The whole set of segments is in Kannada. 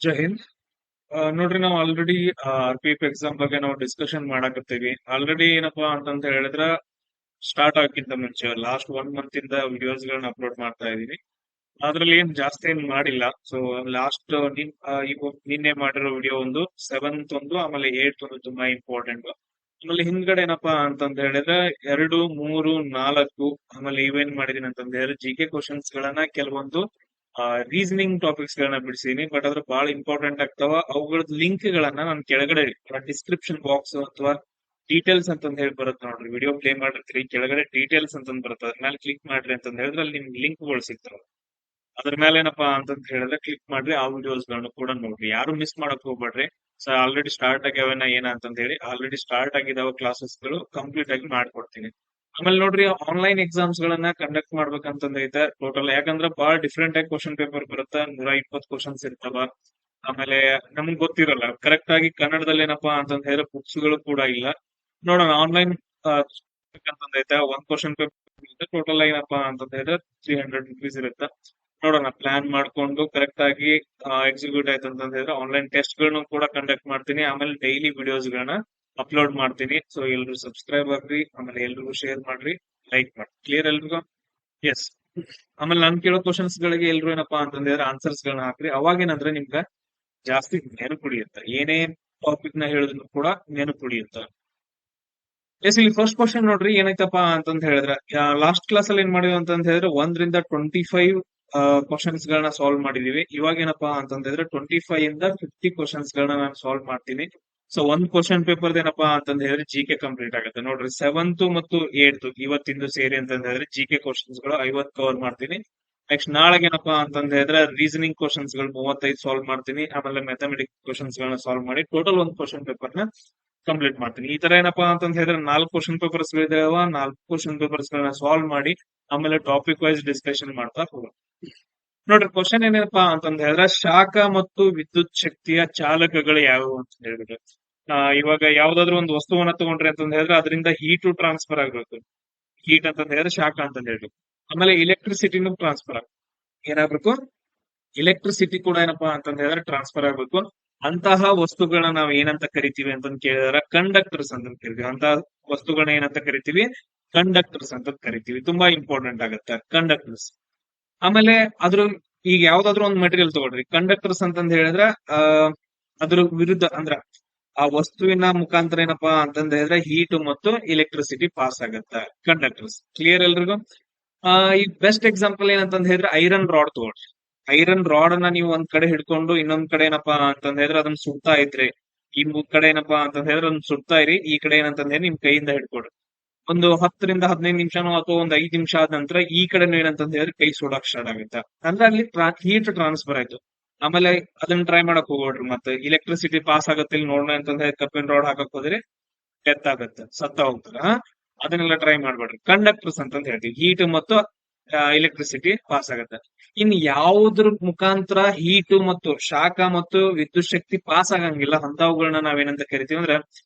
ಜೈ ಹಿಂದ್. ನೋಡ್ರಿ ನಾವು ಆಲ್ರೆಡಿ RPF ಎಕ್ಸಾಮ್ ಬಗ್ಗೆ ನಾವು ಡಿಸ್ಕಷನ್ ಮಾಡಾಕತ್ತೀವಿ. ಆಲ್ರೆಡಿ ಏನಪ್ಪಾ ಅಂತಂತ ಹೇಳಿದ್ರ ಸ್ಟಾರ್ಟ್ ಆಗಕ್ಕಿಂತ ಮುಂಚೆ ಲಾಸ್ಟ್ 1 ಮಂತ್ ಇಂದ ವಿಡಿಯೋಸ್ ಗಳನ್ನ ಅಪ್ಲೋಡ್ ಮಾಡ್ತಾ ಇದೀನಿ. ಅದ್ರಲ್ಲಿ ಏನ್ ಜಾಸ್ತಿ ಏನ್ ಮಾಡಿಲ್ಲ. ಸೊ ಲಾಸ್ಟ್ ನಿನ್ನೆ ಮಾಡಿರೋ ವಿಡಿಯೋ ಒಂದು, 7th ಒಂದು, ಆಮೇಲೆ 8th ಒಂದು ತುಂಬಾ ಇಂಪಾರ್ಟೆಂಟ್. ಆಮೇಲೆ ಹಿಂದ್ಗಡೆ ಏನಪ್ಪಾ ಅಂತಂತ ಹೇಳಿದ್ರೆ 2, 3, 4 ಆಮೇಲೆ ಇವೇನ್ ಮಾಡಿದೀನಿ ಅಂತಂದ ಹೇಳಿದ್ರೆ GK ಕ್ವಶನ್ಸ್ ಗಳನ್ನ ಕೆಲವೊಂದು ರೀಸನಿಂಗ್ ಟಾಪಿಕ್ಸ್ ಗಳನ್ನ ಬಿಡಿಸಿದೀನಿ. ಬಟ್ ಅದ್ರ ಬಹಳ ಇಂಪಾರ್ಟೆಂಟ್ ಆಗ್ತಾವ. ಅವುಗಳ ಲಿಂಕ್ ಗಳನ್ನ ನಾನು ಕೆಳಗಡೆ ಡಿಸ್ಕ್ರಿಪ್ಷನ್ ಬಾಕ್ಸ್ ಅಥವಾ ಡೀಟೇಲ್ಸ್ ಅಂತಂದ್ ಹೇಳಿ ಬರುತ್ತೆ ನೋಡ್ರಿ. ವಿಡಿಯೋ ಪ್ಲೇ ಮಾಡಿರ್ತೀರಿ, ಕೆಳಗಡೆ ಡೀಟೇಲ್ಸ್ ಅಂತಂದ್ ಬರುತ್ತೆ, ಅದ್ರ ಮೇಲೆ ಕ್ಲಿಕ್ ಮಾಡ್ರಿ ಅಂತಂದ್ ಹೇಳಿದ್ರೆ ಅಲ್ಲಿ ನಿಮ್ಗೆ ಲಿಂಕ್ಗಳು ಸಿಗ್ತಾವ. ಅದ್ರ ಮೇಲೆ ಏನಪ್ಪಾ ಅಂತಂತ ಹೇಳಿದ್ರೆ ಕ್ಲಿಕ್ ಮಾಡ್ರಿ, ಆ ವಿಡಿಯೋಸ್ ಗಳನ್ನು ಕೂಡ ನೋಡ್ರಿ. ಯಾರು ಮಿಸ್ ಮಾಡಕ್ ಹೋಗ್ಬೇಡ್ರಿ. ಸೊ ಆಲ್ರೆಡಿ ಸ್ಟಾರ್ಟ್ ಆಗ್ಯಾವನ ಏನಂತಂತ ಹೇಳಿ, ಆಲ್ರೆಡಿ ಸ್ಟಾರ್ಟ್ ಆಗಿದಾವ ಕ್ಲಾಸಸ್ ಗಳು ಕಂಪ್ಲೀಟ್ ಆಗಿ ಮಾಡ್ಕೊಡ್ತೀನಿ. ಆಮೇಲೆ ನೋಡ್ರಿ, ಆನ್ಲೈನ್ ಎಕ್ಸಾಮ್ಸ್ ಗಳನ್ನ ಕಂಡಕ್ಟ್ ಮಾಡ್ಬೇಕಂತಂದೈತೆ ಟೋಟಲ್. ಯಾಕಂದ್ರೆ ಬಹಳ ಡಿಫ್ರೆಂಟ್ ಆಗಿ ಕ್ವಶನ್ ಪೇಪರ್ ಬರುತ್ತೆ, 120 ಕ್ವಶನ್ಸ್ ಇರ್ತಾವ. ಆಮೇಲೆ ನಮ್ಗ್ ಗೊತ್ತಿರಲ್ಲ ಕರೆಕ್ಟ್ ಆಗಿ ಕನ್ನಡದಲ್ಲಿ ಏನಪ್ಪಾ ಅಂತಂತ ಹೇಳಿದ್ರೆ ಬುಕ್ಸ್ ಗಳು ಕೂಡ ಇಲ್ಲ. ನೋಡೋಣ ಆನ್ಲೈನ್ ಅಂತಂದೈತೆ. ಒಂದ್ ಕ್ವಶನ್ ಪೇಪರ್ ಟೋಟಲ್ ಏನಪ್ಪಾ ಅಂತಂತ ಹೇಳಿದ್ರೆ 300 ರುಪೀಸ್ ಇರುತ್ತೆ. ನೋಡೋಣ ಪ್ಲಾನ್ ಮಾಡ್ಕೊಂಡು ಕರೆಕ್ಟ್ ಆಗಿ ಎಕ್ಸಿಕ್ಯೂಟ್ ಆಯ್ತು ಅಂತಂದ ಹೇಳಿದ್ರೆ ಆನ್ಲೈನ್ ಟೆಸ್ಟ್ ಗಳನ್ನು ಕೂಡ ಕಂಡಕ್ಟ್ ಮಾಡ್ತೀನಿ. ಆಮೇಲೆ ಡೈಲಿ ವಿಡಿಯೋಸ್ ಗಳನ್ನ ಅಪ್ಲೋಡ್ ಮಾಡ್ತೀನಿ. ಸೊ ಎಲ್ರು ಸಬ್ಸ್ಕ್ರೈಬ್ ಆಗ್ರಿ, ಆಮೇಲೆ ಎಲ್ರಿಗೂ ಶೇರ್ ಮಾಡ್ರಿ, ಲೈಕ್ ಮಾಡಿ. ಕ್ಲಿಯರ್ ಎಲ್ರಿಗೂ? ಎಸ್. ಆಮೇಲೆ ನಾನು ಕೇಳೋ ಕ್ವಶನ್ಸ್ ಗಳಿಗೆ ಎಲ್ರು ಏನಪ್ಪಾ ಅಂತಂದ್ರೆ ಆನ್ಸರ್ಸ್ ಗಳನ್ನ ಹಾಕ್ರಿ. ಅವಾಗೇನಂದ್ರೆ ನಿಮ್ಗೆ ಜಾಸ್ತಿ ನೆನಪು ಉಳಿಯುತ್ತೆ. ಏನೇ ಟಾಪಿಕ್ ನ ಹೇಳಿದ್ರು ಕೂಡ ನೆನಪು ಉಳಿಯುತ್ತೆ. ಎಸ್, ಇಲ್ಲಿ ಫಸ್ಟ್ ಕ್ವಶನ್ ನೋಡ್ರಿ ಏನೈತಪ್ಪ ಅಂತಂತ ಹೇಳಿದ್ರೆ, ಲಾಸ್ಟ್ ಕ್ಲಾಸ್ ಅಲ್ಲಿ ಏನ್ ಮಾಡಿದ್ವಿ ಅಂತಂತ ಹೇಳಿದ್ರೆ 1ರಿಂದ 25 ಕ್ವಶನ್ಸ್ ಗಳನ್ನ ಸಾಲ್ವ್ ಮಾಡಿದೀವಿ. ಇವಾಗ ಏನಪ್ಪಾ ಅಂತಂದ್ರೆ 25 ಇಂದ 50 ಕ್ವಶನ್ಸ್ ಗಳನ್ನ ನಾನು ಸಾಲ್ವ್ ಮಾಡ್ತೀನಿ. ಸೊ ಒಂದ್ ಕ್ವಶನ್ ಪೇಪರ್ ಏನಪ್ಪಾ ಅಂತಂದ ಹೇಳಿದ್ರೆ GK ಕಂಪ್ಲೀಟ್ ಆಗುತ್ತೆ ನೋಡ್ರಿ. 7th ಮತ್ತು 8th ಇವತ್ತಿಂದು ಸೇರಿ ಅಂತಂದ ಹೇಳಿದ್ರೆ GK ಕ್ವಶನ್ಸ್ ಗಳು 50 ಕವರ್ ಮಾಡ್ತೀನಿ. ನೆಕ್ಸ್ಟ್ ನಾಳೆಗೆ ಏನಪ್ಪಾ ಅಂತಂದ ಹೇಳಿದ್ರೆ ರೀಸನಿಂಗ್ ಕ್ವಶನ್ಸ್ ಗಳು 35 ಸಾಲ್ವ್ ಮಾಡ್ತೀನಿ. ಆಮೇಲೆ ಮ್ಯಾಥಮೆಟಿಕ್ಸ್ ಕ್ವಶನ್ಸ್ ಗಳನ್ನ ಸಾಲ್ವ್ ಮಾಡಿ ಟೋಟಲ್ ಒಂದು ಕ್ವಶನ್ ಪೇಪರ್ ನ ಕಂಪ್ಲೀಟ್ ಮಾಡ್ತೀನಿ. ಈ ತರ ಏನಪ್ಪಾ ಅಂತಂದ ಹೇಳಿದ್ರೆ 4 ಕ್ವಶನ್ ಪೇಪರ್ಸ್ ಇದಾವ. 4 ಕ್ವಶನ್ ಪೇಪರ್ಸ್ ಗಳನ್ನ ಸಾಲ್ವ್ ಮಾಡಿ ಆಮೇಲೆ ಟಾಪಿಕ್ ವೈಸ್ ಡಿಸ್ಕಷನ್ ಮಾಡ್ತಾ ಹೋಗೋಣ. ನೋಡ್ರಿ, ಕ್ವಶನ್ ಏನಪ್ಪಾ ಅಂತಂದ ಹೇಳಿದ್ರೆ ಶಾಖ ಮತ್ತು ವಿದ್ಯುತ್ ಶಕ್ತಿಯ ಚಾಲಕಗಳು ಯಾವುವು ಅಂತ ಹೇಳ್ಬಿಟ್ಟು. ಇವಾಗ ಯಾವ್ದಾದ್ರು ಒಂದು ವಸ್ತುವನ್ನ ತಗೊಂಡ್ರಿ ಅಂತಂದ ಹೇಳಿದ್ರೆ ಅದರಿಂದ ಹೀಟು ಟ್ರಾನ್ಸ್ಫರ್ ಆಗ್ಬೇಕು. ಹೀಟ್ ಅಂತಂದ ಹೇಳಿದ್ರೆ ಶಾಖ ಅಂತಂದ ಹೇಳ್ಬೇಕು. ಆಮೇಲೆ ಇಲೆಕ್ಟ್ರಿಸಿಟಿನೂ ಟ್ರಾನ್ಸ್ಫರ್ ಆಗ್ಬೇಕು. ಏನಾಗ್ಬೇಕು? ಇಲೆಕ್ಟ್ರಿಸಿಟಿ ಕೂಡ ಏನಪ್ಪಾ ಅಂತಂದ ಹೇಳಿದ್ರೆ ಟ್ರಾನ್ಸ್ಫರ್ ಆಗ್ಬೇಕು. ಅಂತಹ ವಸ್ತುಗಳನ್ನ ನಾವ್ ಏನಂತ ಕರಿತೀವಿ ಅಂತಂದ್ ಕೇಳಿದ್ರೆ ಕಂಡಕ್ಟರ್ಸ್ ಅಂತ ಕರಿತೀವಿ. ಅಂತಹ ವಸ್ತುಗಳನ್ನ ಏನಂತ ಕರಿತೀವಿ? ಕಂಡಕ್ಟರ್ಸ್ ಅಂತ ಕರಿತೀವಿ. ತುಂಬಾ ಇಂಪಾರ್ಟೆಂಟ್ ಆಗುತ್ತೆ ಕಂಡಕ್ಟರ್ಸ್. ಆಮೇಲೆ ಅದ್ರ ಈಗ ಯಾವ್ದಾದ್ರು ಒಂದು ಮೆಟೀರಿಯಲ್ ತಗೊಳ್ರಿ, ಕಂಡಕ್ಟರ್ಸ್ ಅಂತಂದ್ ಹೇಳಿದ್ರೆ ಅದ್ರ ವಿರುದ್ಧ ಅಂದ್ರ ಆ ವಸ್ತುವಿನ ಮುಖಾಂತರ ಏನಪ್ಪಾ ಅಂತಂದ ಹೇಳಿದ್ರೆ ಹೀಟ್ ಮತ್ತು ಎಲೆಕ್ಟ್ರಿಸಿಟಿ ಪಾಸ್ ಆಗತ್ತ ಕಂಡಕ್ಟರ್ಸ್. ಕ್ಲಿಯರ್ ಎಲ್ರಿಗೂ? ಈ ಬೆಸ್ಟ್ ಎಕ್ಸಾಂಪಲ್ ಏನಂತಂದ್ ಹೇಳಿದ್ರೆ ಐರನ್ ರಾಡ್ ತಗೊಳ್ರಿ. ಐರನ್ ರಾಡ್ ಅನ್ನ ನೀವು ಒಂದ್ ಕಡೆ ಹಿಡ್ಕೊಂಡು ಇನ್ನೊಂದ್ ಕಡೆ ಏನಪ್ಪಾ ಅಂತಂದ್ ಹೇಳಿದ್ರೆ ಅದನ್ನ ಸುಡ್ತಾ ಇದ್ರಿ. ಈ ಕಡೆ ಏನಪ್ಪಾ ಅಂತಂದ್ ಹೇಳಿದ್ರೆ ಅದನ್ನ ಸುಡ್ತಾ ಇರಿ, ಈ ಕಡೆ ಏನಂತಂದ್ ಹೇಳಿ ನಿಮ್ ಕೈಯಿಂದ ಹಿಡ್ಕೊಡ್ರಿ. ಒಂದು 10ರಿಂದ 15 ನಿಮಿಷನೋ ಅಥವಾ ಒಂದ್ 5 ನಿಮಿಷ ಆದ ನಂತರ ಈ ಕಡೆ ಏನಂತಂದ್ ಹೇಳಿದ್ರೆ ಕೈ ಸುಡಕ್ ಸ್ಟಾರ್ಟ್ ಆಗುತ್ತೆ. ಅಂದ್ರೆ ಅಲ್ಲಿ ಹೀಟ್ ಟ್ರಾನ್ಸ್ಫರ್ ಆಯ್ತು. ಆಮೇಲೆ ಅದನ್ನ ಟ್ರೈ ಮಾಡಕ್ ಹೋಗ್ಬಿಡ್ರಿ. ಮತ್ತೆ ಇಲೆಕ್ಟ್ರಿಸಿಟಿ ಪಾಸ್ ಆಗತ್ತೆ ಇಲ್ಲಿ ನೋಡೋಣ ಅಂತಂದ್ರೆ ಕಬ್ಬಿನ ರಾಡ್ ಹಾಕಕ್ ಹೋದ್ರೆ ಡೆತ್ ಆಗತ್ತೆ, ಸತ್ತ ಹೋಗ್ತಾರ. ಅದನ್ನೆಲ್ಲ ಟ್ರೈ ಮಾಡ್ಬೇಡ್ರಿ. ಕಂಡಕ್ಟರ್ಸ್ ಅಂತಂದ್ ಹೇಳ್ತೀವಿ. ಹೀಟ್ ಮತ್ತು ಎಲೆಕ್ಟ್ರಿಸಿಟಿ ಪಾಸ್ ಆಗತ್ತೆ. ಇನ್ ಯಾವುದ್ರ ಮುಖಾಂತರ ಹೀಟ್ ಮತ್ತು ಶಾಖ ಮತ್ತು ವಿದ್ಯುತ್ ಶಕ್ತಿ ಪಾಸ್ ಆಗಂಗಿಲ್ಲ ಅಂತವುಗಳನ್ನ ನಾವೇನಂತ ಕರಿತೀವಿ ಅಂದ್ರೆ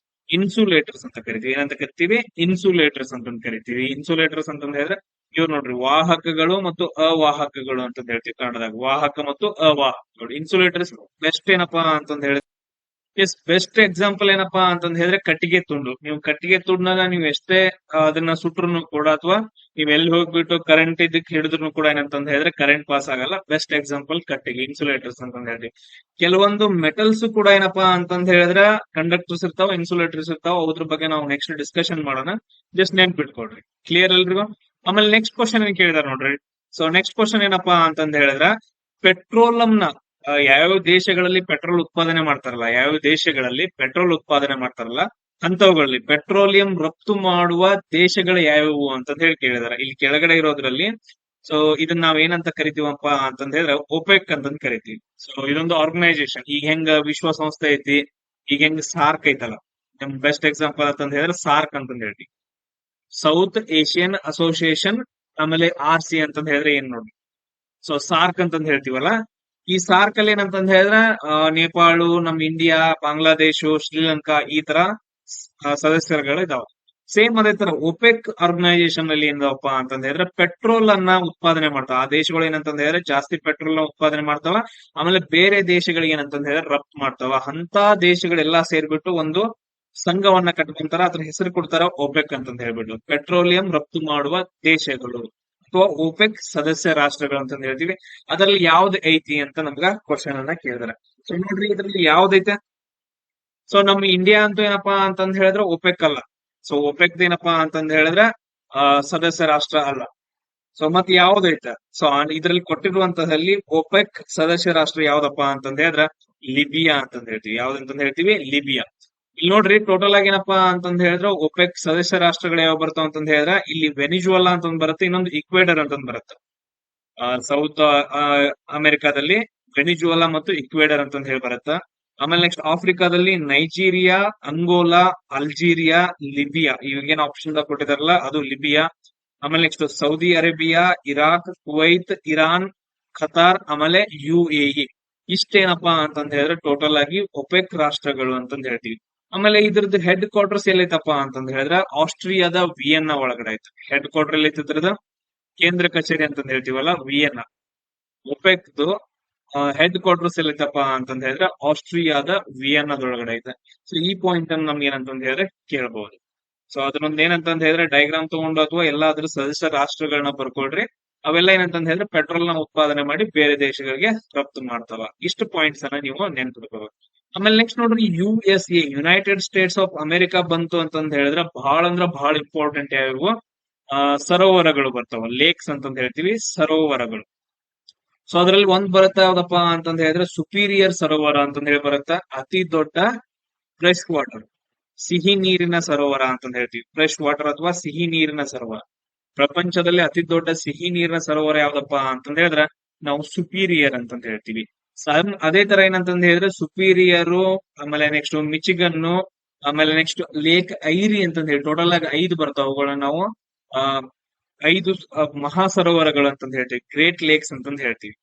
ಇನ್ಸುಲೇಟರ್ಸ್ ಅಂತ ಕರಿತೀವಿ. ಏನಂತ ಕರಿತೀವಿ? ಇನ್ಸುಲೇಟರ್ಸ್ ಅಂತ ಕರಿತೀವಿ. ಇನ್ಸುಲೇಟರ್ಸ್ ಅಂತಂದ ಹೇಳಿದ್ರೆ ಇವ್ರು ನೋಡ್ರಿ, ವಾಹಕಗಳು ಮತ್ತು ಅವಾಹಕಗಳು ಅಂತ ಹೇಳ್ತೀವಿ ಕನ್ನಡದಾಗ. ವಾಹಕ ಮತ್ತು ಅವಾಹಕಗಳು. ಇನ್ಸುಲೇಟರ್ಸ್ ಬೆಸ್ಟ್ ಏನಪ್ಪಾ ಅಂತಂದ ಹೇಳಿದ್ರೆ, ಎಸ್, ಬೆಸ್ಟ್ ಎಕ್ಸಾಂಪಲ್ ಏನಪ್ಪಾ ಅಂತಂದ ಹೇಳಿದ್ರೆ ಕಟ್ಟಿಗೆ ತುಂಡು. ನೀವು ಕಟ್ಟಿಗೆ ತುಂಡನ್ನ ನೀವು ಎಷ್ಟೇ ಅದನ್ನ ಸುಟ್ರು ಕೂಡ ಅಥವಾ ನೀವ್ ಎಲ್ಲಿ ಹೋಗ್ಬಿಟ್ಟು ಕರೆಂಟ್ ಇದಕ್ ಹಿಡಿದ್ರು ಕೂಡ ಏನಂತಂದ ಹೇಳಿದ್ರೆ ಕರೆಂಟ್ ಪಾಸ್ ಆಗಲ್ಲ. ಬೆಸ್ಟ್ ಎಕ್ಸಾಂಪಲ್ ಕಟ್ಟಿಗೆ, ಇನ್ಸುಲೇಟರ್ಸ್ ಅಂತಂದ ಹೇಳ್ತೀವಿ. ಕೆಲವೊಂದು ಮೆಟಲ್ಸ್ ಕೂಡ ಏನಪ್ಪಾ ಅಂತಂದ ಹೇಳಿದ್ರೆ ಕಂಡಕ್ಟರ್ಸ್ ಇರ್ತಾವ, ಇನ್ಸುಲೇಟರ್ಸ್ ಇರ್ತಾವ. ಅದ್ರ ಬಗ್ಗೆ ನಾವು ನೆಕ್ಸ್ಟ್ ಡಿಸ್ಕಷನ್ ಮಾಡೋಣ. ಜಸ್ಟ್ ನೆನ್ಪಿಟ್ಕೊಡ್ರಿ. ಕ್ಲಿಯರ್ ಎಲ್ರಿಗೂ? ಆಮೇಲೆ ನೆಕ್ಸ್ಟ್ ಕ್ವಶನ್ ಏನ್ ಕೇಳಿದಾರೆ ನೋಡ್ರಿ. ಸೊ ನೆಕ್ಸ್ಟ್ ಕ್ವಶನ್ ಏನಪ್ಪಾ ಅಂತಂದ ಹೇಳಿದ್ರೆ ಪೆಟ್ರೋಲಂನ ಯಾವ್ಯಾವ ದೇಶಗಳಲ್ಲಿ ಪೆಟ್ರೋಲ್ ಉತ್ಪಾದನೆ ಮಾಡ್ತಾರಲ್ಲ, ಯಾವ್ಯಾವ ದೇಶಗಳಲ್ಲಿ ಪೆಟ್ರೋಲ್ ಉತ್ಪಾದನೆ ಮಾಡ್ತಾರಲ್ಲ ಅಂತವುಗಳಲ್ಲಿ ಪೆಟ್ರೋಲಿಯಂ ರಫ್ತು ಮಾಡುವ ದೇಶಗಳು ಯಾವ್ಯಾವು ಅಂತಂದ ಹೇಳಿ ಕೇಳಿದಾರೆ. ಇಲ್ಲಿ ಕೆಳಗಡೆ ಇರೋದ್ರಲ್ಲಿ ಸೊ ಇದನ್ನ ನಾವ್ ಏನಂತ ಕರಿತೀವಪ್ಪ ಅಂತಂದ ಹೇಳಿದ್ರೆ ಒಪೆಕ್ ಅಂತಂದ್ ಕರಿತೀವಿ. ಸೊ ಇದೊಂದು ಆರ್ಗನೈಸೇಷನ್. ಈಗ ಹೆಂಗ ವಿಶ್ವಸಂಸ್ಥೆ ಐತಿ, ಈಗ ಹೆಂಗ್ ಸಾರ್ಕ್ ಐತಲ್ಲ, ನಮ್ ಬೆಸ್ಟ್ ಎಕ್ಸಾಂಪಲ್ ಅಂತಂದ ಹೇಳಿದ್ರೆ ಸಾರ್ಕ್ ಅಂತಂದ್ ಹೇಳ್ತೀವಿ. South Asian association. ಆಮೇಲೆ RC ಅಂತಂದ್ ಹೇಳಿದ್ರೆ ಏನ್ ನೋಡಿ. ಸೊ ಸಾರ್ಕ್ ಅಂತಂದ್ ಹೇಳ್ತೀವಲ್ಲ, ಈ ಸಾರ್ಕ್ ಅಲ್ಲಿ ಏನಂತಂದ್ ಹೇಳಿದ್ರೆ ನೇಪಾಳು, ನಮ್ ಇಂಡಿಯಾ, ಬಾಂಗ್ಲಾದೇಶ, ಶ್ರೀಲಂಕಾ ಈ ತರ ಸದಸ್ಯರುಗಳು ಇದಾವ. ಸೇಮ್ ಅದೇ ತರ ಒಪೆಕ್ ಆರ್ಗನೈಸೇಷನ್ ಅಲ್ಲಿ ಏನಪ್ಪ ಅಂತಂದ ಹೇಳಿದ್ರೆ ಪೆಟ್ರೋಲ್ ಅನ್ನ ಉತ್ಪಾದನೆ ಮಾಡ್ತಾವ. ಆ ದೇಶಗಳು ಏನಂತಂದ ಹೇಳಿದ್ರೆ ಜಾಸ್ತಿ ಪೆಟ್ರೋಲ್ ನ ಉತ್ಪಾದನೆ ಮಾಡ್ತಾವ. ಆಮೇಲೆ ಬೇರೆ ದೇಶಗಳಿಗೆ ಏನಂತಂದ ಹೇಳಿದ್ರೆ ರಫ್ತು ಮಾಡ್ತಾವ. ಅಂತ ದೇಶಗಳೆಲ್ಲಾ ಸೇರ್ಬಿಟ್ಟು ಒಂದು ಸಂಘವನ್ನ ಕಟ್ಕೊಂತಾರ. ಅದ್ರ ಹೆಸರು ಕೊಡ್ತಾರ ಒಪೆಕ್ ಅಂತಂದ ಹೇಳ್ಬಿಟ್ಟು, ಪೆಟ್ರೋಲಿಯಂ ರಫ್ತು ಮಾಡುವ ದೇಶಗಳು ಅಥವಾ ಒಪೆಕ್ ಸದಸ್ಯ ರಾಷ್ಟ್ರಗಳು ಅಂತಂದ ಹೇಳ್ತೀವಿ. ಅದ್ರಲ್ಲಿ ಯಾವ್ದು ಐತಿ ಅಂತ ನಮ್ಗ ಕ್ವಶನ್ ಅನ್ನ ಕೇಳಿದಾರೆ. ಸೊ ನೋಡ್ರಿ, ಇದ್ರಲ್ಲಿ ಯಾವ್ದೈತೆ? ಸೊ ನಮ್ಮ ಇಂಡಿಯಾ ಅಂತೂ ಏನಪ್ಪಾ ಅಂತಂದ್ ಹೇಳಿದ್ರೆ ಒಪೆಕ್ ಅಲ್ಲ. ಸೊ ಒಪೆಕ್ ಏನಪ್ಪಾ ಅಂತಂದ್ ಹೇಳಿದ್ರೆ ಸದಸ್ಯ ರಾಷ್ಟ್ರ ಅಲ್ಲ. ಸೊ ಮತ್ತೆ ಯಾವ್ದೈತೆ? ಸೊ ಇದ್ರಲ್ಲಿ ಕೊಟ್ಟಿರುವಂತಹಲ್ಲಿ ಒಪೆಕ್ ಸದಸ್ಯ ರಾಷ್ಟ್ರ ಯಾವ್ದಪ್ಪ ಅಂತಂದ್ ಹೇಳಿದ್ರೆ ಲಿಬಿಯಾ ಅಂತಂದ್ ಹೇಳ್ತೀವಿ. ಯಾವ್ದಂತಂದ್ ಹೇಳ್ತೀವಿ? ಲಿಬಿಯಾ. ಇಲ್ಲಿ ನೋಡ್ರಿ, ಟೋಟಲ್ ಆಗಿ ಏನಪ್ಪಾ ಅಂತಂದ್ ಹೇಳಿದ್ರೆ ಒಪೆಕ್ ಸದಸ್ಯ ರಾಷ್ಟ್ರಗಳು ಯಾವ ಬರ್ತಾವ ಅಂತಂದ್ ಹೇಳಿದ್ರೆ ಇಲ್ಲಿ ವೆನಿಜುವಲಾ ಅಂತಂದ್ ಬರುತ್ತೆ, ಇನ್ನೊಂದು ಇಕ್ವೇಡರ್ ಅಂತಂದ್ ಬರುತ್ತೆ. ಸೌತ್ ಅಮೆರಿಕಾದಲ್ಲಿ ವೆನಿಜುವಲಾ ಮತ್ತು ಇಕ್ವೇಡರ್ ಅಂತಂದ್ ಹೇಳಿ ಬರುತ್ತೆ. ಆಮೇಲೆ ನೆಕ್ಸ್ಟ್ ಆಫ್ರಿಕಾದಲ್ಲಿ ನೈಜೀರಿಯಾ, ಅಂಗೋಲಾ, ಅಲ್ಜೀರಿಯಾ, ಲಿಬಿಯಾ, ಇವಾಗೇನು ಆಪ್ಷನ್ ಕೊಟ್ಟಿದಾರಲ್ಲ ಅದು ಲಿಬಿಯಾ. ಆಮೇಲೆ next Saudi Arabia, Iraq, Kuwait, Iran, Qatar, ಆಮೇಲೆ UAE. ಇಷ್ಟೇನಪ್ಪಾ ಅಂತಂದ್ ಹೇಳಿದ್ರೆ ಟೋಟಲ್ ಆಗಿ ಒಪೆಕ್ ರಾಷ್ಟ್ರಗಳು ಅಂತಂದ್ ಹೇಳ್ತೀವಿ. ಆಮೇಲೆ ಇದ್ರದ್ದು ಹೆಡ್ ಕ್ವಾರ್ಟರ್ಸ್ ಎಲ್ಲೈತಪ್ಪ ಅಂತಂದ್ ಹೇಳಿದ್ರೆ ಆಸ್ಟ್ರಿಯಾದ ವಿಯೆನ್ನಾ ಒಳಗಡೆ ಐತೆ. ಹೆಡ್ ಕ್ವಾರ್ಟರ್ ಎಲ್ಲೈತೆ ಇದ್ರದ್ದು? ಕೇಂದ್ರ ಕಚೇರಿ ಅಂತಂದ್ ಹೇಳ್ತೀವಲ್ಲ, ವಿಯೆನ್ನಾ. ಒಪೆಕ್ದು ಹೆಡ್ ಕ್ವಾರ್ಟರ್ಸ್ ಎಲ್ಲೈತಪ್ಪ ಅಂತಂದ್ ಹೇಳಿದ್ರೆ ಆಸ್ಟ್ರಿಯಾದ ವಿಯೆನ್ನಾದೊಳಗಡೆ ಐತೆ. ಸೊ ಈ ಪಾಯಿಂಟ್ ಅನ್ನು ನಮ್ಗೆ ಏನಂತಂದ್ ಹೇಳಿದ್ರೆ ಕೇಳಬಹುದು. ಸೊ ಅದನ್ನೊಂದ್ ಏನಂತಂದ್ ಹೇಳಿದ್ರೆ ಡಯಾಗ್ರಾಮ್ ತಗೊಂಡು ಅಥವಾ ಎಲ್ಲಾ ಅದ್ರ ಸದಸ್ಯ ರಾಷ್ಟ್ರಗಳನ್ನ ಬರ್ಕೊಳ್ರಿ. ಅವೆಲ್ಲ ಏನಂತಂದ್ ಹೇಳಿದ್ರೆ ಪೆಟ್ರೋಲ್ ನ ಉತ್ಪಾದನೆ ಮಾಡಿ ಬೇರೆ ದೇಶಗಳಿಗೆ ರಫ್ತು ಮಾಡ್ತಾವ. ಇಷ್ಟು ಪಾಯಿಂಟ್ಸ್ ಅನ್ನ ನೀವು ನೆನ್ಪಿಡ್ಕೋಬೇಕು. ಆಮೇಲೆ ನೆಕ್ಸ್ಟ್ ನೋಡ್ರಿ, USA, United States of America ಬಂತು ಅಂತಂದ್ ಹೇಳಿದ್ರೆ ಬಹಳ ಅಂದ್ರ ಬಹಳ ಇಂಪಾರ್ಟೆಂಟ್ ಯಾವ್ಯಾವು ಸರೋವರಗಳು ಬರ್ತಾವ. ಲೇಕ್ಸ್ ಅಂತಂದ್ ಹೇಳ್ತೀವಿ, ಸರೋವರಗಳು. ಸೊ ಅದ್ರಲ್ಲಿ ಒಂದ್ ಬರುತ್ತಾ ಯಾವ್ದಪ್ಪ ಅಂತಂದ್ ಹೇಳಿದ್ರೆ ಸುಪೀರಿಯರ್ ಸರೋವರ ಅಂತಂದ್ ಹೇಳಿ ಬರುತ್ತಾ. ಅತಿ ದೊಡ್ಡ ಫ್ರೆಶ್ ವಾಟರ್, ಸಿಹಿ ನೀರಿನ ಸರೋವರ ಅಂತಂದ್ ಹೇಳ್ತೀವಿ. ಫ್ರೆಶ್ ವಾಟರ್ ಅಥವಾ ಸಿಹಿ ನೀರಿನ ಸರೋವರ. ಪ್ರಪಂಚದಲ್ಲಿ ಅತಿ ದೊಡ್ಡ ಸಿಹಿ ನೀರಿನ ಸರೋವರ ಯಾವ್ದಪ್ಪ ಅಂತಂದ್ ಹೇಳಿದ್ರೆ ನಾವು ಸುಪೀರಿಯರ್ ಅಂತಂದ್ ಹೇಳ್ತೀವಿ. ಅದೇ ತರ ಏನಂತಂದ್ ಹೇಳಿದ್ರೆ ಸುಪೀರಿಯರು, ಆಮೇಲೆ ನೆಕ್ಸ್ಟ್ ಮಿಚಿಗನ್ನು, ಆಮೇಲೆ ನೆಕ್ಸ್ಟ್ ಲೇಕ್ ಐರಿ ಅಂತಂದ್ ಹೇಳಿ ಟೋಟಲ್ ಆಗಿ 5 ಬರ್ತಾವ. ಅವುಗಳನ್ನ ನಾವು ಆ 5 ಮಹಾ ಸರೋವರಗಳು ಅಂತಂದ್ ಹೇಳ್ತೀವಿ, ಗ್ರೇಟ್ ಲೇಕ್ಸ್ ಅಂತಂದ್ ಹೇಳ್ತೀವಿ.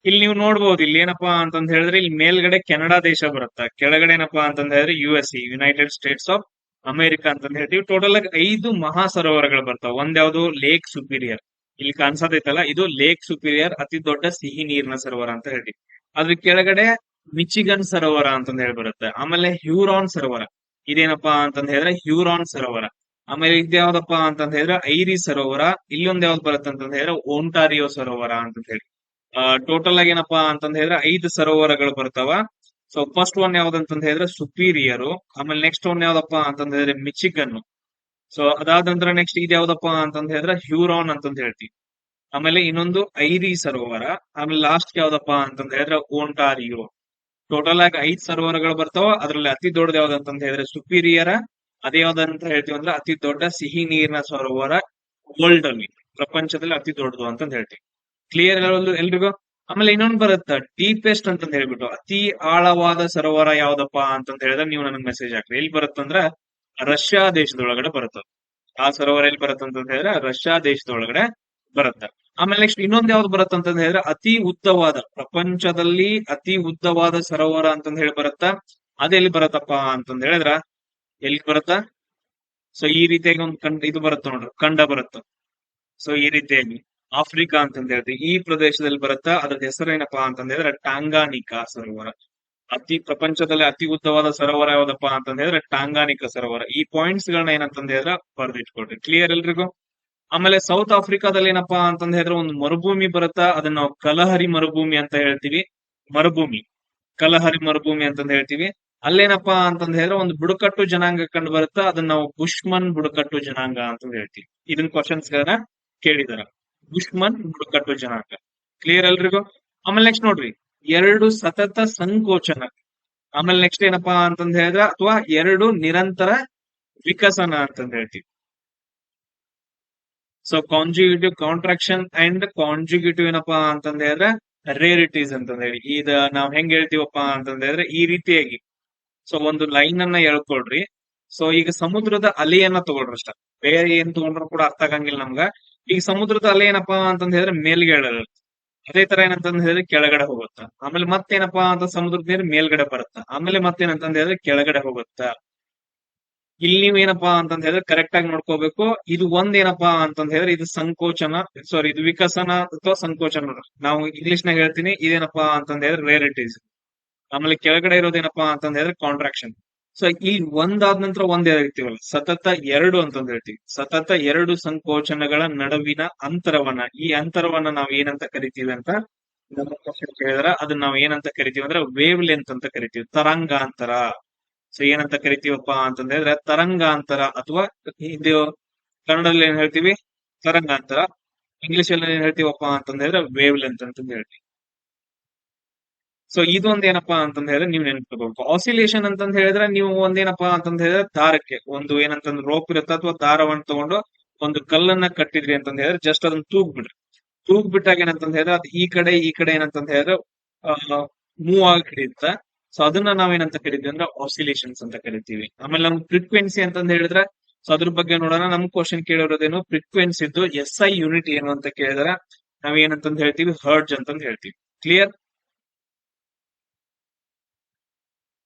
ಇಲ್ಲಿ ನೀವು ನೋಡ್ಬೋದು, ಇಲ್ಲಿ ಏನಪ್ಪಾ ಅಂತಂದ್ ಹೇಳಿದ್ರೆ ಇಲ್ಲಿ ಮೇಲ್ಗಡೆ ಕೆನಡಾ ದೇಶ ಬರುತ್ತಾ, ಕೆಳಗಡೆ ಏನಪ್ಪಾ ಅಂತಂದ್ ಹೇಳಿದ್ರೆ USA, United States of America ಅಂತಂದ್ ಹೇಳ್ತೀವಿ. ಟೋಟಲ್ ಆಗಿ 5 ಮಹಾ ಸರೋವರಗಳು ಬರ್ತಾವ. ಒಂದ್ ಯಾವ್ದು? Lake superior. ಇಲ್ಲಿ ಕಾಣಿಸತೈತಲ್ಲ, ಇದು ಲೇಕ್ ಸುಪೀರಿಯರ್, ಅತಿ ದೊಡ್ಡ ಸಿಹಿ ನೀರಿನ ಸರೋವರ ಅಂತ ಹೇಳ್ತೀವಿ. ಅದ್ರ ಕೆಳಗಡೆ ಮಿಚಿಗನ್ ಸರೋವರ ಅಂತಂದ್ ಹೇಳಿ ಬರುತ್ತೆ. ಆಮೇಲೆ ಹ್ಯೂರಾನ್ ಸರೋವರ, ಇದೇನಪ್ಪಾ ಅಂತಂದ್ ಹೇಳಿದ್ರೆ ಹ್ಯೂರಾನ್ ಸರೋವರ. ಆಮೇಲೆ ಇದ್ಯಾವ್ದಪ್ಪ ಅಂತಂದ್ ಹೇಳಿದ್ರೆ ಐರಿ ಸರೋವರ. ಇಲ್ಲೊಂದ್ ಯಾವ್ದು ಬರುತ್ತೆ ಅಂತಂದ್ ಹೇಳಿದ್ರೆ ಓಂಟಾರಿಯೋ ಸರೋವರ ಅಂತಂದ್ ಹೇಳಿ. ಟೋಟಲ್ ಆಗಿ ಏನಪ್ಪಾ ಅಂತಂದ್ ಹೇಳಿದ್ರೆ 5 ಸರೋವರಗಳು ಬರ್ತಾವ. ಸೊ ಫಸ್ಟ್ ಒನ್ ಯಾವ್ದಂತಂದ್ ಹೇಳಿದ್ರೆ ಸುಪೀರಿಯರು. ಆಮೇಲೆ ನೆಕ್ಸ್ಟ್ ಒನ್ ಯಾವ್ದಪ್ಪ ಅಂತಂದ್ ಹೇಳಿದ್ರೆ ಮಿಚಿಗನ್. ಸೊ ಅದಾದ ನಂತರ ನೆಕ್ಸ್ಟ್ ಇದು ಯಾವ್ದಪ್ಪ ಅಂತಂದ್ ಹೇಳಿದ್ರೆ ಹ್ಯೂರಾನ್ ಅಂತಂದ್ ಹೇಳ್ತೀವಿ. ಆಮೇಲೆ ಇನ್ನೊಂದು ಐರಿ ಸರೋವರ. ಆಮೇಲೆ ಲಾಸ್ಟ್ ಯಾವ್ದಪ್ಪ ಅಂತಂದ್ ಹೇಳಿದ್ರೆ ಓಂಟಾರಿಯೋ. ಟೋಟಲ್ ಆಗಿ 5 ಸರೋವರಗಳು ಬರ್ತಾವ. ಅದ್ರಲ್ಲಿ ಅತಿ ದೊಡ್ಡದು ಯಾವ್ದಂತಂದ್ ಹೇಳಿದ್ರೆ ಸುಪೀರಿಯರ. ಅದೇ ಯಾವ್ದಂತ ಹೇಳ್ತೀವಿ ಅಂದ್ರೆ ಅತಿ ದೊಡ್ಡ ಸಿಹಿ ನೀರಿನ ಸರೋವರ ವರ್ಲ್ಡ್ ಅಲ್ಲಿ, ಪ್ರಪಂಚದಲ್ಲಿ ಅತಿ ದೊಡ್ಡದು ಅಂತಂದ್ ಹೇಳ್ತೀವಿ. ಕ್ಲಿಯರ್ ಎಲ್ರಿಗೂ? ಆಮೇಲೆ ಇನ್ನೊಂದು ಬರುತ್ತೆ ಡೀಪೆಸ್ಟ್ ಅಂತಂದ್ ಹೇಳ್ಬಿಟ್ಟು, ಅತಿ ಆಳವಾದ ಸರೋವರ ಯಾವ್ದಪ್ಪ ಅಂತಂದ್ ಹೇಳಿದ್ರೆ ನೀವು ನನಗೆ ಮೆಸೇಜ್ ಹಾಕ್ರಿ. ಎಲ್ಲಿ ಬರುತ್ತಂದ್ರ ರಷ್ಯಾ ದೇಶದೊಳಗಡೆ ಬರುತ್ತೆ. ಆ ಸರೋವರ ಎಲ್ಲಿ ಬರುತ್ತೆ ಅಂತಂದ್ ಹೇಳಿದ್ರೆ ರಷ್ಯಾ ದೇಶದೊಳಗಡೆ ಬರುತ್ತೆ. ಆಮೇಲೆ ನೆಕ್ಸ್ಟ್ ಇನ್ನೊಂದ್ ಯಾವ್ದು ಬರುತ್ತೆ ಅಂತಂದ್ ಹೇಳಿದ್ರೆ ಅತಿ ಉದ್ದವಾದ, ಪ್ರಪಂಚದಲ್ಲಿ ಅತಿ ಉದ್ದವಾದ ಸರೋವರ ಅಂತಂದ್ ಹೇಳಿ ಬರುತ್ತಾ. ಅದೆಲ್ಲಿ ಬರತ್ತಪ್ಪ ಅಂತಂದ್ ಹೇಳಿದ್ರ ಎಲ್ಲಿ ಬರುತ್ತಾ? ಸೊ ಈ ರೀತಿಯಾಗಿ ಒಂದು ಇದು ಬರುತ್ತೆ ನೋಡ್ರಿ, ಖಂಡ ಬರುತ್ತೆ. ಸೊ ಈ ರೀತಿಯಾಗಿ ಆಫ್ರಿಕಾ ಅಂತಂದ್ ಹೇಳ್ತೀವಿ, ಈ ಪ್ರದೇಶದಲ್ಲಿ ಬರುತ್ತಾ. ಅದ್ರ ಹೆಸರೇನಪ್ಪಾ ಅಂತಂದ್ ಹೇಳಿದ್ರೆ ಟಾಂಗಾನಿಕಾ ಸರೋವರ. ಪ್ರಪಂಚದಲ್ಲಿ ಅತಿ ಉದ್ದವಾದ ಸರೋವರ ಯಾವ್ದಪ್ಪ ಅಂತಂದ್ ಹೇಳಿದ್ರೆ ಟಾಂಗಾನಿಕಾ ಸರೋವರ. ಈ ಪಾಯಿಂಟ್ಸ್ ಗಳನ್ನ ಏನಂತಂದ್ ಹೇಳಿದ್ರೆ ಬರ್ದಿಟ್ಕೊಡ್ರಿ. ಕ್ಲಿಯರ್ ಎಲ್ರಿಗೂ? ಆಮೇಲೆ ಸೌತ್ ಆಫ್ರಿಕಾದಲ್ಲಿ ಏನಪ್ಪಾ ಅಂತಂದ್ ಹೇಳಿದ್ರೆ ಒಂದು ಮರುಭೂಮಿ ಬರುತ್ತಾ, ಅದನ್ನ ನಾವು ಕಲಹರಿ ಮರುಭೂಮಿ ಅಂತ ಹೇಳ್ತೀವಿ. ಮರುಭೂಮಿ, ಕಲಹರಿ ಮರುಭೂಮಿ ಅಂತಂದ್ ಹೇಳ್ತೀವಿ. ಅಲ್ಲೇನಪ್ಪಾ ಅಂತಂದ್ ಹೇಳಿದ್ರೆ ಒಂದು ಬುಡಕಟ್ಟು ಜನಾಂಗ ಕಂಡು ಬರುತ್ತಾ, ಅದನ್ನ ನಾವು ಬುಷ್ಮನ್ ಬುಡಕಟ್ಟು ಜನಾಂಗ ಅಂತಂದ್ ಹೇಳ್ತೀವಿ. ಇದನ್ ಕ್ವಶನ್ಸ್ ಗಳನ್ನ ಕೇಳಿದಾರ, ಬುಷ್ಮನ್ ಬುಡಕಟ್ಟು ಜನಾಂಗ. ಕ್ಲಿಯರ್ ಎಲ್ರಿಗೂ? ಆಮೇಲೆ ನೆಕ್ಸ್ಟ್ ನೋಡ್ರಿ, 2 ಸತತ ಸಂಕೋಚನ. ಆಮೇಲೆ ನೆಕ್ಸ್ಟ್ ಏನಪ್ಪಾ ಅಂತಂದ್ ಹೇಳಿದ್ರೆ ಅಥವಾ 2 ನಿರಂತರ ವಿಕಸನ ಅಂತಂದ್ ಹೇಳ್ತೀವಿ. ಸೊ ಕಾಂಜುಗೇಟಿವ್ ಕಾಂಟ್ರಾಕ್ಷನ್ ಅಂಡ್ ಕಾಂಜುಗೇಟಿವ್ ಏನಪ್ಪಾ ಅಂತಂದ್ ಹೇಳಿದ್ರೆ ರೇರಿಟೀಸ್ ಅಂತಂದ್ ಹೇಳಿ. ಇದ ನಾವ್ ಹೆಂಗ್ ಹೇಳ್ತೀವಪ್ಪ ಅಂತಂದ್ ಹೇಳಿದ್ರೆ ಈ ರೀತಿಯಾಗಿ. ಸೊ ಒಂದು ಲೈನ್ ಅನ್ನ ಹೇಳ್ಕೊಡ್ರಿ. ಸೊ ಈಗ ಸಮುದ್ರದ ಅಲೆಯನ್ನ ತಗೊಳ್ರಿ ಅಷ್ಟ, ಬೇರೆ ಏನ್ ತಗೊಂಡ್ರು ಕೂಡ ಅರ್ಥ ಆಗಂಗಿಲ್ಲ ನಮ್ಗ. ಈಗ ಸಮುದ್ರದ ಅಲೆ ಏನಪ್ಪಾ ಅಂತಂದ್ ಹೇಳಿದ್ರೆ ಮೇಲ್ಗೆ ಹೇಳಲ್ಲ, ಅದೇ ತರ ಏನಂತಂದ್ ಹೇಳಿದ್ರೆ ಕೆಳಗಡೆ ಹೋಗುತ್ತ. ಆಮೇಲೆ ಮತ್ತೇನಪ್ಪಾ ಅಂತ ಸಮುದ್ರದ ನೀರು ಮೇಲ್ಗಡೆ ಬರುತ್ತ, ಆಮೇಲೆ ಮತ್ತೇನಂತಂದ್ ಹೇಳಿದ್ರೆ ಕೆಳಗಡೆ ಹೋಗುತ್ತ. ಇಲ್ಲಿ ನೀವೇನಪ್ಪಾ ಅಂತಂದ್ ಹೇಳಿದ್ರೆ ಕರೆಕ್ಟ್ ಆಗಿ ನೋಡ್ಕೋಬೇಕು. ಇದು ಒಂದೇನಪ್ಪಾ ಅಂತಂದ್ ಹೇಳಿದ್ರೆ ಇದು ಸಂಕೋಚನ, ಸಾರಿ ಇದು ವಿಕಸನ ಅಥವಾ ಸಂಕೋಚನ. ನಾವು ಇಂಗ್ಲಿಷ್ ನಾಗ ಹೇಳ್ತೀನಿ ಇದೇನಪ್ಪಾ ಅಂತಂದ್ ಹೇಳಿದ್ರೆ ರೇರಿಟೀಸ್. ಆಮೇಲೆ ಕೆಳಗಡೆ ಇರೋದೇನಪ್ಪಾ ಅಂತಂದ್ ಹೇಳಿದ್ರೆ ಕಾಂಟ್ರಾಕ್ಷನ್. ಸೊ ಇಲ್ಲಿ ಒಂದಾದ ನಂತರ ಒಂದ್ ಹೇಳ್ತೀವಲ್ಲ, ಸತತ ಎರಡು ಅಂತಂದ್ ಹೇಳ್ತೀವಿ. ಸತತ ಎರಡು ಸಂಕೋಚನಗಳ ನಡುವಿನ ಅಂತರವನ್ನ, ಈ ಅಂತರವನ್ನ ನಾವ್ ಏನಂತ ಕರಿತೀವಿ ಅಂತ ನಮ್ಮ ಕ್ವಶನ್ ಕೇಳಿದ್ರ ಅದನ್ನ ನಾವ್ ಏನಂತ ಕರಿತೀವಿ ಅಂದ್ರೆ ವೇವ್ ಲೆಂತ್ ಅಂತ ಕರಿತೀವಿ, ತರಂಗಾಂತರ. ಸೊ ಏನಂತ ಕರಿತೀವಪ್ಪ ಅಂತಂದ್ ಹೇಳಿದ್ರೆ ತರಂಗಾಂತರ, ಅಥವಾ ಇದು ಕನ್ನಡದಲ್ಲಿ ಏನ್ ಹೇಳ್ತೀವಿ ತರಂಗಾಂತರ, ಇಂಗ್ಲಿಷ್ ಅಲ್ಲಿ ಏನ್ ಹೇಳ್ತೀವಪ್ಪ ಅಂತಂದ್ ಹೇಳಿದ್ರೆ ವೇವ್ ಲೆಂತ್ ಅಂತಂದ್ ಹೇಳ್ತೀವಿ. ಸೊ ಇದೊಂದ್ ಏನಪ್ಪಾ ಅಂತಂದ್ ಹೇಳಿದ್ರೆ ನೀವು ನೆನ್ಪಿಟ್ಕೋಬೇಕು. ಆಸಿಲೇಷನ್ ಅಂತಂದ್ ಹೇಳಿದ್ರೆ ನೀವು ಒಂದೇನಪ್ಪಾ ಅಂತಂದ್ ಹೇಳಿದ್ರೆ ದಾರಕ್ಕೆ ಒಂದು ಏನಂತಂದ್ರೆ ರೋಪ್ ಇರುತ್ತೆ ಅಥವಾ ದಾರವನ್ನು ತಗೊಂಡು ಒಂದು ಕಲ್ಲನ್ನ ಕಟ್ಟಿದ್ರಿ ಅಂತಂದ್ ಹೇಳಿದ್ರೆ ಜಸ್ಟ್ ಅದನ್ನ ತೂಗ್ಬಿಡ್ರಿ. ತೂಗ್ಬಿಟ್ಟಾಗ ಏನಂತಂದ್ ಹೇಳಿದ್ರೆ ಅದು ಈ ಕಡೆ ಏನಂತಂದ್ ಹೇಳಿದ್ರೆ ಮೂವ್ ಆಗಿ ಹಿಡಿಯುತ್ತೆ. ಸೊ ಅದನ್ನ ನಾವೇನಂತ ಕರಿತೀವಿ ಅಂದ್ರೆ ಆಸಿಲೇಷನ್ಸ್ ಅಂತ ಕರಿತೀವಿ. ಆಮೇಲೆ ನಮ್ಗೆ ಫ್ರೀಕ್ವೆನ್ಸಿ ಅಂತಂದ್ ಹೇಳಿದ್ರೆ ಸೊ ಅದ್ರ ಬಗ್ಗೆ ನೋಡೋಣ. ನಮ್ ಕ್ವಶನ್ ಕೇಳಿರೋದೇನು ಫ್ರೀಕ್ವೆನ್ಸಿ ಇದ್ದು SI ಯೂನಿಟ್ ಏನು ಅಂತ ಕೇಳಿದ್ರೆ ನಾವೇನಂತಂದ್ ಹೇಳ್ತೀವಿ ಹರ್ಟ್ಜ್ ಅಂತಂದ್ ಹೇಳ್ತೀವಿ. ಕ್ಲಿಯರ್?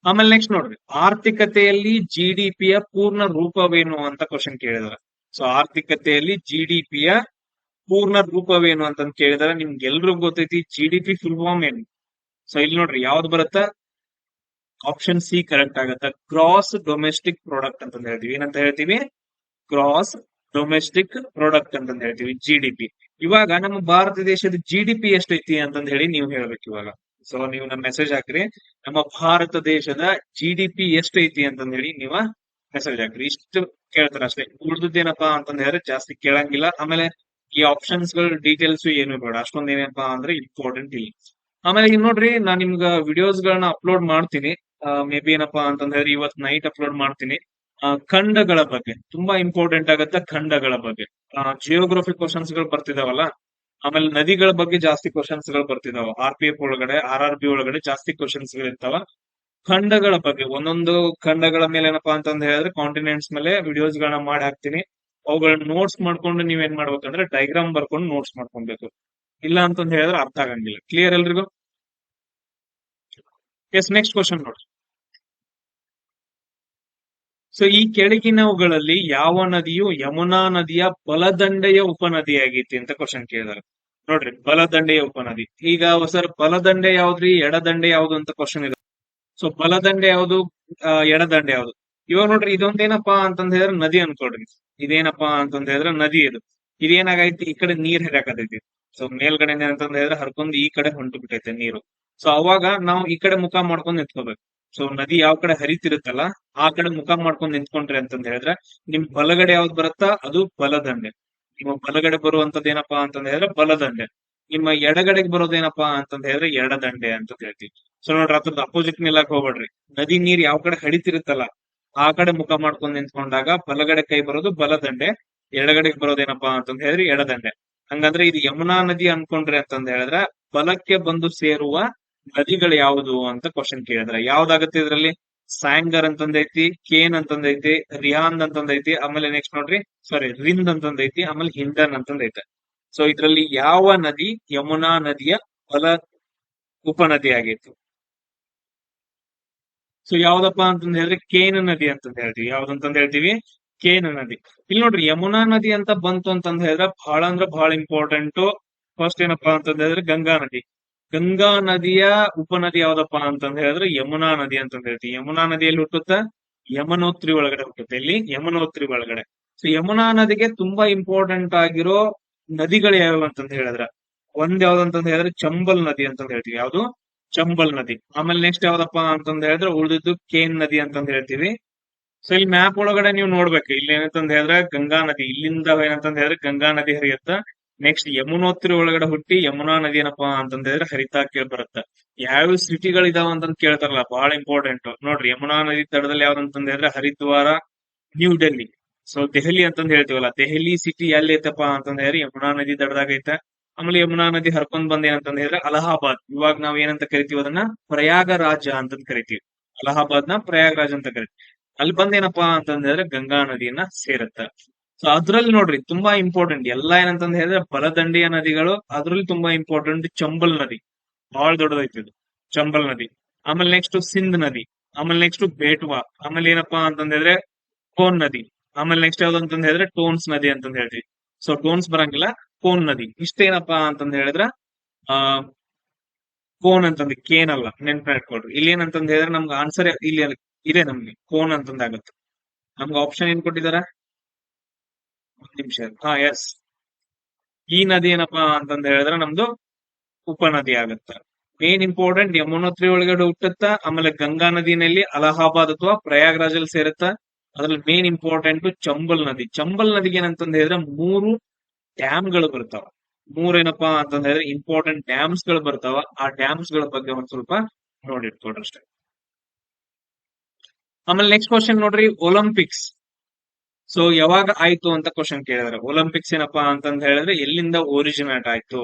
ಆಮೇಲೆ ನೆಕ್ಸ್ಟ್ ನೋಡ್ರಿ, ಆರ್ಥಿಕತೆಯಲ್ಲಿ GDP ಯ ಪೂರ್ಣ ರೂಪವೇನು ಅಂತ ಕ್ವಶನ್ ಕೇಳಿದಾರೆ. ಸೊ ಆರ್ಥಿಕತೆಯಲ್ಲಿ GDP ಯ ಪೂರ್ಣ ರೂಪವೇನು ಅಂತಂದ್ ಕೇಳಿದಾರೆ. ನಿಮ್ಗೆ ಎಲ್ರಿಗೂ ಗೊತ್ತೈತಿ GDP ಫುಲ್ ಫಾರ್ಮ್ ಏನು. ಸೊ ಇಲ್ಲಿ ನೋಡ್ರಿ ಯಾವ್ದು ಬರುತ್ತಾ, ಆಪ್ಷನ್ ಸಿ ಕರೆಕ್ಟ್ ಆಗತ್ತ. ಗ್ರಾಸ್ ಡೊಮೆಸ್ಟಿಕ್ ಪ್ರಾಡಕ್ಟ್ ಅಂತಂದ್ ಹೇಳ್ತೀವಿ. ಏನಂತ ಹೇಳ್ತೀವಿ? ಗ್ರಾಸ್ ಡೊಮೆಸ್ಟಿಕ್ ಪ್ರಾಡಕ್ಟ್ ಅಂತಂದ್ ಹೇಳ್ತೀವಿ, GDP. ಇವಾಗ ನಮ್ಮ ಭಾರತ ದೇಶದ GDP ಎಷ್ಟೈತಿ ಅಂತಂದ್ ಹೇಳಿ ನೀವು ಹೇಳ್ಬೇಕು ಇವಾಗ. ಸೊ ನೀವು ನಮ್ಮ ಮೆಸೇಜ್ ಹಾಕ್ರಿ, ನಮ್ಮ ಭಾರತ ದೇಶದ GDP ಎಷ್ಟೈತಿ ಅಂತಂದ್ ಹೇಳಿ ನೀವ ಮೆಸೇಜ್ ಹಾಕ್ರಿ. ಇಷ್ಟು ಕೇಳ್ತಾರ ಅಷ್ಟೇ, ಉಳ್ದದ್ದೇನಪ್ಪಾ ಅಂತಂದ್ ಹೇಳಿದ್ರೆ ಜಾಸ್ತಿ ಕೇಳಂಗಿಲ್ಲ. ಆಮೇಲೆ ಈ ಆಪ್ಷನ್ಸ್ ಗಳ ಡೀಟೇಲ್ಸ್ ಏನು ಬೇಡ, ಅಷ್ಟೊಂದ್ ಏನಪ್ಪಾ ಅಂದ್ರೆ ಇಂಪಾರ್ಟೆಂಟ್ ಇಲ್ಲ. ಆಮೇಲೆ ಈಗ ನೋಡ್ರಿ, ನಾನ್ ನಿಮ್ಗ ವಿಡಿಯೋಸ್ ಗಳನ್ನ ಅಪ್ಲೋಡ್ ಮಾಡ್ತೀನಿ. ಮೇ ಬಿ ಏನಪ್ಪಾ ಅಂತಂದ್ ಹೇಳಿದ್ರೆ ಇವತ್ ನೈಟ್ ಅಪ್ಲೋಡ್ ಮಾಡ್ತೀನಿ. ಖಂಡಗಳ ಬಗ್ಗೆ ತುಂಬಾ ಇಂಪಾರ್ಟೆಂಟ್ ಆಗತ್ತೆ. ಖಂಡಗಳ ಬಗ್ಗೆ ಜಿಯೋಗ್ರಫಿ ಕ್ವಶನ್ಸ್ ಗಳು ಬರ್ತಿದಾವಲ್ಲ, ಆಮೇಲೆ ನದಿಗಳ ಬಗ್ಗೆ ಜಾಸ್ತಿ ಕ್ವಶನ್ಸ್ ಗಳು ಬರ್ತಿದಾವ. RPF ಒಳಗಡೆ, RRB ಒಳಗಡೆ ಜಾಸ್ತಿ ಕ್ವಶನ್ಸ್ ಗಳು ಇರ್ತಾವ. ಖಂಡಗಳ ಬಗ್ಗೆ ಒಂದೊಂದು ಖಂಡಗಳ ಮೇಲೆ ಏನಪ್ಪಾ ಅಂತಂದ್ ಹೇಳಿದ್ರೆ ಕಾಂಟಿನೆಂಟ್ಸ್ ಮೇಲೆ ವಿಡಿಯೋಸ್ ಗಳನ್ನ ಮಾಡಿ ಹಾಕ್ತೀನಿ. ಅವುಗಳನ್ನ ನೋಟ್ಸ್ ಮಾಡ್ಕೊಂಡು ನೀವೇನ್ ಮಾಡ್ಬೇಕಂದ್ರೆ ಡೈಗ್ರಾಮ್ ಬರ್ಕೊಂಡು ನೋಟ್ಸ್ ಮಾಡ್ಕೊಬೇಕು. ಇಲ್ಲ ಅಂತಂದ್ ಹೇಳಿದ್ರೆ ಅರ್ಥ ಆಗಂಗಿಲ್ಲ. ಕ್ಲಿಯರ್ ಎಲ್ರಿಗೂ? ಎಸ್, ನೆಕ್ಸ್ಟ್ ಕ್ವಶನ್ ನೋಡಿ. ಸೊ ಈ ಕೆಳಗಿನವುಗಳಲ್ಲಿ ಯಾವ ನದಿಯು ಯಮುನಾ ನದಿಯ ಬಲದಂಡೆಯ ಉಪನದಿಯಾಗೈತಿ ಅಂತ ಕ್ವಶನ್ ಕೇಳಿದಾರೆ. ನೋಡ್ರಿ, ಬಲದಂಡೆಯ ಉಪನದಿ. ಈಗ ಸರ್ ಬಲದಂಡೆ ಯಾವ್ದ್ರಿ, ಎಡದಂಡೆ ಯಾವ್ದು ಅಂತ ಕ್ವಶನ್ ಇದೆ. ಸೊ ಬಲದಂಡೆ ಯಾವ್ದು, ಎಡದಂಡೆ ಯಾವ್ದು? ಇವಾಗ ನೋಡ್ರಿ, ಇದೊಂದೇನಪ್ಪಾ ಅಂತಂದ್ ಹೇಳಿದ್ರೆ ನದಿ ಅನ್ಕೊಳ್ರಿ. ಇದೇನಪ್ಪಾ ಅಂತಂದ್ ಹೇಳಿದ್ರೆ ನದಿ. ಇದೇನಾಗೈತಿ, ಈ ಕಡೆ ನೀರ್ ಹರಿಯಾಕತೈತಿ. ಸೊ ಮೇಲ್ಗಡೆ ಅಂತಂದ್ ಹೇಳಿದ್ರೆ ಹರ್ಕೊಂಡ್ ಈ ಕಡೆ ಹೊಂಟು ಬಿಟ್ಟೈತೆ ನೀರು. ಸೊ ಅವಾಗ ನಾವು ಈ ಕಡೆ ಮುಖ ಮಾಡ್ಕೊಂಡ್ ನಿಂತ್ಕೋಬೇಕು. ಸೊ ನದಿ ಯಾವ ಕಡೆ ಹರಿತಿರುತ್ತಲ್ಲ ಆ ಕಡೆ ಮುಖ ಮಾಡ್ಕೊಂಡ್ ನಿಂತ್ಕೊಂಡ್ರಿ ಅಂತಂದ್ ಹೇಳಿದ್ರೆ ನಿಮ್ ಬಲಗಡೆ ಯಾವ್ದು ಬರುತ್ತಾ ಅದು ಬಲದಂಡೆ. ನಿಮ್ಮ ಬಲಗಡೆ ಬರುವಂತದ್ದು ಏನಪ್ಪಾ ಅಂತಂದ್ ಹೇಳಿದ್ರೆ ಬಲದಂಡೆ. ನಿಮ್ಮ ಎಡಗಡೆಗೆ ಬರೋದೇನಪ್ಪಾ ಅಂತಂದ್ ಹೇಳಿದ್ರೆ ಎಡದಂಡೆ ಅಂತ ಹೇಳ್ತೀವಿ. ಸೊ ನೋಡ್ರಿ, ಅದ್ರದ್ದು ಅಪೋಸಿಟ್ ನಿಲ್ಲಕ್ ಹೋಗ್ಬೇಡ್ರಿ. ನದಿ ನೀರ್ ಯಾವ ಕಡೆ ಹರಿತಿರುತ್ತಲ್ಲ ಆ ಕಡೆ ಮುಖ ಮಾಡ್ಕೊಂಡ್ ನಿಂತ್ಕೊಂಡಾಗ ಬಲಗಡೆ ಕೈ ಬರೋದು ಬಲದಂಡೆ, ಎಡಗಡೆಗೆ ಬರೋದೇನಪ್ಪಾ ಅಂತಂದ್ ಹೇಳಿದ್ರೆ ಎಡದಂಡೆ. ಹಂಗಂದ್ರೆ ಇದು ಯಮುನಾ ನದಿ ಅನ್ಕೊಂಡ್ರಿ ಅಂತಂದ್ ಹೇಳಿದ್ರೆ ಬಲಕ್ಕೆ ಬಂದು ಸೇರುವ ನದಿಗಳು ಯಾವುದು ಅಂತ ಕ್ವಶನ್ ಕೇಳಿದ್ರೆ ಯಾವ್ದಾಗತ್ತೆ ಇದ್ರಲ್ಲಿ? ಸ್ಯಾಂಗರ್ ಅಂತಂದೈತಿ, ಕೇನ್ ಅಂತಂದೈತಿ, ರಿಯಾನ್ ಅಂತಂದೈತಿ, ಆಮೇಲೆ ನೆಕ್ಸ್ಟ್ ನೋಡ್ರಿ ಸಾರಿ ರಿಂದ್ ಅಂತಂದೈತಿ, ಆಮೇಲೆ ಹಿಂಡನ್ ಅಂತಂದೈತೆ. ಸೊ ಇದ್ರಲ್ಲಿ ಯಾವ ನದಿ ಯಮುನಾ ನದಿಯ ಬಲ ಉಪನದಿ ಆಗೈತಿ? ಸೊ ಯಾವ್ದಪ್ಪಾ ಅಂತಂದ್ ಹೇಳಿದ್ರೆ ಕೇನ್ ನದಿ ಅಂತಂದ್ ಹೇಳ್ತೀವಿ. ಯಾವ್ದಂತಂದ್ ಹೇಳ್ತೀವಿ? ಕೇನ್ ನದಿ. ಇಲ್ಲಿ ನೋಡ್ರಿ, ಯಮುನಾ ನದಿ ಅಂತ ಬಂತು ಅಂತಂದ್ ಹೇಳಿದ್ರೆ ಬಹಳ ಅಂದ್ರೆ ಬಹಳ ಇಂಪಾರ್ಟೆಂಟ್. ಫಸ್ಟ್ ಏನಪ್ಪಾ ಅಂತಂದ್ ಹೇಳಿದ್ರೆ ಗಂಗಾ ನದಿ. ಗಂಗಾ ನದಿಯ ಉಪನದಿ ಯಾವ್ದಪ್ಪಾ ಅಂತಂದ್ ಹೇಳಿದ್ರೆ ಯಮುನಾ ನದಿ ಅಂತಂದ್ ಹೇಳ್ತೀವಿ. ಯಮುನಾ ನದಿಯಲ್ಲಿ ಹುಟ್ಟುತ್ತ ಯಮನೋತ್ರಿ ಒಳಗಡೆ ಹುಟ್ಟುತ್ತೆ. ಇಲ್ಲಿ ಯಮನೋತ್ರಿ ಒಳಗಡೆ. ಸೊ ಯಮುನಾ ನದಿಗೆ ತುಂಬಾ ಇಂಪಾರ್ಟೆಂಟ್ ಆಗಿರೋ ನದಿಗಳು ಯಾವ್ಯಾವ ಅಂತಂದ್ ಹೇಳಿದ್ರೆ ಒಂದ್ ಯಾವ್ದಂತಂದ್ ಹೇಳಿದ್ರೆ ಚಂಬಲ್ ನದಿ ಅಂತಂದ್ ಹೇಳ್ತೀವಿ. ಯಾವ್ದು? ಚಂಬಲ್ ನದಿ. ಆಮೇಲೆ ನೆಕ್ಸ್ಟ್ ಯಾವ್ದಪ್ಪಾ ಅಂತಂದ್ ಹೇಳಿದ್ರೆ ಉಳಿದಿದ್ದು ಕೇನ್ ನದಿ ಅಂತಂದ್ ಹೇಳ್ತೀವಿ. ಸೊ ಇಲ್ಲಿ ಮ್ಯಾಪ್ ಒಳಗಡೆ ನೀವು ನೋಡ್ಬೇಕು, ಇಲ್ಲಿ ಏನಂತಂದ್ ಹೇಳಿದ್ರೆ ಗಂಗಾ ನದಿ ಇಲ್ಲಿಂದ ಏನಂತಂದ್ ಹೇಳಿದ್ರೆ ಗಂಗಾ ನದಿ ಹರಿಯುತ್ತ. ನೆಕ್ಸ್ಟ್ ಯಮುನೋತ್ರಿ ಒಳಗಡೆ ಹುಟ್ಟಿ ಯಮುನಾ ನದಿ ಏನಪ್ಪಾ ಅಂತಂದ್ ಹೇಳಿದ್ರೆ ಹರಿತಾ ಕೇಳಿ ಬರುತ್ತೆ. ಯಾವ ಸಿಟಿಗಳಿದಾವ ಅಂತಂದ್ ಕೇಳ್ತಾರಲ್ಲ, ಬಹಳ ಇಂಪಾರ್ಟೆಂಟ್. ನೋಡ್ರಿ, ಯಮುನಾ ನದಿ ತಡದಲ್ಲಿ ಯಾವ್ದಂತಂದ್ ಹೇಳಿದ್ರೆ ಹರಿದ್ವಾರ, ನ್ಯೂ ಡೆಲ್ಲಿ. ಸೊ ದೆಹಲಿ ಅಂತಂದ್ ಹೇಳ್ತೀವಲ್ಲ, ದೆಹಲಿ ಸಿಟಿ ಎಲ್ಲಿ ಐತಪ್ಪ ಅಂತಂದ್ ಹೇಳಿದ್ರೆ ಯಮುನಾ ನದಿ ದಡದಾಗ ಐತೆ. ಆಮೇಲೆ ಯಮುನಾ ನದಿ ಹರ್ಕೊಂಡ್ ಬಂದ್ ಏನಂತಂದ್ ಹೇಳಿದ್ರೆ ಅಲಹಾಬಾದ್. ಇವಾಗ ನಾವ್ ಏನಂತ ಕರಿತೀವಿ ಅದನ್ನ ಪ್ರಯಾಗರಾಜ ಅಂತಂದ್ ಕರಿತೀವಿ. ಅಲಹಾಬಾದ್ನ ಪ್ರಯಾಗರಾಜ್ ಅಂತ ಕರಿತೀವಿ. ಅಲ್ಲಿ ಬಂದೇನಪ್ಪಾ ಅಂತಂದ್ ಹೇಳಿದ್ರೆ ಗಂಗಾ ನದಿಯನ್ನ ಸೇರುತ್ತೆ. ಸೊ ಅದ್ರಲ್ಲಿ ನೋಡ್ರಿ ತುಂಬಾ ಇಂಪಾರ್ಟೆಂಟ್ ಎಲ್ಲಾ ಏನಂತಂದ್ ಹೇಳಿದ್ರೆ ಬಲದಂಡೆಯ ನದಿಗಳು. ಅದ್ರಲ್ಲಿ ತುಂಬಾ ಇಂಪಾರ್ಟೆಂಟ್ ಚಂಬಲ್ ನದಿ, ಬಹಳ ದೊಡ್ಡದೈತಿ ಇದು ಚಂಬಲ್ ನದಿ. ಆಮೇಲೆ ನೆಕ್ಸ್ಟ್ ಸಿಂಧ್ ನದಿ, ಆಮೇಲೆ ನೆಕ್ಸ್ಟ್ ಬೇಟ್ವಾ, ಆಮೇಲೆ ಏನಪ್ಪಾ ಅಂತಂದ್ ಹೇಳಿದ್ರೆ ಕೋನ್ ನದಿ. ಆಮೇಲೆ ನೆಕ್ಸ್ಟ್ ಯಾವ್ದು ಅಂತಂದ್ ಹೇಳಿದ್ರೆ ಟೋನ್ಸ್ ನದಿ ಅಂತಂದ್ ಹೇಳ್ತೀವಿ. ಸೊ ಟೋನ್ಸ್ ಬರಂಗಿಲ್ಲ, ಕೋನ್ ನದಿ. ಇಷ್ಟೇನಪ್ಪಾ ಅಂತಂದ್ ಹೇಳಿದ್ರ ಆ ಕೋನ್ ಅಂತಂದ್ ಕೇನ್ ಅಲ್ಲ, ನೆನ್ಪ ಇಟ್ಕೊಳ್ರಿ. ಇಲ್ಲಿ ಏನಂತಂದ್ ಹೇಳಿದ್ರೆ ನಮ್ಗೆ ಆನ್ಸರ್ ಇಲ್ಲಿ ಇದೆ, ನಮ್ಗೆ ಕೋನ್ ಅಂತಂದ್ ಆಗುತ್ತೆ. ನಮ್ಗೆ ಆಪ್ಷನ್ ಏನ್ ಕೊಟ್ಟಿದಾರ? ಒಂದ್ ನಿಮಿಷ. ಎಸ್, ಈ ನದಿ ಏನಪ್ಪಾ ಅಂತಂದ್ ಹೇಳಿದ್ರೆ ನಮ್ದು ಉಪನದಿ ಆಗುತ್ತೆ. ಮೇನ್ ಇಂಪಾರ್ಟೆಂಟ್ ಯಮುನೋತ್ರಿ ಒಳಗಡೆ ಹುಟ್ಟುತ್ತ, ಆಮೇಲೆ ಗಂಗಾ ನದಿನಲ್ಲಿ ಅಲಹಾಬಾದ್ ಅಥವಾ ಪ್ರಯಾಗ್ರಾಜ್ ಅಲ್ಲಿ ಸೇರುತ್ತ. ಅದ್ರಲ್ಲಿ ಮೇನ್ ಇಂಪಾರ್ಟೆಂಟ್ ಚಂಬಲ್ ನದಿ. ಚಂಬಲ್ ನದಿಗೆ ಏನಂತಂದ್ ಹೇಳಿದ್ರೆ 3 ಡ್ಯಾಮ್ ಗಳು ಬರ್ತಾವ. ಮೂರೇನಪ್ಪಾ ಅಂತಂದ್ ಹೇಳಿದ್ರೆ ಇಂಪಾರ್ಟೆಂಟ್ ಡ್ಯಾಮ್ಸ್ ಗಳು ಬರ್ತಾವ. ಆ ಡ್ಯಾಮ್ಸ್ ಗಳ ಬಗ್ಗೆ ಒಂದ್ ಸ್ವಲ್ಪ ನೋಡಿಟ್ಕೊಡ್ರಿ ಅಷ್ಟೇ. ಆಮೇಲೆ ನೆಕ್ಸ್ಟ್ ಕ್ವಶನ್ ನೋಡ್ರಿ, ಒಲಿಂಪಿಕ್ಸ್. ಸೊ ಯಾವಾಗ ಆಯ್ತು ಅಂತ ಕ್ವಶನ್ ಕೇಳಿದ್ರೆ, ಒಲಿಂಪಿಕ್ಸ್ ಏನಪ್ಪಾ ಅಂತಂದ್ ಹೇಳಿದ್ರೆ ಎಲ್ಲಿಂದ ಒರಿಜಿನೇಟ್ ಆಯ್ತು?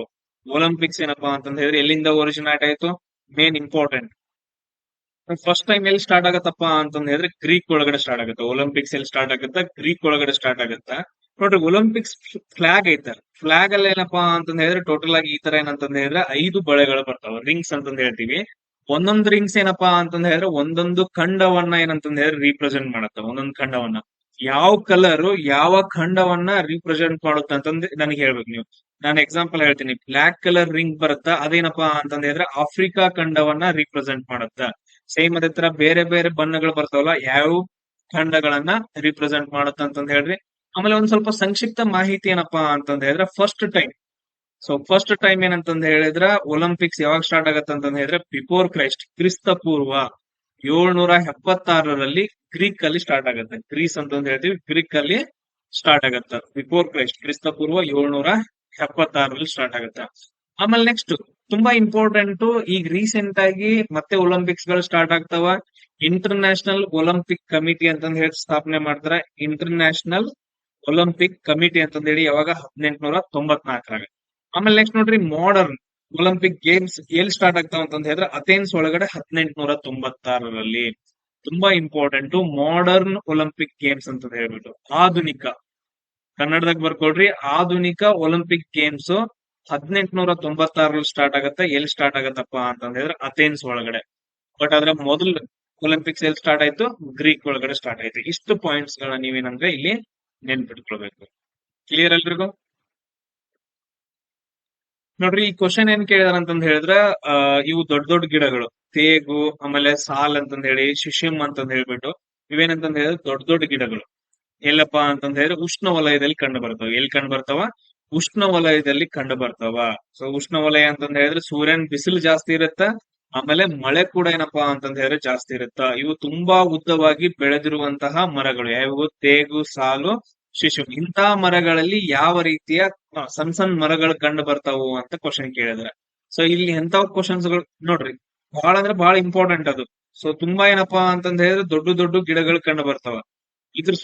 ಒಲಿಂಪಿಕ್ಸ್ ಏನಪ್ಪಾ ಅಂತಂದ್ ಹೇಳಿದ್ರೆ ಎಲ್ಲಿಂದ ಒರಿಜಿನೇಟ್ ಆಯ್ತು? Main important. ಫಸ್ಟ್ ಟೈಮ್ ಎಲ್ಲಿ ಸ್ಟಾರ್ಟ್ ಆಗತ್ತಪ್ಪ ಅಂತಂದ್ ಹೇಳಿದ್ರೆ ಗ್ರೀಕ್ ಒಳಗಡೆ ಸ್ಟಾರ್ಟ್ ಆಗುತ್ತೆ. ಒಲಿಂಪಿಕ್ಸ್ ಎಲ್ಲಿ ಸ್ಟಾರ್ಟ್ ಆಗುತ್ತೆ? ಗ್ರೀಕ್ ಒಳಗಡೆ ಸ್ಟಾರ್ಟ್ ಆಗುತ್ತೆ. ನೋಡ್ರಿ, ಒಲಿಂಪಿಕ್ಸ್ ಫ್ಲಾಗ್ ಐತೆ. ಫ್ಲಾಗ್ ಅಲ್ಲಿ ಏನಪ್ಪಾ ಅಂತಂದ್ ಹೇಳಿದ್ರೆ ಟೋಟಲ್ ಆಗಿ ಈ ತರ ಏನಂತಂದ್ ಹೇಳಿದ್ರೆ 5 ಬಳೆಗಳು ಬರ್ತಾವ, ರಿಂಗ್ಸ್ ಅಂತಂದ್ ಹೇಳ್ತೀವಿ. ಒಂದೊಂದು ರಿಂಗ್ಸ್ ಏನಪ್ಪಾ ಅಂತಂದ್ ಹೇಳಿದ್ರೆ ಒಂದೊಂದು ಖಂಡವನ್ನ ಏನಂತಂದ್ ಹೇಳಿದ್ರೆ ರೀಪ್ರೆಸೆಂಟ್ ಮಾಡುತ್ತೆ. ಒಂದೊಂದು ಖಂಡವನ್ನ ಯಾವ ಕಲರ್ ಯಾವ ಖಂಡವನ್ನ ರೀಪ್ರೆಸೆಂಟ್ ಮಾಡುತ್ತೆ ಅಂತಂದ್ ನನಗೆ ಹೇಳ್ಬೇಕು ನೀವು. ನಾನು ಎಕ್ಸಾಂಪಲ್ ಹೇಳ್ತೀನಿ. ಬ್ಲಾಕ್ ಕಲರ್ ರಿಂಗ್ ಬರುತ್ತಾ, ಅದೇನಪ್ಪಾ ಅಂತಂದ್ ಹೇಳಿದ್ರೆ ಆಫ್ರಿಕಾ ಖಂಡವನ್ನ ರೀಪ್ರೆಸೆಂಟ್ ಮಾಡುತ್ತ. ಸೇಮ್ ಅದೇ ತರ ಬೇರೆ ಬೇರೆ ಬಣ್ಣಗಳು ಬರ್ತಾವಲ್ಲ, ಯಾವ ಖಂಡಗಳನ್ನ ರೀಪ್ರೆಸೆಂಟ್ ಮಾಡುತ್ತ ಅಂತಂದ್ ಹೇಳ್ರಿ. ಆಮೇಲೆ ಒಂದ್ ಸ್ವಲ್ಪ ಸಂಕ್ಷಿಪ್ತ ಮಾಹಿತಿ ಏನಪ್ಪಾ ಅಂತಂದ್ ಹೇಳಿದ್ರೆ ಫಸ್ಟ್ ಟೈಮ್ ಏನಂತಂದ್ ಹೇಳಿದ್ರ ಒಲಿಂಪಿಕ್ಸ್ ಯಾವಾಗ ಸ್ಟಾರ್ಟ್ ಆಗತ್ತ ಅಂತಂದ್ ಹೇಳಿದ್ರೆ ಬಿಫೋರ್ ಕ್ರೈಸ್ಟ್, ಕ್ರಿಸ್ತ ಪೂರ್ವ 776ರಲ್ಲಿ ಗ್ರೀಕ್ ಅಲ್ಲಿ ಸ್ಟಾರ್ಟ್ ಆಗತ್ತೆ. ಗ್ರೀಸ್ ಅಂತಂದ್ ಹೇಳ್ತೀವಿ, ಗ್ರೀಕ್ ಅಲ್ಲಿ ಸ್ಟಾರ್ಟ್ ಆಗತ್ತ. ಬಿಫೋರ್ ಕ್ರೈಸ್ಟ್, ಕ್ರಿಸ್ತ ಪೂರ್ವ 776ರಲ್ಲಿ ಸ್ಟಾರ್ಟ್ ಆಗತ್ತ. ಆಮೇಲೆ ನೆಕ್ಸ್ಟ್ ತುಂಬಾ ಇಂಪಾರ್ಟೆಂಟ್, ಈಗ ರೀಸೆಂಟ್ ಆಗಿ ಮತ್ತೆ ಒಲಿಂಪಿಕ್ಸ್ ಗಳು ಸ್ಟಾರ್ಟ್ ಆಗ್ತಾವ. ಇಂಟರ್ ನ್ಯಾಷನಲ್ ಒಲಿಂಪಿಕ್ ಕಮಿಟಿ ಅಂತಂದ್ ಹೇಳಿ ಸ್ಥಾಪನೆ ಮಾಡ್ತಾರ. ಇಂಟರ್ ನ್ಯಾಷನಲ್ ಒಲಿಂಪಿಕ್ ಕಮಿಟಿ ಅಂತಂದ್ ಹೇಳಿ ಯಾವಾಗ 1894ರಾಗ. ಆಮೇಲೆ ನೆಕ್ಸ್ಟ್ ನೋಡ್ರಿ, ಮಾಡರ್ನ್ ಒಲಿಂಪಿಕ್ ಗೇಮ್ಸ್ ಎಲ್ಲಿ ಸ್ಟಾರ್ಟ್ ಆಗ್ತಾವ ಅಂತಂದ್ ಹೇಳಿದ್ರೆ ಅಥೆನ್ಸ್ ಒಳಗಡೆ 1896ರಲ್ಲಿ. ತುಂಬಾ ಇಂಪಾರ್ಟೆಂಟ್ ಮಾಡರ್ನ್ ಒಲಿಂಪಿಕ್ ಗೇಮ್ಸ್ ಅಂತ ಹೇಳ್ಬಿಟ್ಟು. ಆಧುನಿಕ, ಕನ್ನಡದಾಗ ಬರ್ಕೊಳ್ರಿ, ಆಧುನಿಕ ಒಲಿಂಪಿಕ್ ಗೇಮ್ಸ್ 1896ರಲ್ಲಿ ಸ್ಟಾರ್ಟ್ ಆಗತ್ತೆ. ಎಲ್ಲಿ ಸ್ಟಾರ್ಟ್ ಆಗತ್ತಪ್ಪ ಅಂತಂದ್ ಹೇಳಿದ್ರೆ ಅಥೆನ್ಸ್ ಒಳಗಡೆ. ಬಟ್ ಅದ್ರ ಮೊದಲು ಒಲಿಂಪಿಕ್ಸ್ ಎಲ್ಲಿ ಸ್ಟಾರ್ಟ್ ಆಯ್ತು? ಗ್ರೀಕ್ ಒಳಗಡೆ ಸ್ಟಾರ್ಟ್ ಆಯ್ತು. ಇಷ್ಟು ಪಾಯಿಂಟ್ಸ್ ಗಳನ್ನ ನೀವೇನಂದ್ರೆ ಇಲ್ಲಿ ನೆನ್ಪಿಟ್ಕೊಳ್ಬೇಕು. ಕ್ಲಿಯರ್ ಎಲ್ರಿಗೂ? ನೋಡ್ರಿ, ಈ ಕ್ವಶನ್ ಏನ್ ಕೇಳಿದಾರ ಅಂತಂದ್ ಹೇಳಿದ್ರ ಇವು ದೊಡ್ಡ ದೊಡ್ಡ ಗಿಡಗಳು, ತೇಗು, ಆಮೇಲೆ ಸಾಲ್ ಅಂತಂದ್ ಹೇಳಿ, ಶಿಶಿಮ್ ಅಂತಂದ್ ಹೇಳ್ಬಿಟ್ಟು ಇವೇನಂತಂದ್ ಹೇಳಿದ್ರೆ ದೊಡ್ಡ ದೊಡ್ಡ ಗಿಡಗಳು. ಎಲ್ಲಪ್ಪಾ ಅಂತಂದ್ ಹೇಳಿದ್ರೆ ಉಷ್ಣ ವಲಯದಲ್ಲಿ ಕಂಡು ಬರ್ತಾವ. ಎಲ್ಲಿ ಕಂಡು ಬರ್ತಾವ? ಉಷ್ಣ ವಲಯದಲ್ಲಿ ಕಂಡು ಬರ್ತಾವ. ಸೊ ಉಷ್ಣ ವಲಯ ಅಂತಂದ್ ಹೇಳಿದ್ರೆ ಸೂರ್ಯನ್ ಬಿಸಿಲು ಜಾಸ್ತಿ ಇರುತ್ತ, ಆಮೇಲೆ ಮಳೆ ಕೂಡ ಏನಪ್ಪಾ ಅಂತಂದ್ ಹೇಳಿದ್ರೆ ಜಾಸ್ತಿ ಇರುತ್ತ. ಇವು ತುಂಬಾ ಉದ್ದವಾಗಿ ಬೆಳೆದಿರುವಂತಹ ಮರಗಳು. ಯಾವು? ತೇಗು, ಸಾಲು, ಶಿಶು. ಇಂತಹ ಮರಗಳಲ್ಲಿ ಯಾವ ರೀತಿಯ ಸಣ್ಣ ಸಣ್ಣ ಮರಗಳು ಕಂಡು ಬರ್ತಾವು ಅಂತ ಕ್ವಶನ್ ಕೇಳಿದ್ರೆ, ಸೊ ಇಲ್ಲಿ ಎಂತ ಕ್ವಶನ್ಸ್ ಗಳು ನೋಡ್ರಿ, ಬಹಳ ಅಂದ್ರೆ ಬಹಳ ಇಂಪಾರ್ಟೆಂಟ್ ಅದು. ಸೊ ತುಂಬಾ ಏನಪ್ಪಾ ಅಂತಂದ್ ಹೇಳಿದ್ರೆ ದೊಡ್ಡ ದೊಡ್ಡ ಗಿಡಗಳು ಕಂಡು ಬರ್ತಾವ. ಇದ್ರ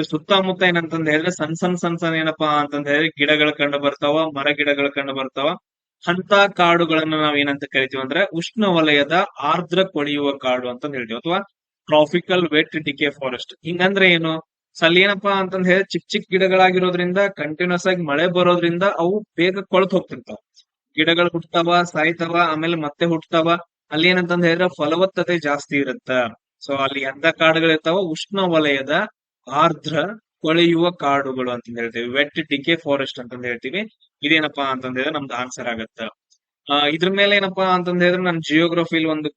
ಸುತ್ತಮುತ್ತ ಏನಂತಂದ್ ಹೇಳಿದ್ರೆ ಸಣ್ಣ ಏನಪ್ಪಾ ಅಂತಂದ್ ಹೇಳಿದ್ರೆ ಗಿಡಗಳು ಕಂಡು ಬರ್ತಾವ, ಮರ ಗಿಡಗಳು ಕಂಡು ಬರ್ತಾವ. ಅಂತ ಕಾಡುಗಳನ್ನ ನಾವ್ ಏನಂತ ಕರಿತೀವಿ ಅಂದ್ರೆ ಉಷ್ಣ ವಲಯದ ಆರ್ದ್ರ ಕೊಳೆಯುವ ಕಾಡು ಅಂತ ಹೇಳ್ತೀವಿ, ಅಥವಾ ಟ್ರಾಪಿಕಲ್ ವೆಟ್ ಡಿಕೆ ಫಾರೆಸ್ಟ್. ಹಿಂಗಂದ್ರೆ ಏನು? ಸೊ ಅಲ್ಲಿ ಏನಪ್ಪಾ ಅಂತಂದ್ ಹೇಳಿ ಚಿಕ್ಕ ಚಿಕ್ಕ ಗಿಡಗಳಾಗಿರೋದ್ರಿಂದ ಕಂಟಿನ್ಯೂಸ್ ಆಗಿ ಮಳೆ ಬರೋದ್ರಿಂದ ಅವು ಬೇಗ ಕೊಳ್ತು ಹೋಗ್ತಿರ್ತಾವ. ಗಿಡಗಳು ಹುಟ್ತಾವ, ಸಾಯ್ತಾವ, ಆಮೇಲೆ ಮತ್ತೆ ಹುಟ್ತಾವ. ಅಲ್ಲಿ ಏನಂತಂದ್ ಹೇಳಿದ್ರೆ ಫಲವತ್ತತೆ ಜಾಸ್ತಿ ಇರುತ್ತ. ಸೊ ಅಲ್ಲಿ ಎಂತ ಕಾಡುಗಳು ಇರ್ತಾವ? ಉಷ್ಣ ವಲಯದ ಆರ್ದ್ರ ಕೊಳೆಯುವ ಕಾಡುಗಳು ಅಂತ ಹೇಳ್ತೀವಿ, ವೆಟ್ ಡಿಕೆ ಫಾರೆಸ್ಟ್ ಅಂತಂದ್ ಹೇಳ್ತೀವಿ. ಇದೇನಪ್ಪಾ ಅಂತಂದ್ ಹೇಳಿದ್ರೆ ನಮ್ದು ಆನ್ಸರ್ ಆಗತ್ತ. ಇದ್ರ ಮೇಲೆ ಏನಪ್ಪಾ ಅಂತಂದ್ ಹೇಳಿದ್ರೆ ನಾನು ಜಿಯೋಗ್ರಫಿಲಿ ಒಂದು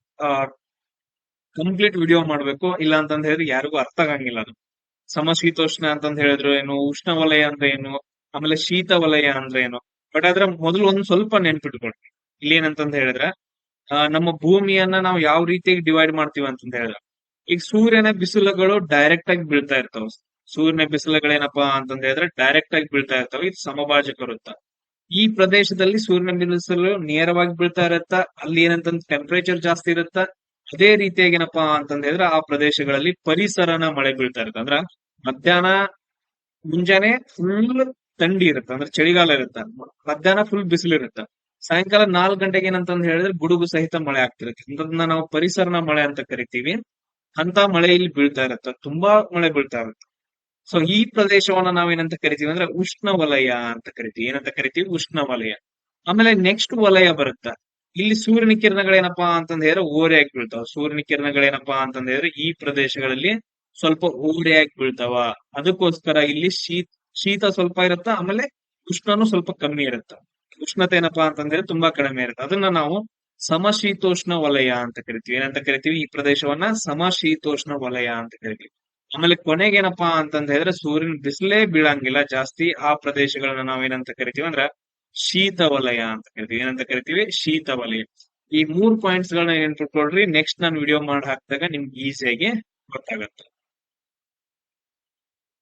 ಕಂಪ್ಲೀಟ್ ವಿಡಿಯೋ ಮಾಡ್ಬೇಕು, ಇಲ್ಲ ಅಂತಂದ್ ಹೇಳಿದ್ರೆ ಯಾರಿಗೂ ಅರ್ಥ ಆಗಂಗಿಲ್ಲ ಅದು. ಸಮಶೀತೋಷ್ಣ ಅಂತಂದ್ ಹೇಳಿದ್ರು ಏನು, ಉಷ್ಣ ವಲಯ ಅಂದ್ರೆ ಏನು, ಆಮೇಲೆ ಶೀತ ವಲಯ ಅಂದ್ರೆ ಏನು. ಬಟ್ ಅದ್ರ ಮೊದಲು ಒಂದ್ ಸ್ವಲ್ಪ ನೆನ್ಪಿಟ್ಕೊಳ್ರಿ. ಇಲ್ಲಿ ಏನಂತಂದ್ ಹೇಳಿದ್ರೆ ನಮ್ಮ ಭೂಮಿಯನ್ನ ನಾವು ಯಾವ ರೀತಿಯಾಗಿ ಡಿವೈಡ್ ಮಾಡ್ತೀವಿ ಅಂತಂದ್ ಹೇಳಿದ್ರೆ, ಈಗ ಸೂರ್ಯನ ಬಿಸಿಲುಗಳು ಡೈರೆಕ್ಟ್ ಆಗಿ ಬೀಳ್ತಾ ಇರ್ತಾವ. ಸೂರ್ಯನ ಬಿಸಿಲುಗಳೇನಪ್ಪಾ ಅಂತಂದ್ ಹೇಳಿದ್ರೆ ಡೈರೆಕ್ಟ್ ಆಗಿ ಬೀಳ್ತಾ ಇರ್ತಾವ. ಇದು ಸಮಭಾಜಕ ವೃತ್ತ. ಈ ಪ್ರದೇಶದಲ್ಲಿ ಸೂರ್ಯನ ಬಿಸಿಲು ನೇರವಾಗಿ ಬೀಳ್ತಾ ಇರತ್ತ. ಅಲ್ಲಿ ಏನಂತಂದ್ ಟೆಂಪರೇಚರ್ ಜಾಸ್ತಿ ಇರುತ್ತ. ಅದೇ ರೀತಿಯಾಗಿ ಏನಪ್ಪಾ ಅಂತಂದ್ ಹೇಳಿದ್ರೆ ಆ ಪ್ರದೇಶಗಳಲ್ಲಿ ಪರಿಸರನ ಮಳೆ ಬೀಳ್ತಾ ಇರುತ್ತೆ. ಅಂದ್ರ ಮಧ್ಯಾಹ್ನ ಮುಂಜಾನೆ ಫುಲ್ ಥಂಡಿ ಇರುತ್ತೆ, ಅಂದ್ರೆ ಚಳಿಗಾಲ ಇರುತ್ತೆ. ಮಧ್ಯಾಹ್ನ ಫುಲ್ ಬಿಸಿಲು ಇರುತ್ತೆ. ಸಾಯಂಕಾಲ 4 ಗಂಟೆಗೆ ಏನಂತಂದ್ ಹೇಳಿದ್ರೆ ಗುಡುಗು ಸಹಿತ ಮಳೆ ಆಗ್ತಿರುತ್ತೆ. ಇಂಥದನ್ನ ನಾವು ಪರಿಸರನ ಮಳೆ ಅಂತ ಕರಿತೀವಿ. ಅಂತ ಮಳೆ ಇಲ್ಲಿ ಬೀಳ್ತಾ ಇರುತ್ತೆ, ತುಂಬಾ ಮಳೆ ಬೀಳ್ತಾ ಇರುತ್ತೆ. ಸೊ ಈ ಪ್ರದೇಶವನ್ನ ನಾವೇನಂತ ಕರಿತೀವಿ ಅಂದ್ರೆ ಉಷ್ಣ ವಲಯ ಅಂತ ಕರಿತೀವಿ. ಏನಂತ ಕರಿತೀವಿ? ಉಷ್ಣ ವಲಯ. ಆಮೇಲೆ ನೆಕ್ಸ್ಟ್ ವಲಯ ಬರುತ್ತ. ಇಲ್ಲಿ ಸೂರ್ಯನ ಕಿರಣಗಳೇನಪ್ಪಾ ಅಂತಂದ್ ಹೇಳಿದ್ರೆ ಓರೆಯಾಗಿ ಬೀಳ್ತಾವ. ಸೂರ್ಯನ ಕಿರಣಗಳೇನಪ್ಪಾ ಅಂತಂದ್ ಹೇಳಿದ್ರೆ ಈ ಪ್ರದೇಶಗಳಲ್ಲಿ ಸ್ವಲ್ಪ ಓರೆಯಾಗಿ ಬೀಳ್ತಾವ. ಅದಕ್ಕೋಸ್ಕರ ಇಲ್ಲಿ ಶೀತ ಸ್ವಲ್ಪ ಇರುತ್ತ, ಆಮೇಲೆ ಉಷ್ಣನು ಸ್ವಲ್ಪ ಕಮ್ಮಿ ಇರುತ್ತ. ಉಷ್ಣತೆ ಏನಪ್ಪಾ ಅಂತಂದ್ರೆ ತುಂಬಾ ಕಡಿಮೆ ಇರುತ್ತೆ. ಅದನ್ನ ನಾವು ಸಮಶೀತೋಷ್ಣ ವಲಯ ಅಂತ ಕರಿತೀವಿ. ಏನಂತ ಕರಿತೀವಿ? ಈ ಪ್ರದೇಶವನ್ನ ಸಮಶೀತೋಷ್ಣ ವಲಯ ಅಂತ ಕರಿತೀವಿ. ಆಮೇಲೆ ಕೊನೆಗೆ ಏನಪ್ಪಾ ಅಂತಂದ ಹೇಳಿದ್ರೆ ಸೂರ್ಯನ ಬಿಸಿಲೇ ಬೀಳಂಗಿಲ್ಲ ಜಾಸ್ತಿ, ಆ ಪ್ರದೇಶಗಳನ್ನ ನಾವೇನಂತ ಕರಿತೀವಿ ಅಂದ್ರ ಶೀತ ವಲಯ ಅಂತ ಕರಿತೀವಿ. ಏನಂತ ಕರಿತೀವಿ? ಶೀತ ವಲಯ. ಈ 3 ಪಾಯಿಂಟ್ಸ್ ಗಳನ್ನ ನೆನ್ಪಿಟ್ಕೊಳ್ರಿ. ನೆಕ್ಸ್ಟ್ ನಾನು ವಿಡಿಯೋ ಮಾಡಿ ಹಾಕಿದಾಗ ನಿಮ್ಗೆ ಈಸಿಯಾಗಿ ಗೊತ್ತಾಗತ್ತೆ.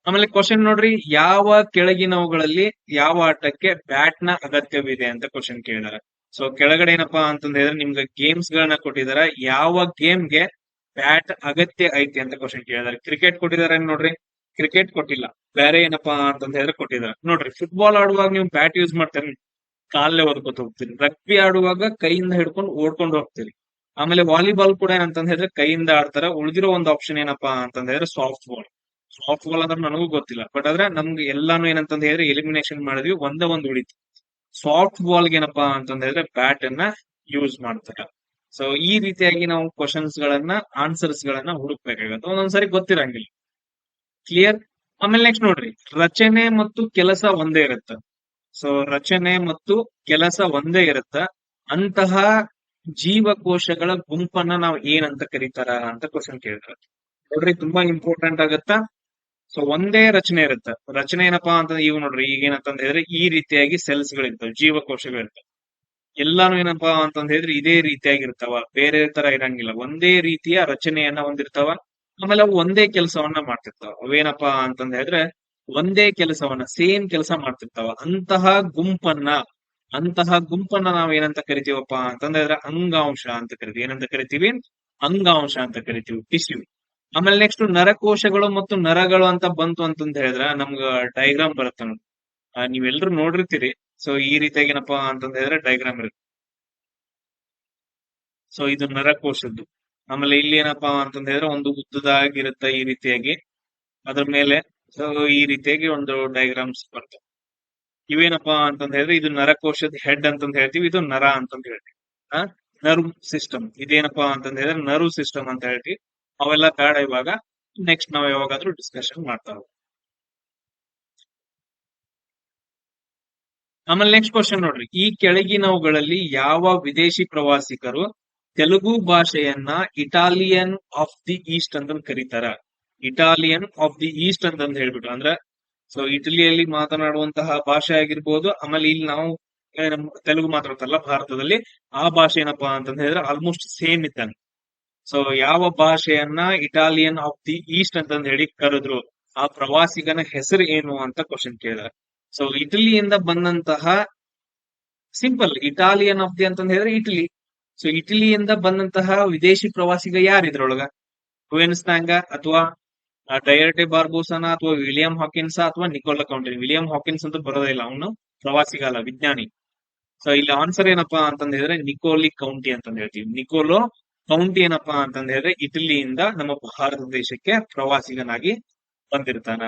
ಆಮೇಲೆ ಕ್ವಶನ್ ನೋಡ್ರಿ, ಯಾವ ಕೆಳಗಿನವುಗಳಲ್ಲಿ ಯಾವ ಆಟಕ್ಕೆ ಬ್ಯಾಟ್ ನ ಅಗತ್ಯವಿದೆ ಅಂತ ಕ್ವಶನ್ ಕೇಳಿದಾರೆ. ಸೊ ಕೆಳಗಡೆ ಏನಪ್ಪಾ ಅಂತಂದ ಹೇಳಿದ್ರೆ ನಿಮ್ಗೆ ಗೇಮ್ಸ್ ಗಳನ್ನ ಕೊಟ್ಟಿದಾರೆ. ಯಾವ ಗೇಮ್ಗೆ ಬ್ಯಾಟ್ ಅಗತ್ಯ ಐತಿ ಅಂತ ಕ್ವಶನ್ ಕೇಳಿದಾರೆ. ಕ್ರಿಕೆಟ್ ಕೊಟ್ಟಿದಾರೆ ನೋಡ್ರಿ, ಕ್ರಿಕೆಟ್ ಕೊಟ್ಟಿಲ್ಲ. ಬೇರೆ ಏನಪ್ಪಾ ಅಂತಂದ ಹೇಳಿದ್ರೆ ಕೊಟ್ಟಿದ್ದಾರೆ ನೋಡ್ರಿ. ಫುಟ್ಬಾಲ್ ಆಡುವಾಗ ನೀವು ಬ್ಯಾಟ್ ಯೂಸ್ ಮಾಡ್ತೀರಿ, ಕಾಲೇ ಹೊಡ್ಕೊತ ಹೋಗ್ತೀರಿ. ರಗ್ಬಿ ಆಡುವಾಗ ಕೈಯಿಂದ ಹಿಡ್ಕೊಂಡು ಓಡ್ಕೊಂಡು ಹೋಗ್ತೀರಿ. ಆಮೇಲೆ ವಾಲಿಬಾಲ್ ಕೂಡ ಏನಂತಂದ ಹೇಳಿದ್ರೆ ಕೈಯಿಂದ ಆಡ್ತಾರ. ಉಳಿದಿರೋ ಒಂದು ಆಪ್ಷನ್ ಏನಪ್ಪಾ ಅಂತಂದ ಹೇಳಿದ್ರೆ ಸಾಫ್ಟ್ ಬಾಲ್. ಸಾಫ್ಟ್ ಬಾಲ್ ಅಂದ್ರೆ ನನಗೂ ಗೊತ್ತಿಲ್ಲ, ಬಟ್ ಆದ್ರೆ ನಮ್ಗೆ ಎಲ್ಲಾನು ಏನಂತಂದ ಹೇಳಿದ್ರೆ ಎಲಿಮಿನೇಷನ್ ಮಾಡಿದ್ವಿ, ಒಂದೇ ಒಂದು ಉಳಿತು. ಸಾಫ್ಟ್ ಬಾಲ್ಗೆ ಏನಪ್ಪಾ ಅಂತಂದ ಹೇಳಿದ್ರೆ ಬ್ಯಾಟ್ ಅನ್ನ ಯೂಸ್ ಮಾಡ್ತಾರೆ. ಸೊ ಈ ರೀತಿಯಾಗಿ ನಾವು ಕ್ವಶನ್ಸ್ ಗಳನ್ನ, ಆನ್ಸರ್ಸ್ ಗಳನ್ನ ಹುಡುಕ್ಬೇಕಾಗತ್ತೆ. ಒಂದೊಂದ್ಸರಿ ಗೊತ್ತಿರಂಗಿಲ್ಲ. ಕ್ಲಿಯರ್? ಆಮೇಲೆ ನೆಕ್ಸ್ಟ್ ನೋಡ್ರಿ, ರಚನೆ ಮತ್ತು ಕೆಲಸ ಒಂದೇ ಇರುತ್ತೆ. ಸೊ ರಚನೆ ಮತ್ತು ಕೆಲಸ ಒಂದೇ ಇರುತ್ತ. ಅಂತಹ ಜೀವಕೋಶಗಳ ಗುಂಪನ್ನ ನಾವು ಏನಂತ ಕರೀತಾರ ಅಂತ ಕ್ವಶನ್ ಕೇಳಿದ್ರೆ ನೋಡ್ರಿ, ತುಂಬಾ ಇಂಪಾರ್ಟೆಂಟ್ ಆಗತ್ತ. ಸೊ ಒಂದೇ ರಚನೆ ಇರುತ್ತೆ. ರಚನೆ ಏನಪ್ಪಾ ಅಂತಂದ್ರೆ ಇವ್ ನೋಡ್ರಿ, ಈಗ ಏನಂತಂದ ಹೇಳಿದ್ರೆ ಈ ರೀತಿಯಾಗಿ ಸೆಲ್ಸ್ ಗಳಿರ್ತಾವ, ಜೀವಕೋಶಗಳಿರ್ತಾವ. ಎಲ್ಲಾನು ಏನಪ್ಪಾ ಅಂತಂದ ಹೇಳಿದ್ರೆ ಇದೇ ರೀತಿಯಾಗಿರ್ತಾವ, ಬೇರೆ ತರ ಇರಂಗಿಲ್ಲ. ಒಂದೇ ರೀತಿಯ ರಚನೆಯನ್ನ ಹೊಂದಿರ್ತಾವ. ಆಮೇಲೆ ಅವು ಒಂದೇ ಕೆಲಸವನ್ನ ಮಾಡ್ತಿರ್ತಾವ. ಅವೇನಪ್ಪಾ ಅಂತಂದ ಹೇಳಿದ್ರೆ ಒಂದೇ ಕೆಲಸವನ್ನ, ಸೇಮ್ ಕೆಲಸ ಮಾಡ್ತಿರ್ತಾವ. ಅಂತಹ ಗುಂಪನ್ನ ನಾವ್ ಏನಂತ ಕರಿತೀವಪ್ಪ ಅಂತಂದ್ರೆ ಅಂಗಾಂಶ ಅಂತ ಕರಿತೀವಿ. ಏನಂತ ಕರಿತೀವಿ? ಅಂಗಾಂಶ ಅಂತ ಕರಿತೀವಿ, ಟಿಶ್ಯೂ. ಆಮೇಲೆ ನೆಕ್ಸ್ಟ್ ನರಕೋಶಗಳು ಮತ್ತು ನರಗಳು ಅಂತ ಬಂತು ಅಂತಂದ ಹೇಳಿದ್ರ ನಮ್ಗ ಡೈಗ್ರಾಮ್ ಬರುತ್ತೆ ನೋಡಿ. ನೀವೆಲ್ರು ನೋಡಿರ್ತೀರಿ. ಸೊ ಈ ರೀತಿಯಾಗಿ ಏನಪ್ಪಾ ಅಂತಂದ ಹೇಳಿದ್ರೆ ಡೈಗ್ರಾಮ್ ಇರುತ್ತೆ. ಸೊ ಇದು ನರಕೋಶದ್ದು. ಆಮೇಲೆ ಇಲ್ಲಿ ಏನಪ್ಪಾ ಅಂತಂದ ಹೇಳಿದ್ರೆ ಒಂದು ಉದ್ದದಾಗಿರುತ್ತೆ ಈ ರೀತಿಯಾಗಿ. ಅದ್ರ ಮೇಲೆ ಸೊ ಈ ರೀತಿಯಾಗಿ ಒಂದು ಡೈಗ್ರಾಮ್ಸ್ ಬರ್ತವೆ. ಇವೇನಪ್ಪಾ ಅಂತಂದ ಹೇಳಿದ್ರೆ ಇದು ನರಕೋಶದ ಹೆಡ್ ಅಂತಂದ ಹೇಳ್ತೀವಿ, ಇದು ನರ ಅಂತಂದ ಹೇಳ್ತೀವಿ. ಆ ನರ್ವ್ ಸಿಸ್ಟಮ್ ಇದೇನಪ್ಪಾ ಅಂತಂದ ಹೇಳಿದ್ರೆ ನರ್ವ್ ಸಿಸ್ಟಮ್ ಅಂತ ಹೇಳ್ತೀವಿ. ಅವೆಲ್ಲ ಬೇಡ ಇವಾಗ. ನೆಕ್ಸ್ಟ್ ನಾವ್ ಯಾವಾಗಾದ್ರೂ ಡಿಸ್ಕಷನ್ ಮಾಡ್ತಾ ಹೋಗೋಣ. ಆಮೇಲೆ ನೆಕ್ಸ್ಟ್ ಕ್ವಶನ್ ನೋಡ್ರಿ, ಈ ಕೆಳಗಿನವುಗಳಲ್ಲಿ ಯಾವ ವಿದೇಶಿ ಪ್ರವಾಸಿಗರು ತೆಲುಗು ಭಾಷೆಯನ್ನ ಇಟಾಲಿಯನ್ ಆಫ್ ದಿ ಈಸ್ಟ್ ಅಂತ ಕರೀತಾರ? ಇಟಾಲಿಯನ್ ಆಫ್ ದಿ ಈಸ್ಟ್ ಅಂತಂದ್ ಹೇಳ್ಬಿಟ್ಟು ಅಂದ್ರೆ ಸೊ ಇಟಲಿಯಲ್ಲಿ ಮಾತನಾಡುವಂತಹ ಭಾಷೆ ಆಗಿರ್ಬೋದು. ಆಮೇಲೆ ಇಲ್ಲಿ ನಾವು ತೆಲುಗು ಮಾತಾಡ್ತಾರಲ್ಲ ಭಾರತದಲ್ಲಿ, ಆ ಭಾಷೆ ಏನಪ್ಪಾ ಅಂತಂದ ಹೇಳಿದ್ರೆ ಆಲ್ಮೋಸ್ಟ್ ಸೇಮ್ ಇದ್ದಂಗೆ. ಸೊ ಯಾವ ಭಾಷೆಯನ್ನ ಇಟಾಲಿಯನ್ ಆಫ್ ದಿ ಈಸ್ಟ್ ಅಂತಂದ್ ಹೇಳಿ ಕರೆದ್ರು? ಆ ಪ್ರವಾಸಿಗನ ಹೆಸರು ಏನು ಅಂತ ಕ್ವಶನ್ ಕೇಳಿದಾರೆ. ಸೊ ಇಟಲಿಯಿಂದ ಬಂದಂತಹ, ಸಿಂಪಲ್, ಇಟಾಲಿಯನ್ ಆಫ್ ದಿ ಅಂತಂದ್ ಹೇಳಿದ್ರೆ ಇಟಲಿ. ಸೊ ಇಟಲಿಯಿಂದ ಬಂದಂತಹ ವಿದೇಶಿ ಪ್ರವಾಸಿಗ ಯಾರಿದ್ರೊಳಗ? ಹುಯೆನ್ಸಾಂಗ ಅಥವಾ ಡಯರ್ಟೆ ಬಾರ್ಬೋಸನ ಅಥವಾ ವಿಲಿಯಂ ಹಾಕಿನ್ಸ್ ಅಥವಾ ನಿಕೋಲಾ ಕೌಂಟಿ? ವಿಲಿಯಂ ಹಾಕಿನ್ಸ್ ಅಂತ ಬರೋದಿಲ್ಲ, ಅವನು ಪ್ರವಾಸಿಗ ಅಲ್ಲ, ವಿಜ್ಞಾನಿ. ಸೊ ಇಲ್ಲಿ ಆನ್ಸರ್ ಏನಪ್ಪಾ ಅಂತಂದ ಹೇಳಿದ್ರೆ ನಿಕೋಲಿ ಕೌಂಟಿ ಅಂತಂದ್ ಹೇಳ್ತೀವಿ. ನಿಕೋಲೋ ಕೌಂಟಿ ಏನಪ್ಪಾ ಅಂತಂದ ಹೇಳಿದ್ರೆ ಇಟಲಿಯಿಂದ ನಮ್ಮ ಭಾರತ ದೇಶಕ್ಕೆ ಪ್ರವಾಸಿಗನಾಗಿ ಬಂದಿರ್ತಾನ.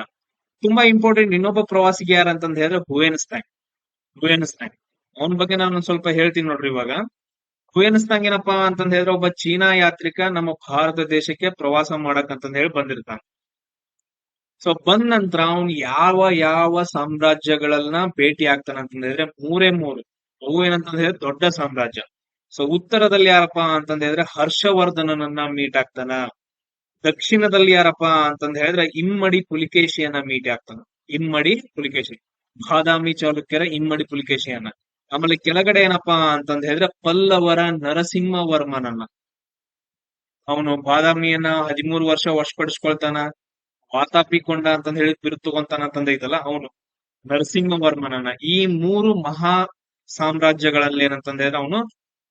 ತುಂಬಾ ಇಂಪಾರ್ಟೆಂಟ್ ಇನ್ನೊಬ್ಬ ಪ್ರವಾಸಿಗ ಯಾರಂತಂದ ಹೇಳಿದ್ರೆ ಹುಯೆನ್ಸಾಂಗ್. ಅವನ ಬಗ್ಗೆ ನಾನು ಸ್ವಲ್ಪ ಹೇಳ್ತೀನಿ ನೋಡ್ರಿ ಇವಾಗ. ಹುಯೆನ್ಸಾಂಗ್ ಏನಪ್ಪಾ ಅಂತಂದ ಹೇಳಿದ್ರೆ ಒಬ್ಬ ಚೀನಾ ಯಾತ್ರಿಕ ನಮ್ಮ ಭಾರತ ದೇಶಕ್ಕೆ ಪ್ರವಾಸ ಮಾಡಕ್ ಅಂತಂದ ಹೇಳಿ ಬಂದಿರ್ತಾನ. ಸೊ ಬಂದ ನಂತರ ಅವ್ನು ಯಾವ ಯಾವ ಸಾಮ್ರಾಜ್ಯಗಳನ್ನ ಭೇಟಿ ಆಗ್ತಾನ ಅಂತಂದ ಹೇಳಿದ್ರೆ ಮೂರು. ಅವು ಏನಂತಂದ ಹೇಳಿದ್ರೆ ದೊಡ್ಡ ಸಾಮ್ರಾಜ್ಯ. ಸೊ ಉತ್ತರದಲ್ಲಿ ಯಾರಪ್ಪ ಅಂತಂದ ಹೇಳಿದ್ರೆ ಹರ್ಷವರ್ಧನನನ್ನ ಮೀಟ್ ಆಗ್ತಾನ. ದಕ್ಷಿಣದಲ್ಲಿ ಯಾರಪ್ಪ ಅಂತಂದ ಹೇಳಿದ್ರೆ ಇಮ್ಮಡಿ ಪುಲಿಕೇಶಿಯನ್ನ ಮೀಟ್ ಆಗ್ತಾನ. ಇಮ್ಮಡಿ ಪುಲಿಕೇಶಿ, ಬಾದಾಮಿ ಚಾಲುಕ್ಯರ ಇಮ್ಮಡಿ ಪುಲಿಕೇಶಿಯನ್ನ. ಆಮೇಲೆ ಕೆಳಗಡೆ ಏನಪ್ಪಾ ಅಂತಂದ ಹೇಳಿದ್ರೆ ಪಲ್ಲವರ ನರಸಿಂಹವರ್ಮನನ್ನ. ಅವನು ಬಾದಾಮಿಯನ್ನ 13 ವರ್ಷ ವಶಪಡಿಸ್ಕೊಳ್ತಾನ. ವಾತಾಪಿಕೊಂಡ ಅಂತಂದ ಹೇಳಿ ಬಿರುದು ತಗೊಂತಾನ ಅಂತಂದ ಐತಲ್ಲ, ಅವನು ನರಸಿಂಹವರ್ಮನನ್ನ. ಈ 3 ಮಹಾ ಸಾಮ್ರಾಜ್ಯಗಳಲ್ಲಿ ಏನಂತಂದ ಹೇಳಿದ್ರೆ ಅವನು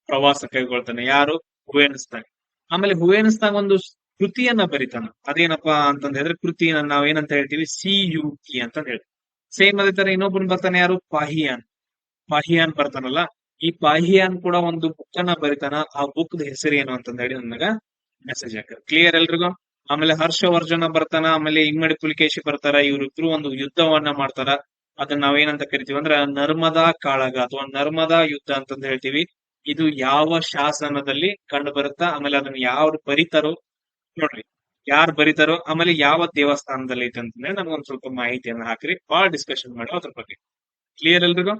ಪ್ರವಾಸ ಕೈಗೊಳ್ತಾನೆ. ಯಾರು? ಹುಯೆನ್ಸಾಂಗ್. ಆಮೇಲೆ ಹುಯೆನ್ಸಾಂಗ್ ಒಂದು ಕೃತಿಯನ್ನ ಬರಿತಾನ. ಅದೇನಪ್ಪಾ ಅಂತಂದ ಹೇಳಿದ್ರೆ ಕೃತಿಯನ್ನ ನಾವೇನಂತ ಹೇಳ್ತೀವಿ? ಸಿಯುಕಿ ಅಂತ ಹೇಳ್ತೀವಿ. ಸೇಮ್ ಅದೇ ತರ ಇನ್ನೊಬ್ಬನ್ ಬರ್ತಾನೆ, ಯಾರು? ಪಾಹಿಯಾನ್ ಬರ್ತಾನಲ್ಲ. ಈ ಪಾಹಿಯಾನ್ ಕೂಡ ಒಂದು ಬುಕ್ ಅನ್ನ ಬರಿತಾನ. ಆ ಬುಕ್ ಹೆಸರು ಏನು ಅಂತಂದ ಹೇಳಿ ನನಗ ಮೆಸೇಜ್ ಹಾಕ. ಕ್ಲಿಯರ್ ಎಲ್ರಿಗೂ? ಆಮೇಲೆ ಹರ್ಷವರ್ಧನ ಬರ್ತಾನ, ಆಮೇಲೆ ಇಮ್ಮಡಿ ಪುಲಿಕೇಶಿ ಬರ್ತಾರ. ಇವ್ರಿಬ್ರು ಒಂದು ಯುದ್ಧವನ್ನ ಮಾಡ್ತಾರ. ಅದನ್ನ ನಾವೇನಂತ ಕರಿತೀವಿ ಅಂದ್ರೆ ನರ್ಮದಾ ಕಾಳಗ ಅಥವಾ ನರ್ಮದಾ ಯುದ್ಧ ಅಂತಂದ ಹೇಳ್ತೀವಿ. ಇದು ಯಾವ ಶಾಸನದಲ್ಲಿ ಕಂಡು ಬರುತ್ತಾ, ಆಮೇಲೆ ಅದನ್ನ ಯಾರು ಬರೀತಾರೋ ನೋಡ್ರಿ. ಯಾರು ಬರೀತಾರೋ ಆಮೇಲೆ ಯಾವ ದೇವಸ್ಥಾನದಲ್ಲಿ ಐತೆ ಅಂತಂದ್ರೆ ನಮ್ಗೊಂದ್ ಸ್ವಲ್ಪ ಮಾಹಿತಿಯನ್ನ ಹಾಕ್ರಿ, ಬಹಳ ಡಿಸ್ಕಷನ್ ಮಾಡೋ ಅದ್ರ ಬಗ್ಗೆ. ಕ್ಲಿಯರ್ ಎಲ್ರಿಗೂ?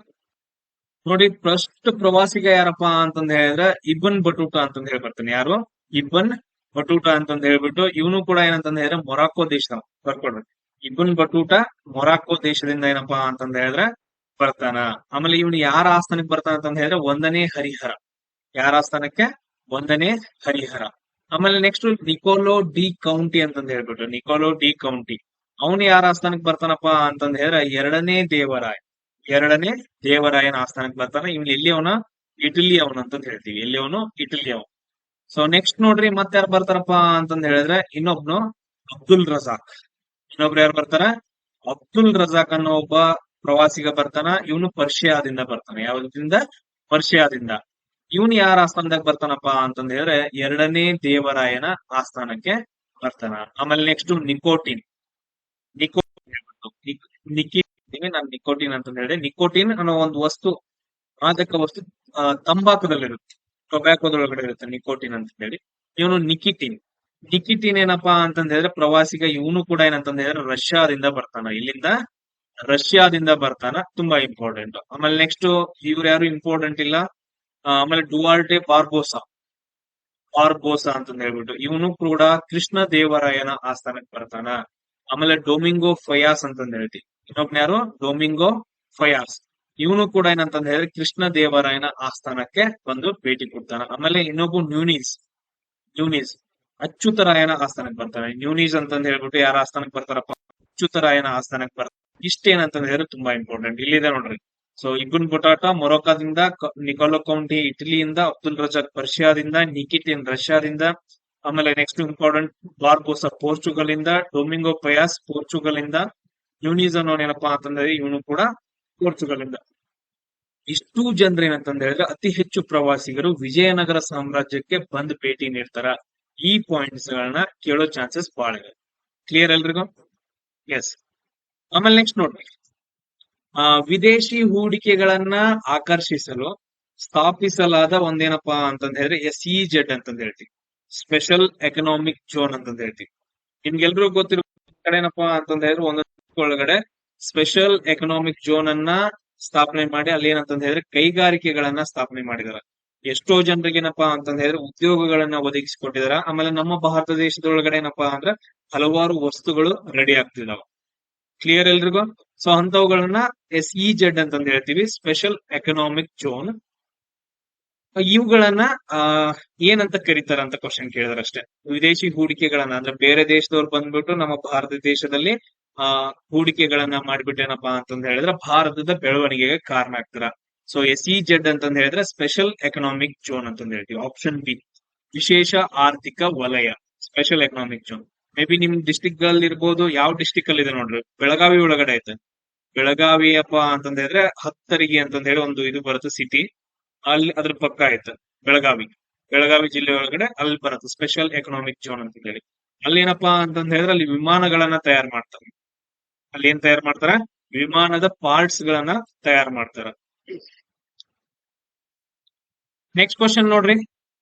ನೋಡಿ, ಫಸ್ಟ್ ಪ್ರವಾಸಿಗ ಯಾರಪ್ಪ ಅಂತಂದ್ ಹೇಳಿದ್ರೆ ಇಬ್ಬನ್ ಬಟೂಟ ಅಂತಂದ್ ಹೇಳಿ ಬರ್ತಾನೆ. ಯಾರು? ಇಬ್ಬನ್ ಬಟೂಟ ಅಂತಂದ್ ಹೇಳ್ಬಿಟ್ಟು ಇವನು ಕೂಡ ಏನಂತಂದ್ ಹೇಳಿದ್ರೆ ಮೊರಾಕೋ ದೇಶದವ. ಬರ್ಕೊಡ್ರಿ, ಇಬ್ಬನ್ ಬಟೂಟ ಮೊರಾಕೋ ದೇಶದಿಂದ ಏನಪ್ಪಾ ಅಂತಂದ್ ಹೇಳಿದ್ರೆ ಬರ್ತಾನ. ಆಮೇಲೆ ಇವನು ಯಾರ ಆಸ್ಥಾನಕ್ಕೆ ಬರ್ತಾನ ಅಂತಂದ್ ಹೇಳಿದ್ರೆ ಒಂದನೇ ಹರಿಹರ. ಯಾರ ಆಸ್ಥಾನಕ್ಕೆ? ಒಂದನೇ ಹರಿಹರ. ಆಮೇಲೆ ನೆಕ್ಸ್ಟ್ ನಿಕೋಲೋ ಡಿ ಕೌಂಟಿ ಅಂತಂದ್ ಹೇಳ್ಬಿಟ್ಟು, ನಿಕೋಲೋ ಡಿ ಕೌಂಟಿ ಅವನು ಯಾರ ಆಸ್ಥಾನಕ್ಕೆ ಬರ್ತಾನಪ್ಪ ಅಂತಂದ್ ಹೇಳಿದ್ರೆ ಎರಡನೇ ದೇವರಾಯ. ಎರಡನೇ ದೇವರಾಯನ ಆಸ್ಥಾನಕ್ಕೆ ಬರ್ತಾನ. ಇವ್ನು ಎಲ್ಲಿ ಅವನ? ಇಟಲಿ ಅವನು ಅಂತಂದ್ ಹೇಳ್ತೀವಿ. ಎಲ್ಲಿ ಅವನು? ಇಟಲಿ ಅವನು. ಸೊ ನೆಕ್ಸ್ಟ್ ನೋಡ್ರಿ ಮತ್ತೆ ಯಾರು ಬರ್ತಾರಪ್ಪ ಅಂತಂದ್ ಹೇಳಿದ್ರೆ ಇನ್ನೊಬ್ನು ಅಬ್ದುಲ್ ರಜಾಕ್. ಇನ್ನೊಬ್ರು ಯಾರು ಬರ್ತಾರ? ಅಬ್ದುಲ್ ರಜಾಕ್ ಅನ್ನೋ ಒಬ್ಬ ಪ್ರವಾಸಿಗ ಬರ್ತಾನ. ಇವನು ಪರ್ಷಿಯಾದಿಂದ ಬರ್ತಾನೆ. ಯಾವ್ದ್ರಿಂದ? ಪರ್ಷಿಯಾದಿಂದ. ಇವನು ಯಾರ ಆಸ್ಥಾನದಾಗ ಬರ್ತಾನಪ್ಪ ಅಂತಂದ್ ಹೇಳಿದ್ರೆ ಎರಡನೇ ದೇವರಾಯನ ಆಸ್ಥಾನಕ್ಕೆ ಬರ್ತಾನ. ಆಮೇಲೆ ನೆಕ್ಸ್ಟ್ ನಿಕೋಟಿನ್. ನಾನು ನಿಕೋಟಿನ್ ಅಂತ ಹೇಳಿ, ನಿಕೋಟಿನ್ ಅನ್ನೋ ಒಂದು ವಸ್ತು, ಮಾದಕ ವಸ್ತು ತಂಬಾಕುದಲ್ಲಿರುತ್ತೆ, ಟೊಬ್ಯಾಕೋದೊಳಗಡೆ ಇರುತ್ತೆ ನಿಕೋಟಿನ್ ಅಂತ ಹೇಳಿ. ಇವನು ನಿಕಿಟಿನ್. ನಿಕಿಟಿನ್ ಏನಪ್ಪಾ ಅಂತಂದ್ ಹೇಳಿದ್ರೆ ಪ್ರವಾಸಿಗ ಇವನು ಕೂಡ ಏನಂತಂದ್ ಹೇಳಿದ್ರೆ ರಷ್ಯಾದಿಂದ ಬರ್ತಾನ. ಇಲ್ಲಿಂದ ರಷ್ಯಾದಿಂದ ಬರ್ತಾನ. ತುಂಬಾ ಇಂಪಾರ್ಟೆಂಟ್. ಆಮೇಲೆ ನೆಕ್ಸ್ಟ್ ಇವ್ರು ಯಾರು ಇಂಪಾರ್ಟೆಂಟ್ ಇಲ್ಲ. ಆಮೇಲೆ ಡುವಾರ್ಟೆ ಬಾರ್ಬೋಸಾ. ಬಾರ್ಬೋಸಾ ಅಂತಂದ್ ಹೇಳ್ಬಿಟ್ಟು ಇವನು ಕೂಡ ಕೃಷ್ಣ ದೇವರಾಯನ ಆಸ್ಥಾನಕ್ಕೆ ಬರ್ತಾನ. ಆಮೇಲೆ ಡೊಮಿಂಗೋ ಫಯಾಸ್ ಅಂತಂದ್ ಹೇಳ್ತೀವಿ. ಇನ್ನೊಬ್ನ ಯಾರು? ಡೊಮಿಂಗೋ ಫಯಾಸ್. ಇವನು ಕೂಡ ಏನಂತಂದ್ ಹೇಳಿದ್ರೆ ಕೃಷ್ಣ ದೇವರಾಯನ ಆಸ್ಥಾನಕ್ಕೆ ಬಂದು ಭೇಟಿ ಕೊಡ್ತಾನ. ಆಮೇಲೆ ಇನ್ನೊಬ್ಬ ನ್ಯೂನೀಸ್ ಅಚ್ಯುತರಾಯನ ಆಸ್ಥಾನಕ್ಕೆ ಬರ್ತಾನೆ. ನ್ಯೂನೀಸ್ ಅಂತಂದ್ ಹೇಳ್ಬಿಟ್ಟು ಯಾರ ಆಸ್ಥಾನಕ್ಕೆ ಬರ್ತಾರಪ್ಪ? ಅಚ್ಯುತರಾಯನ ಆಸ್ಥಾನಕ್ಕೆ ಬರ್ತಾರೆ. ಇಷ್ಟೇನಂತಂದ್ ಹೇಳಿದ್ರೆ ತುಂಬಾ ಇಂಪಾರ್ಟೆಂಟ್. ಇಲ್ಲಿದೆ ನೋಡ್ರಿ. ಸೊ ಇಬ್ನ್ ಬಟಾಟ ಮೊರೊಕಾದಿಂದ, ನಿಕೋಲೋ ಕೌಂಟಿ ಇಟಲಿಯಿಂದ, ಅಬ್ದುಲ್ ರಜಾಕ್ ಪರ್ಷಿಯಾದಿಂದ, ನಿಕಿಟಿನ್ ರಷ್ಯಾದಿಂದ, ಆಮೇಲೆ ನೆಕ್ಸ್ಟ್ ಇಂಪಾರ್ಟೆಂಟ್ ಬಾರ್ಬೋಸಾ ಪೋರ್ಚುಗಲ್ ಇಂದ, ಡೊಮಿಂಗೋ ಫಯಾಸ್ ಪೋರ್ಚುಗಲ್ ಇಂದ, ನ್ಯೂನೀಸ್ ಅನ್ನೋನೇನಪ್ಪಾ ಅಂತಂದ್ರೆ ಇವನು ಕೂಡ ಪೋರ್ಚುಗಲ್ ಇಂದ. ಇಷ್ಟು ಜನರು ಏನಂತಂದ್ ಹೇಳಿದ್ರೆ ಅತಿ ಹೆಚ್ಚು ಪ್ರವಾಸಿಗರು ವಿಜಯನಗರ ಸಾಮ್ರಾಜ್ಯಕ್ಕೆ ಬಂದು ಭೇಟಿ ನೀಡ್ತಾರ. ಈ ಪಾಯಿಂಟ್ಸ್ ಗಳನ್ನ ಕೇಳೋ ಚಾನ್ಸಸ್ ಬಹಳ ಇದೆ. ಕ್ಲಿಯರ್ ಎಲ್ರಿಗೂ? ಎಸ್. ಆಮೇಲೆ ನೆಕ್ಸ್ಟ್ ನೋಡ್ರಿ, ವಿದೇಶಿ ಹೂಡಿಕೆಗಳನ್ನ ಆಕರ್ಷಿಸಲು ಸ್ಥಾಪಿಸಲಾದ ಒಂದೇನಪ್ಪಾ ಅಂತಂದ್ ಹೇಳಿದ್ರೆ SEZ ಅಂತಂದ್ ಹೇಳ್ತೀವಿ. ಸ್ಪೆಷಲ್ ಎಕನಾಮಿಕ್ ಝೋನ್ ಅಂತಂದ್ ಹೇಳ್ತೀವಿ. ನಿಮ್ಗೆಲ್ರಿಗೂ ಗೊತ್ತಿರೋ ಕಡೆ ಏನಪ್ಪಾ ಅಂತಂದ್ ಹೇಳಿದ್ರೆ ಒಂದು ಒಳಗಡೆ ಸ್ಪೆಷಲ್ ಎಕನಾಮಿಕ್ ಝೋನ್ ಅನ್ನ ಸ್ಥಾಪನೆ ಮಾಡಿ ಅಲ್ಲಿ ಏನಂತಂದ್ ಹೇಳಿದ್ರೆ ಕೈಗಾರಿಕೆಗಳನ್ನ ಸ್ಥಾಪನೆ ಮಾಡಿದಾರೆ. ಎಷ್ಟೋ ಜನರಿಗೆ ಏನಪ್ಪಾ ಅಂತಂದ್ ಹೇಳಿದ್ರೆ ಉದ್ಯೋಗಗಳನ್ನ ಒದಗಿಸಿಕೊಟ್ಟಿದಾರ. ಆಮೇಲೆ ನಮ್ಮ ಭಾರತ ದೇಶದೊಳಗಡೆ ಏನಪ್ಪಾ ಅಂದ್ರೆ ಹಲವಾರು ವಸ್ತುಗಳು ರೆಡಿ ಆಗ್ತಿದಾವ. ಕ್ಲಿಯರ್ ಎಲ್ರಿಗೂ? ಸೊ ಅಂತವುಗಳನ್ನ SEZ ಅಂತಂದ್ ಹೇಳ್ತೀವಿ, ಸ್ಪೆಷಲ್ ಎಕನಾಮಿಕ್ ಝೋನ್. ಇವುಗಳನ್ನ ಏನಂತ ಕರೀತಾರ ಅಂತ ಕ್ವಶನ್ ಕೇಳಿದಾರೆ ಅಷ್ಟೇ. ವಿದೇಶಿ ಹೂಡಿಕೆಗಳನ್ನ ಅಂದ್ರೆ ಬೇರೆ ದೇಶದವ್ರು ಬಂದ್ಬಿಟ್ಟು ನಮ್ಮ ಭಾರತ ದೇಶದಲ್ಲಿ ಹೂಡಿಕೆಗಳನ್ನ ಮಾಡ್ಬಿಟ್ಟು ಏನಪ್ಪಾ ಅಂತಂದ್ ಹೇಳಿದ್ರೆ ಭಾರತದ ಬೆಳವಣಿಗೆಗೆ ಕಾರಣ ಆಗ್ತಾರ. ಸೊ SEZ ಅಂತಂದ್ ಹೇಳಿದ್ರೆ ಸ್ಪೆಷಲ್ ಎಕನಾಮಿಕ್ ಝೋನ್ ಅಂತಂದ್ ಹೇಳ್ತೀವಿ. ಆಪ್ಷನ್ ಬಿ, ವಿಶೇಷ ಆರ್ಥಿಕ ವಲಯ, special economic zone. May be ನಿಮ್ ಡಿಸ್ಟಿಕ್ ಗಳಲ್ಲಿ ಇರ್ಬೋದು. ಯಾವ ಡಿಸ್ಟಿಕ್ ಅಲ್ಲಿ ಇದೆ ನೋಡ್ರಿ, ಬೆಳಗಾವಿ ಒಳಗಡೆ ಐತೆ. ಬೆಳಗಾವಿ ಅಪ್ಪ ಅಂತಂದ್ ಹೇಳಿದ್ರೆ ಹತ್ತರಿಗೆ ಅಂತಂದ್ ಹೇಳಿ ಒಂದು ಇದು ಬರುತ್ತೆ ಸಿಟಿ, ಅಲ್ಲಿ ಅದ್ರ ಪಕ್ಕ ಆಯ್ತು ಬೆಳಗಾವಿ ಜಿಲ್ಲೆ ಒಳಗಡೆ ಅಲ್ಲಿ ಬರುತ್ತೆ ಸ್ಪೆಷಲ್ ಎಕನಾಮಿಕ್ ಝೋನ್ ಅಂತ ಹೇಳಿ. ಅಲ್ಲಿ ಏನಪ್ಪಾ ಅಂತಂದ್ ಹೇಳಿದ್ರೆ ಅಲ್ಲಿ ವಿಮಾನಗಳನ್ನ ತಯಾರು ಮಾಡ್ತಾರೆ. ಅಲ್ಲಿ ಏನ್ ತಯಾರು ಮಾಡ್ತಾರ? ವಿಮಾನದ ಪಾರ್ಟ್ಸ್ ಗಳನ್ನ ತಯಾರು ಮಾಡ್ತಾರ. ನೆಕ್ಸ್ಟ್ ಕ್ವಶನ್ ನೋಡ್ರಿ,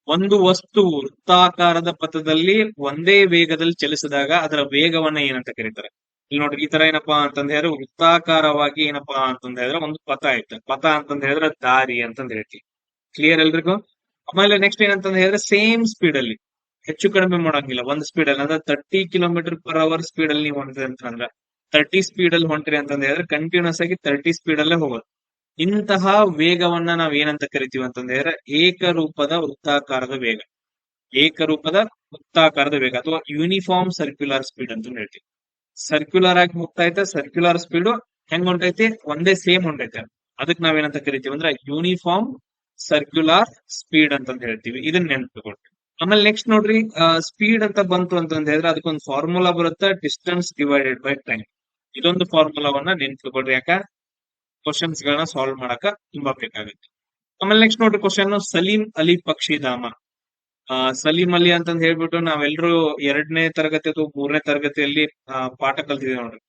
ಒಂದು ವಸ್ತು ವೃತ್ತಾಕಾರದ ಪಥದಲ್ಲಿ ಒಂದೇ ವೇಗದಲ್ಲಿ ಚಲಿಸಿದಾಗ ಅದರ ವೇಗವನ್ನ ಏನಂತ ಕರೀತಾರೆ? ಇಲ್ಲಿ ನೋಡ್ರಿ, ಈ ತರ ಏನಪ್ಪಾ ಅಂತಂದ್ ಹೇಳಿದ್ರೆ ವೃತ್ತಾಕಾರವಾಗಿ ಏನಪ್ಪಾ ಅಂತಂದ್ ಹೇಳಿದ್ರೆ ಒಂದು ಪಥ ಐತೆ. ಪಥ ಅಂತಂದ್ ಹೇಳಿದ್ರೆ ದಾರಿ ಅಂತಂದ್ ಹೇಳ್ತೀವಿ. ಕ್ಲಿಯರ್ ಎಲ್ರಿಗೂ? ಆಮೇಲೆ ನೆಕ್ಸ್ಟ್ ಏನಂತಂದ್ ಹೇಳಿದ್ರೆ ಸೇಮ್ ಸ್ಪೀಡ್ ಅಲ್ಲಿ, ಹೆಚ್ಚು ಕಡಿಮೆ ಮಾಡಂಗಿಲ್ಲ. ಒಂದು ಸ್ಪೀಡ್ ಅಲ್ಲಿ ಅಂದ್ರೆ 30 km/h ಸ್ಪೀಡ್ ಅಲ್ಲಿ ನೀವು ಹೊಂಟ್ರಿ ಅಂತಂದ್ರೆ 30 ಸ್ಪೀಡ್ ಅಲ್ಲಿ ಹೊಂಟ್ರಿ ಅಂತಂದ್ ಹೇಳಿದ್ರೆ ಕಂಟಿನ್ಯೂಸ್ ಆಗಿ 30 ಸ್ಪೀಡ್ ಅಲ್ಲೇ ಹೋಗೋದು. ಇಂತಹ ವೇಗವನ್ನ ನಾವ್ ಏನಂತ ಕರಿತೀವಿ ಅಂತಂದ್ ಹೇಳಿದ್ರೆ ಏಕರೂಪದ ವೃತ್ತಾಕಾರದ ವೇಗ. ಏಕರೂಪದ ವೃತ್ತಾಕಾರದ ವೇಗ ಅಥವಾ ಯೂನಿಫಾರ್ಮ್ ಸರ್ಕ್ಯುಲರ್ ಸ್ಪೀಡ್ ಅಂತ ಹೇಳ್ತೀವಿ. ಸರ್ಕ್ಯುಲರ್ ಆಗಿ ಹೋಗ್ತಾ ಐತೆ, ಸರ್ಕ್ಯುಲರ್ ಸ್ಪೀಡ್ ಹೆಂಗ್ ಹೊಂಟೈತಿ? ಒಂದೇ ಸೇಮ್ ಹೊಂಟೈತೆ. ಅದಕ್ಕೆ ನಾವೇನಂತ ಕರಿತೀವಿ ಅಂದ್ರೆ ಯೂನಿಫಾರ್ಮ್ ಸರ್ಕ್ಯುಲರ್ ಸ್ಪೀಡ್ ಅಂತಂದ್ ಹೇಳ್ತೀವಿ. ಇದನ್ನ ನೆನ್ಪಿಟ್ಕೊಳ್ರಿ. ಆಮೇಲೆ ನೆಕ್ಸ್ಟ್ ನೋಡ್ರಿ, ಸ್ಪೀಡ್ ಅಂತ ಬಂತು ಅಂತಂದ್ ಹೇಳಿದ್ರೆ ಅದಕ್ಕೊಂದು ಫಾರ್ಮುಲಾ ಬರುತ್ತೆ, ಡಿಸ್ಟೆನ್ಸ್ ಡಿವೈಡೆಡ್ ಬೈ ಟೈಮ್. ಇದೊಂದು ಫಾರ್ಮುಲಾವನ್ನ ನೆನ್ಪಿಟ್ಕೊಳ್ರಿ. ಯಾಕ? ಕ್ವಶನ್ಸ್ ಗಳನ್ನ ಸಾಲ್ವ್ ಮಾಡಕ ತುಂಬಾ ಬೇಕಾಗುತ್ತೆ. ಆಮೇಲೆ ನೆಕ್ಸ್ಟ್ ನೋಡ್ರಿ ಕ್ವಶನ್, ಸಲೀಂ ಅಲಿ ಪಕ್ಷಿಧಾಮ. ಸಲೀಂ ಅಲಿ ಅಂತಂದ್ ಹೇಳ್ಬಿಟ್ಟು ನಾವೆಲ್ಲರೂ 2ನೇ ತರಗತಿ ಅಥವಾ 3ನೇ ತರಗತಿಯಲ್ಲಿ ಪಾಠ ಕಲ್ತಿದ್ದೀವಿ ನೋಡ್ರಿ.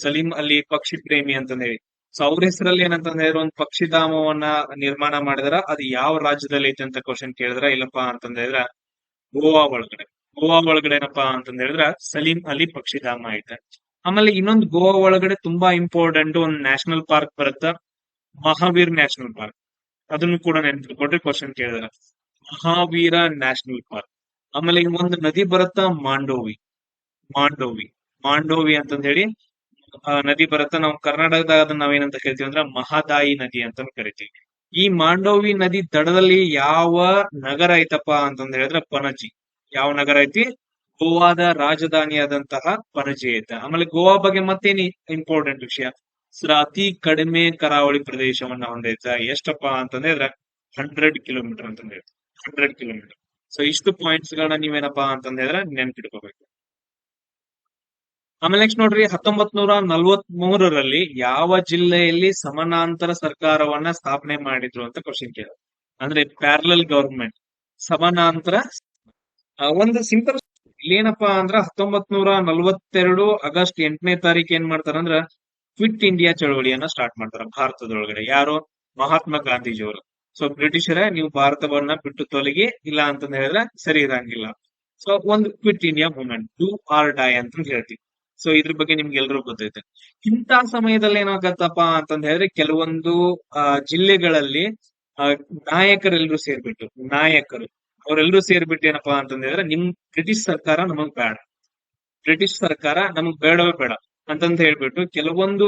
ಸಲೀಂ ಅಲಿ ಪಕ್ಷಿ ಪ್ರೇಮಿ ಅಂತಂದ್ ಹೇಳಿ. ಸೊ ಅವ್ರ ಹೆಸರಲ್ಲಿ ಏನಂತಂದ್ ಹೇಳಿದ್ರೆ ಒಂದು ಪಕ್ಷಿಧಾಮವನ್ನ ನಿರ್ಮಾಣ ಮಾಡಿದಾರ. ಅದು ಯಾವ ರಾಜ್ಯದಲ್ಲಿ ಐತೆ ಅಂತ ಕ್ವಶನ್ ಕೇಳಿದ್ರ, ಇಲ್ಲಪ್ಪಾ ಅಂತಂದ್ ಹೇಳಿದ್ರೆ ಗೋವಾ ಒಳಗಡೆ. ಗೋವಾ ಒಳಗಡೆ ಏನಪ್ಪಾ ಅಂತಂದ ಹೇಳಿದ್ರ ಸಲೀಂ ಅಲಿ ಪಕ್ಷಿಧಾಮ ಐತೆ. ಆಮೇಲೆ ಇನ್ನೊಂದು ಗೋವಾ ಒಳಗಡೆ ತುಂಬಾ ಇಂಪಾರ್ಟೆಂಟ್ ಒಂದು ನ್ಯಾಷನಲ್ ಪಾರ್ಕ್ ಬರುತ್ತ, ಮಹಾವೀರ್ ನ್ಯಾಷನಲ್ ಪಾರ್ಕ್. ಅದನ್ನು ಕೂಡ ನೆನ್ಪಿಟ್ಕೊಟ್ರೆ ಕ್ವಶನ್ ಕೇಳಿದಾರೆ, ಮಹಾವೀರ ನ್ಯಾಷನಲ್ ಪಾರ್ಕ್. ಆಮೇಲೆ ಒಂದು ನದಿ ಬರುತ್ತ ಮಾಂಡೋವಿ, ಮಾಂಡೋವಿ ಮಾಂಡೋವಿ ಅಂತಂದ ಹೇಳಿ ನದಿ ಬರುತ್ತ. ನಾವು ಕರ್ನಾಟಕದಾಗ ಅದನ್ನ ನಾವೇನಂತ ಕರಿತೀವಿ ಅಂದ್ರ ಮಹದಾಯಿ ನದಿ ಅಂತ ಕರಿತೀವಿ. ಈ ಮಾಂಡೋವಿ ನದಿ ದಡದಲ್ಲಿ ಯಾವ ನಗರ ಐತಪ್ಪ ಅಂತಂದ ಹೇಳಿದ್ರೆ ಪಣಜಿ. ಯಾವ ನಗರ ಐತಿ? ಗೋವಾದ ರಾಜಧಾನಿಯಾದಂತಹ ಪಣಜಿ ಐತೆ. ಆಮೇಲೆ ಗೋವಾ ಬಗ್ಗೆ ಮತ್ತೇನಿ ಇಂಪಾರ್ಟೆಂಟ್ ವಿಷಯ, ಅತಿ ಕಡಿಮೆ ಕರಾವಳಿ ಪ್ರದೇಶವನ್ನ ಹೊಂದೈತೆ. ಎಷ್ಟಪ್ಪ ಅಂತಂದ್ರೆ 100 ಕಿಲೋಮೀಟರ್ ಅಂತಂದ್ರೆ 100 ಕಿಲೋಮೀಟರ್. ಸೊ ಇಷ್ಟು ಪಾಯಿಂಟ್ಸ್ ಗಳನ್ನ ನೀವೇನಪ್ಪಾ ಅಂತಂದ್ರೆ ನೆನ್ಪಿಟ್ಕೋಬೇಕು. ಆಮೇಲೆ ನೆಕ್ಸ್ಟ್ ನೋಡ್ರಿ, 1943ರಲ್ಲಿ ಯಾವ ಜಿಲ್ಲೆಯಲ್ಲಿ ಸಮಾನಾಂತರ ಸರ್ಕಾರವನ್ನ ಸ್ಥಾಪನೆ ಮಾಡಿದ್ರು ಅಂತ ಕ್ವಶನ್ ಕೇಳ. ಅಂದ್ರೆ ಪ್ಯಾರಲಲ್ ಗವರ್ಮೆಂಟ್, ಸಮಾನಾಂತರ. ಒಂದು ಸಿಂಪಲ್ ಇಲ್ಲೇನಪ್ಪಾ ಅಂದ್ರ 1942 ಆಗಸ್ಟ್ 8ನೇ ತಾರೀಕು ಏನ್ ಮಾಡ್ತಾರಂದ್ರ ಕ್ವಿಟ್ ಇಂಡಿಯಾ ಚಳವಳಿಯನ್ನ ಸ್ಟಾರ್ಟ್ ಮಾಡ್ತಾರ ಭಾರತದೊಳಗಡೆ. ಯಾರು? ಮಹಾತ್ಮ ಗಾಂಧೀಜಿಯವರು. ಸೊ ಬ್ರಿಟಿಷರೇ ನೀವು ಭಾರತವನ್ನ ಬಿಟ್ಟು ತೊಲಗಿ, ಇಲ್ಲ ಅಂತಂದ ಹೇಳಿದ್ರೆ ಸರಿ ಇರಂಗಿಲ್ಲ. ಸೊ ಒಂದು quit India movement, do or die ಅಂತ ಹೇಳ್ತೀವಿ. ಸೊ ಇದ್ರ ಬಗ್ಗೆ ನಿಮ್ಗೆ ಎಲ್ರಿಗೂ ಗೊತ್ತೈತೆ. ಇಂಥ ಸಮಯದಲ್ಲಿ ಏನಾಗತ್ತಪ್ಪ ಅಂತಂದ ಹೇಳಿದ್ರೆ ಕೆಲವೊಂದು ಜಿಲ್ಲೆಗಳಲ್ಲಿ ನಾಯಕರೆಲ್ಲರೂ ಸೇರ್ಬಿಟ್ಟು, ನಾಯಕರು ಅವರೆಲ್ಲರೂ ಸೇರ್ಬಿಟ್ಟು ಏನಪ್ಪಾ ಅಂತಂದ ಹೇಳಿದ್ರೆ ನಿಮ್ ಬ್ರಿಟಿಷ್ ಸರ್ಕಾರ ನಮಗ್ ಬೇಡ, ಬ್ರಿಟಿಷ್ ಸರ್ಕಾರ ನಮಗ್ ಬೇಡವೇ ಬೇಡ ಅಂತಂತ ಹೇಳ್ಬಿಟ್ಟು ಕೆಲವೊಂದು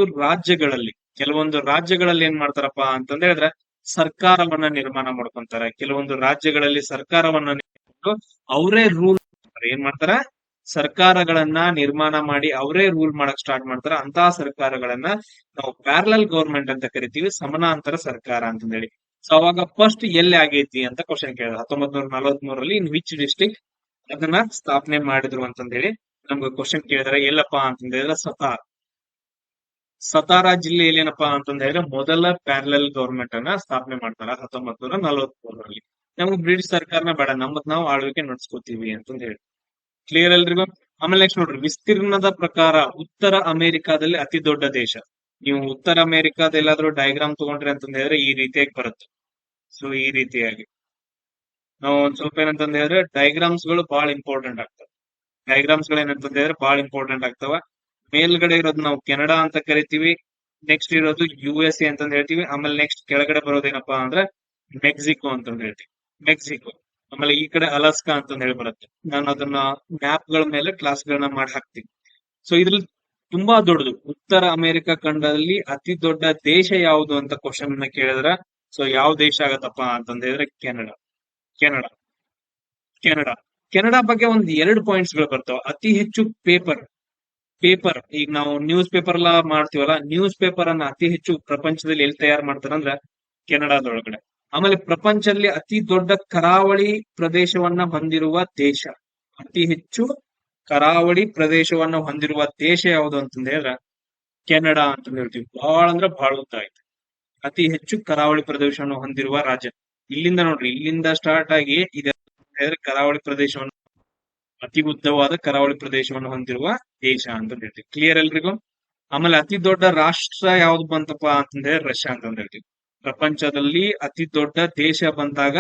ರಾಜ್ಯಗಳಲ್ಲಿ ಏನ್ ಮಾಡ್ತಾರಪ್ಪ ಅಂತಂದ ಹೇಳಿದ್ರೆ ಸರ್ಕಾರವನ್ನ ನಿರ್ಮಾಣ ಮಾಡ್ಕೊಂತಾರೆ. ಕೆಲವೊಂದು ರಾಜ್ಯಗಳಲ್ಲಿ ಸರ್ಕಾರವನ್ನ ಅವರೇ ರೂಲ್ ಏನ್ ಮಾಡ್ತಾರ, ಸರ್ಕಾರಗಳನ್ನ ನಿರ್ಮಾಣ ಮಾಡಿ ಅವರೇ ರೂಲ್ ಮಾಡಕ್ ಸ್ಟಾರ್ಟ್ ಮಾಡ್ತಾರ. ಅಂತಹ ಸರ್ಕಾರಗಳನ್ನ ನಾವು ಪ್ಯಾರಲಲ್ ಗವರ್ಮೆಂಟ್ ಅಂತ ಕರಿತೀವಿ, ಸಮಾನಾಂತರ ಸರ್ಕಾರ ಅಂತ ಹೇಳಿ. ಸೊ ಅವಾಗ ಫಸ್ಟ್ ಎಲ್ಲಿ ಆಗೈತಿ ಅಂತ ಕ್ವಶನ್ ಕೇಳಿದ, 1943ರಲ್ಲಿ ಇನ್ ವಿಚ್ ಡಿಸ್ಟ್ರಿಕ್ಟ್ ಅದನ್ನ ಸ್ಥಾಪನೆ ಮಾಡಿದ್ರು ಅಂತಂದ ಹೇಳಿ ನಮ್ಗೆ ಕ್ವಶನ್ ಕೇಳಿದಾರೆ. ಎಲ್ಲಪ್ಪಾ ಅಂತಂದ ಹೇಳಿದ್ರೆ ಸತಾರಾ ಜಿಲ್ಲೆಯಲ್ಲಿ ಏನಪ್ಪಾ ಅಂತಂದ ಹೇಳಿದ್ರೆ ಮೊದಲ ಪ್ಯಾರಲಲ್ ಗವರ್ಮೆಂಟ್ ಅನ್ನ ಸ್ಥಾಪನೆ ಮಾಡ್ತಾರ 1943ರಲ್ಲಿ. ನಮ್ಗೆ ಬ್ರಿಟಿಷ್ ಸರ್ಕಾರನ ಬೇಡ, ನಮ್ಮದ್ ನಾವು ಆಳ್ವಿಕೆ ನಡ್ಸ್ಕೊತೀವಿ ಅಂತಂದ ಹೇಳಿ. ಕ್ಲಿಯರ್ ಎಲ್ರಿಗೂ? ಆಮೇಲೆ ನೆಕ್ಸ್ಟ್ ನೋಡ್ರಿ, ವಿಸ್ತೀರ್ಣದ ಪ್ರಕಾರ ಉತ್ತರ ಅಮೆರಿಕಾದಲ್ಲಿ ಅತಿ ದೊಡ್ಡ ದೇಶ. ನೀವು ಉತ್ತರ ಅಮೆರಿಕಾದ ಎಲ್ಲಾದ್ರೂ ಡಯಾಗ್ರಾಮ್ ತಗೊಂಡ್ರಿ ಅಂತಂದ ಹೇಳಿದ್ರೆ ಈ ರೀತಿಯಾಗಿ ಬರುತ್ತೆ. ಸೊ ಈ ರೀತಿಯಾಗಿ ನಾವು ಒಂದ್ ಸ್ವಲ್ಪ ಏನಂತಂದ ಹೇಳಿದ್ರೆ ಡಯಾಗ್ರಾಮ್ಸ್ ಗಳು ಬಹಳ ಇಂಪಾರ್ಟೆಂಟ್ ಆಗ್ತವೆ. ಡಯಾಗ್ರಾಮ್ಸ್ ಗಳು ಏನಂತಂದ ಹೇಳಿದ್ರೆ ಬಹಳ ಇಂಪಾರ್ಟೆಂಟ್ ಆಗ್ತಾವ. ಮೇಲ್ಗಡೆ ಇರೋದು ನಾವು ಕೆನಡಾ ಅಂತ ಕರಿತೀವಿ, ನೆಕ್ಸ್ಟ್ ಇರೋದು USA ಅಂತಂದ್ ಹೇಳ್ತೀವಿ. ಆಮೇಲೆ ನೆಕ್ಸ್ಟ್ ಕೆಳಗಡೆ ಬರೋದೇನಪ್ಪಾ ಅಂದ್ರೆ ಮೆಕ್ಸಿಕೋ ಅಂತಂದ್ ಹೇಳ್ತೀವಿ, ಮೆಕ್ಸಿಕೋ. ಆಮೇಲೆ ಈ ಕಡೆ ಅಲಾಸ್ಕಾ ಅಂತಂದ್ ಹೇಳಿ ಬರುತ್ತೆ. ನಾನು ಅದನ್ನ ಮ್ಯಾಪ್ ಗಳ ಮೇಲೆ ಕ್ಲಾಸ್ ಗಳನ್ನ ಮಾಡಿ ಹಾಕ್ತೀನಿ. ಸೊ ಇದ್ರಲ್ಲಿ ತುಂಬಾ ದೊಡ್ಡದು ಉತ್ತರ ಅಮೆರಿಕ ಖಂಡದಲ್ಲಿ ಅತಿ ದೊಡ್ಡ ದೇಶ ಯಾವುದು ಅಂತ ಕ್ವಶನ್ ಅನ್ನ ಕೇಳಿದ್ರ, ಸೊ ಯಾವ ದೇಶ ಆಗತ್ತಪ್ಪ ಅಂತಂದ ಹೇಳಿದ್ರೆ ಕೆನಡಾ. ಕೆನಡಾ ಕೆನಡಾ ಕೆನಡಾ ಬಗ್ಗೆ ಒಂದ್ 2 ಪಾಯಿಂಟ್ಸ್ ಗಳು ಬರ್ತಾವ. ಅತಿ ಹೆಚ್ಚು ಪೇಪರ್ ಈಗ ನಾವು ನ್ಯೂಸ್ ಪೇಪರ್ ಎಲ್ಲ ಮಾಡ್ತೀವಲ್ಲ, ನ್ಯೂಸ್ ಪೇಪರ್ ಅನ್ನ ಅತಿ ಹೆಚ್ಚು ಪ್ರಪಂಚದಲ್ಲಿ ಎಲ್ಲಿ ತಯಾರು ಮಾಡ್ತಾರಂದ್ರ ಕೆನಡಾದೊಳಗಡೆ. ಆಮೇಲೆ ಪ್ರಪಂಚದಲ್ಲಿ ಅತಿ ದೊಡ್ಡ ಕರಾವಳಿ ಪ್ರದೇಶವನ್ನ ಹೊಂದಿರುವ ದೇಶ, ಅತಿ ಹೆಚ್ಚು ಕರಾವಳಿ ಪ್ರದೇಶವನ್ನ ಹೊಂದಿರುವ ದೇಶ ಯಾವುದು ಅಂತಂದ ಹೇಳಿದ್ರ ಕೆನಡಾ ಅಂತ ಹೇಳ್ತೀವಿ. ಬಹಳ ಅಂದ್ರ ಬಹಳ ಉದ್ದ ಐತೆ, ಅತಿ ಹೆಚ್ಚು ಕರಾವಳಿ ಪ್ರದೇಶವನ್ನು ಹೊಂದಿರುವ ರಾಜ್ಯ. ಇಲ್ಲಿಂದ ನೋಡ್ರಿ, ಇಲ್ಲಿಂದ ಸ್ಟಾರ್ಟ್ ಆಗಿ ಇದೆ ಕರಾವಳಿ ಪ್ರದೇಶವನ್ನು, ಅತಿ ಉದ್ದವಾದ ಕರಾವಳಿ ಪ್ರದೇಶವನ್ನು ಹೊಂದಿರುವ ದೇಶ ಅಂತ ಹೇಳ್ತೀವಿ. ಕ್ಲಿಯರ್ ಎಲ್ರಿಗೂ? ಆಮೇಲೆ ಅತಿ ದೊಡ್ಡ ರಾಷ್ಟ್ರ ಯಾವ್ದು ಬಂತಪ್ಪ ಅಂತಂದ್ರೆ ರಷ್ಯಾ ಅಂತ ಹೇಳ್ತೀವಿ. ಪ್ರಪಂಚದಲ್ಲಿ ಅತಿ ದೊಡ್ಡ ದೇಶ ಬಂದಾಗ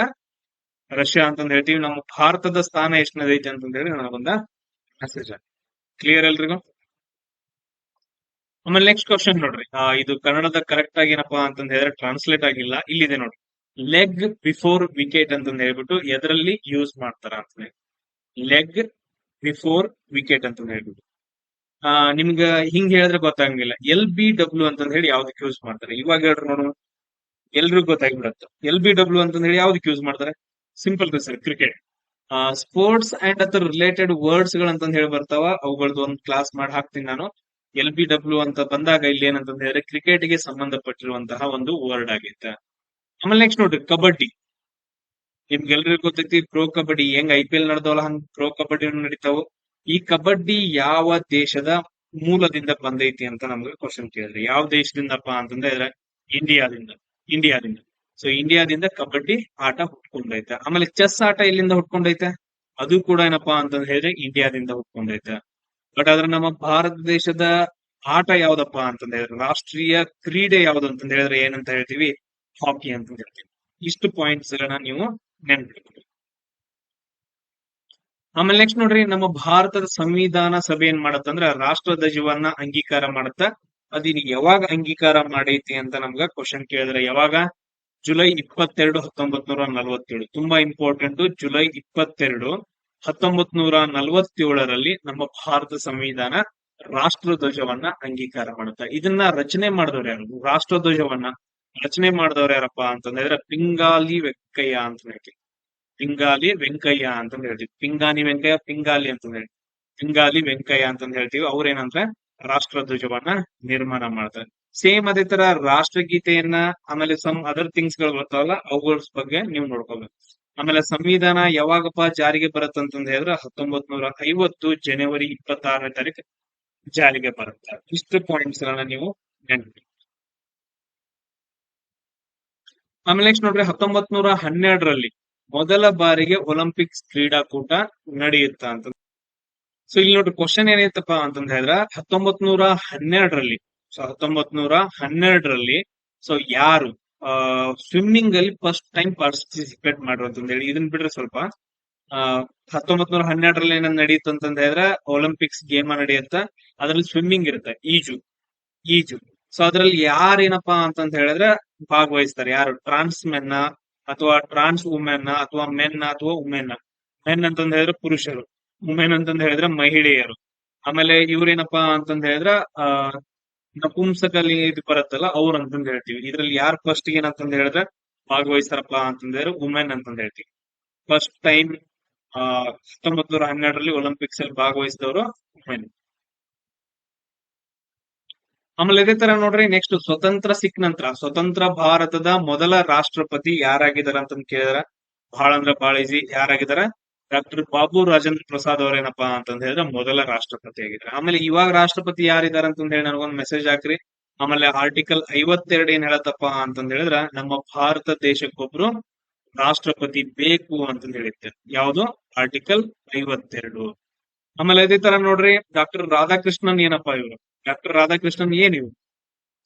ರಷ್ಯಾ ಅಂತಂದ್ ಹೇಳ್ತೀವಿ. ನಮ್ಮ ಭಾರತದ ಸ್ಥಾನ ಎಷ್ಟನೇದೈತೆ ಅಂತಂದ ಹೇಳಿ ನನಗೊಂದ ಮೆಸೇಜ್. ಕ್ಲಿಯರ್ ಎಲ್ರಿಗೂ? ಆಮೇಲೆ ನೆಕ್ಸ್ಟ್ ಕ್ವಶನ್ ನೋಡ್ರಿ, ಇದು ಕನ್ನಡದ ಕರೆಕ್ಟ್ ಆಗಿ ಏನಪ್ಪಾ ಅಂತಂದ ಹೇಳಿದ್ರೆ ಟ್ರಾನ್ಸ್ಲೇಟ್ ಆಗಿಲ್ಲ, ಇಲ್ಲಿದೆ ನೋಡ್ರಿ. ಲೆಗ್ ಬಿಫೋರ್ ವಿಕೆಟ್ ಅಂತಂದ್ ಹೇಳ್ಬಿಟ್ಟು ಎದರಲ್ಲಿ ಯೂಸ್ ಮಾಡ್ತಾರ ಅಂತ ಹೇಳಿ. ಲೆಗ್ ಬಿಫೋರ್ ವಿಕೆಟ್ ಅಂತ ಹೇಳ್ಬಿಟ್ಟು ನಿಮ್ಗ ಹಿಂಗ್ ಹೇಳಿದ್ರೆ ಗೊತ್ತಾಗಂಗಿಲ್ಲ. LBW ಅಂತಂದ್ ಹೇಳಿ ಯಾವ್ದಕ್ಕೆ ಯೂಸ್ ಮಾಡ್ತಾರೆ ಇವಾಗ ಹೇಳ್ರಿ ನೋಡು, ಎಲ್ರಿಗೂ ಗೊತ್ತಾಗ್ಬಿಡತ್ತೆ. LBW ಅಂತಂದ್ ಹೇಳಿ ಯಾವ್ದಕ್ಕೆ ಯೂಸ್ ಮಾಡ್ತಾರೆ? Simple sir, cricket. Sports and ಅದರ ರಿಲೇಟೆಡ್ ವರ್ಡ್ಸ್ ಗಳಂತಂದ್ ಹೇಳಿ ಬರ್ತಾವ, ಅವುಗಳದ್ದು ಒಂದು ಕ್ಲಾಸ್ ಮಾಡಿ ಹಾಕ್ತೀನಿ ನಾನು. LBW ಅಂತ ಬಂದಾಗ ಇಲ್ಲಿ ಏನಂತಂದ್ ಹೇಳಿದ್ರೆ ಕ್ರಿಕೆಟ್ ಗೆ ಸಂಬಂಧಪಟ್ಟಿರುವಂತಹ ಒಂದು ವರ್ಡ್ ಆಗೈತೆ. ಆಮೇಲೆ ನೆಕ್ಸ್ಟ್ ನೋಡ್ರಿ, ಕಬಡ್ಡಿ. ನಿಮ್ಗೆಲ್ರಿಗೂ ಗೊತ್ತೈತಿ ಪ್ರೋ ಕಬಡ್ಡಿ ಹೆಂಗ್ IPL ನಡೆದವಲ್ಲ ಹಂಗ್ ಪ್ರೋ ಕಬಡ್ಡಿ ನಡೀತಾವ. ಈ ಕಬಡ್ಡಿ ಯಾವ ದೇಶದ ಮೂಲದಿಂದ ಬಂದೈತಿ ಅಂತ ನಮ್ಗೆ ಕ್ವಶನ್ ಕೇಳಿದ್ರಿ. ಯಾವ ದೇಶದಿಂದಪ್ಪ ಅಂತಂದ್ರೆ ಇಂಡಿಯಾದಿಂದ. ಸೊ ಇಂಡಿಯಾದಿಂದ ಕಬಡ್ಡಿ ಆಟ ಹುಟ್ಕೊಂಡೈತೆ. ಆಮೇಲೆ ಚೆಸ್ ಆಟ ಎಲ್ಲಿಂದ ಹುಟ್ಕೊಂಡೈತೆ? ಅದು ಕೂಡ ಏನಪ್ಪಾ ಅಂತಂದ್ ಹೇಳಿದ್ರೆ ಇಂಡಿಯಾದಿಂದ ಹುಟ್ಕೊಂಡೈತೆ. ಬಟ್ ಆದ್ರೆ ನಮ್ಮ ಭಾರತ ದೇಶದ ಆಟ ಯಾವ್ದಪ್ಪ ಅಂತಂದ ಹೇಳಿದ್ರೆ, ರಾಷ್ಟ್ರೀಯ ಕ್ರೀಡೆ ಯಾವ್ದು ಅಂತಂದ ಹೇಳಿದ್ರೆ ಏನಂತ ಹೇಳ್ತೀವಿ? ಹಾಕಿ ಅಂತ ಹೇಳ್ತೀವಿ. ಇಷ್ಟು ಪಾಯಿಂಟ್ಸ್ ಗಳನ್ನ ನೀವು ನೆನ್ಪಿಟ್ಕೊಳ್ಳಿ. ಆಮೇಲೆ ನೆಕ್ಸ್ಟ್ ನೋಡ್ರಿ, ನಮ್ಮ ಭಾರತದ ಸಂವಿಧಾನ ಸಭೆ ಏನ್ ಮಾಡತ್ತಂದ್ರ ರಾಷ್ಟ್ರ ಧ್ವಜವನ್ನ ಅಂಗೀಕಾರ ಮಾಡತ್ತ. ಅದಿನ್ ಯಾವಾಗ ಅಂಗೀಕಾರ ಮಾಡೈತಿ ಅಂತ ನಮ್ಗ ಕ್ವಶನ್ ಕೇಳಿದ್ರೆ ಯಾವಾಗ? ಜುಲೈ 22, 1947. ತುಂಬಾ ಇಂಪಾರ್ಟೆಂಟ್. ಜುಲೈ 22, 1947ರಲ್ಲಿ ನಮ್ಮ ಭಾರತ ಸಂವಿಧಾನ ರಾಷ್ಟ್ರ ಧ್ವಜವನ್ನ ಅಂಗೀಕಾರ ಮಾಡುತ್ತೆ. ಇದನ್ನ ರಚನೆ ಮಾಡಿದವ್ರು ಯಾರು? ರಾಷ್ಟ್ರ ಧ್ವಜವನ್ನ ರಚನೆ ಮಾಡಿದವ್ರು ಯಾರಪ್ಪ ಅಂತಂದ್ರೆ ಪಿಂಗಾಲಿ ವೆಂಕಯ್ಯ ಅಂತ ಹೇಳ್ತೀವಿ. ಪಿಂಗಾಲಿ ವೆಂಕಯ್ಯ ಅಂತಂದ್ ಹೇಳ್ತೀವಿ. ಪಿಂಗಾನಿ ವೆಂಕಯ್ಯ, ಪಿಂಗಾಲಿ ಅಂತಂದ್ ಹೇಳಿ ಪಿಂಗಾಲಿ ವೆಂಕಯ್ಯ ಅಂತಂದ್ ಹೇಳ್ತೀವಿ. ಅವ್ರೇನಂದ್ರೆ ರಾಷ್ಟ್ರ ಧ್ವಜವನ್ನ ನಿರ್ಮಾಣ ಮಾಡ್ತಾರೆ. ಸೇಮ್ ಅದೇ ತರ ರಾಷ್ಟ್ರಗೀತೆಯನ್ನ, ಆಮೇಲೆ ಸಮ್ ಅದರ್ ಥಿಂಗ್ಸ್ ಗಳು ಬರ್ತಾವಲ್ಲ, ಅವುಗಳ ಬಗ್ಗೆ ನೀವು ನೋಡ್ಕೋಬೇಕು. ಆಮೇಲೆ ಸಂವಿಧಾನ ಯಾವಾಗಪ್ಪ ಜಾರಿಗೆ ಬರುತ್ತಂತಂದ್ ಹೇಳಿದ್ರೆ 1950 ಜನವರಿ 26ನೇ ತಾರೀಕು ಜಾರಿಗೆ ಬರುತ್ತೆ. ಇಷ್ಟು ಪಾಯಿಂಟ್ಸ್ ಗಳನ್ನ ನೀವು ನೆನ್ಪಿ. ಆಮೇಲೆ ನೆಕ್ಸ್ಟ್ ನೋಡ್ರಿ, 1912ರಲ್ಲಿ ಮೊದಲ ಬಾರಿಗೆ ಒಲಿಂಪಿಕ್ಸ್ ಕ್ರೀಡಾಕೂಟ ನಡೆಯುತ್ತ ಅಂತ. ಸೊ ಇಲ್ಲಿ ನೋಡ್ರಿ ಕ್ವಶನ್ ಏನೈತಪ್ಪ ಅಂತಂದ ಹೇಳಿದ್ರ 1912ರಲ್ಲಿ, ಸೊ 1912ರಲ್ಲಿ ಸೊ ಯಾರು ಸ್ವಿಮ್ಮಿಂಗ್ ಅಲ್ಲಿ ಫಸ್ಟ್ ಟೈಮ್ ಪಾರ್ಟಿಸಿಪೇಟ್ ಮಾಡ್ರು ಅಂತಂದ ಹೇಳಿ. ಇದನ್ ಬಿಡ್ರೆ ಸ್ವಲ್ಪ 1912ರಲ್ಲಿ ಏನ ನಡೆಯುತ್ತೆ ಅಂತಂದ ಹೇಳಿದ್ರೆ ಒಲಿಂಪಿಕ್ಸ್ ಗೇಮ್ ನಡೆಯುತ್ತ. ಅದ್ರಲ್ಲಿ ಸ್ವಿಮ್ಮಿಂಗ್ ಇರುತ್ತೆ, ಈಜು. ಸೊ ಅದ್ರಲ್ಲಿ ಯಾರೇನಪ್ಪಾ ಅಂತಂತ ಹೇಳಿದ್ರೆ ಭಾಗವಹಿಸ್ತಾರೆ? ಯಾರು? ಟ್ರಾನ್ಸ್ ಮೆನ್ ಅಥವಾ ಟ್ರಾನ್ಸ್ ವುಮೆನ್ ಅಥವಾ ಮೆನ್ ಅಥವಾ ವುಮೆನ್. ಮೆನ್ ಅಂತಂದ ಹೇಳಿದ್ರೆ ಪುರುಷರು, ವುಮೆನ್ ಅಂತಂದ ಹೇಳಿದ್ರೆ ಮಹಿಳೆಯರು. ಆಮೇಲೆ ಇವ್ರೇನಪ್ಪಾ ಅಂತಂದ ಹೇಳಿದ್ರ ನಪುಂಸಕಲಿ ಇದು ಬರುತ್ತಲ್ಲ, ಅವ್ರು ಅಂತಂದ ಹೇಳ್ತೀವಿ. ಇದ್ರಲ್ಲಿ ಯಾರು ಫಸ್ಟ್ ಏನಂತಂದ ಹೇಳಿದ್ರೆ ಭಾಗವಹಿಸ್ತಾರಪ್ಪ ಅಂತಂದ ಹೇಳಿದ್ರೆ ವುಮೆನ್ ಅಂತಂದ ಹೇಳ್ತೀವಿ. ಫಸ್ಟ್ ಟೈಮ್ 1912ರಲ್ಲಿ ಒಲಿಂಪಿಕ್ಸ್ ಅಲ್ಲಿ ಭಾಗವಹಿಸಿದವರು ವುಮೆನ್. ಆಮೇಲೆ ಇದೇ ತರ ನೋಡ್ರಿ, ನೆಕ್ಸ್ಟ್ ಸ್ವತಂತ್ರ ಸಿಕ್ಕ ನಂತರ ಸ್ವತಂತ್ರ ಭಾರತದ ಮೊದಲ ರಾಷ್ಟ್ರಪತಿ ಯಾರಾಗಿದಾರ ಅಂತ ಕೇಳಿದ್ರ ಬಹಳ ಅಂದ್ರೆ ಬಹಳ ಈಸಿ. ಯಾರಾಗಿದಾರ? ಡಾಕ್ಟರ್ ಬಾಬು ರಾಜೇಂದ್ರ ಪ್ರಸಾದ್ ಅವ್ರೇನಪ್ಪಾ ಅಂತಂದ ಹೇಳಿದ್ರೆ ಮೊದಲ ರಾಷ್ಟ್ರಪತಿ ಆಗಿದ್ದಾರೆ. ಆಮೇಲೆ ಇವಾಗ ರಾಷ್ಟ್ರಪತಿ ಯಾರಿದಾರ ಅಂತಂದ ಹೇಳಿ ನನಗೊಂದು ಮೆಸೇಜ್ ಹಾಕ್ರಿ. ಆಮೇಲೆ ಆರ್ಟಿಕಲ್ 52 ಏನ್ ಹೇಳತ್ತಪ್ಪ ಅಂತಂದ ಹೇಳಿದ್ರ ನಮ್ಮ ಭಾರತ ದೇಶಕ್ಕೊಬ್ರು ರಾಷ್ಟ್ರಪತಿ ಬೇಕು ಅಂತಂದ ಹೇಳಿತ್ತೆ. ಯಾವುದು? ಆರ್ಟಿಕಲ್ 52. ಆಮೇಲೆ ಅದೇ ತರ ನೋಡ್ರಿ, ಡಾಕ್ಟರ್ ರಾಧಾಕೃಷ್ಣನ್ ಏನಪ್ಪಾ ಇವರು? ಡಾಕ್ಟರ್ ರಾಧಾಕೃಷ್ಣನ್ ಏನ್ ಇವ್ರು?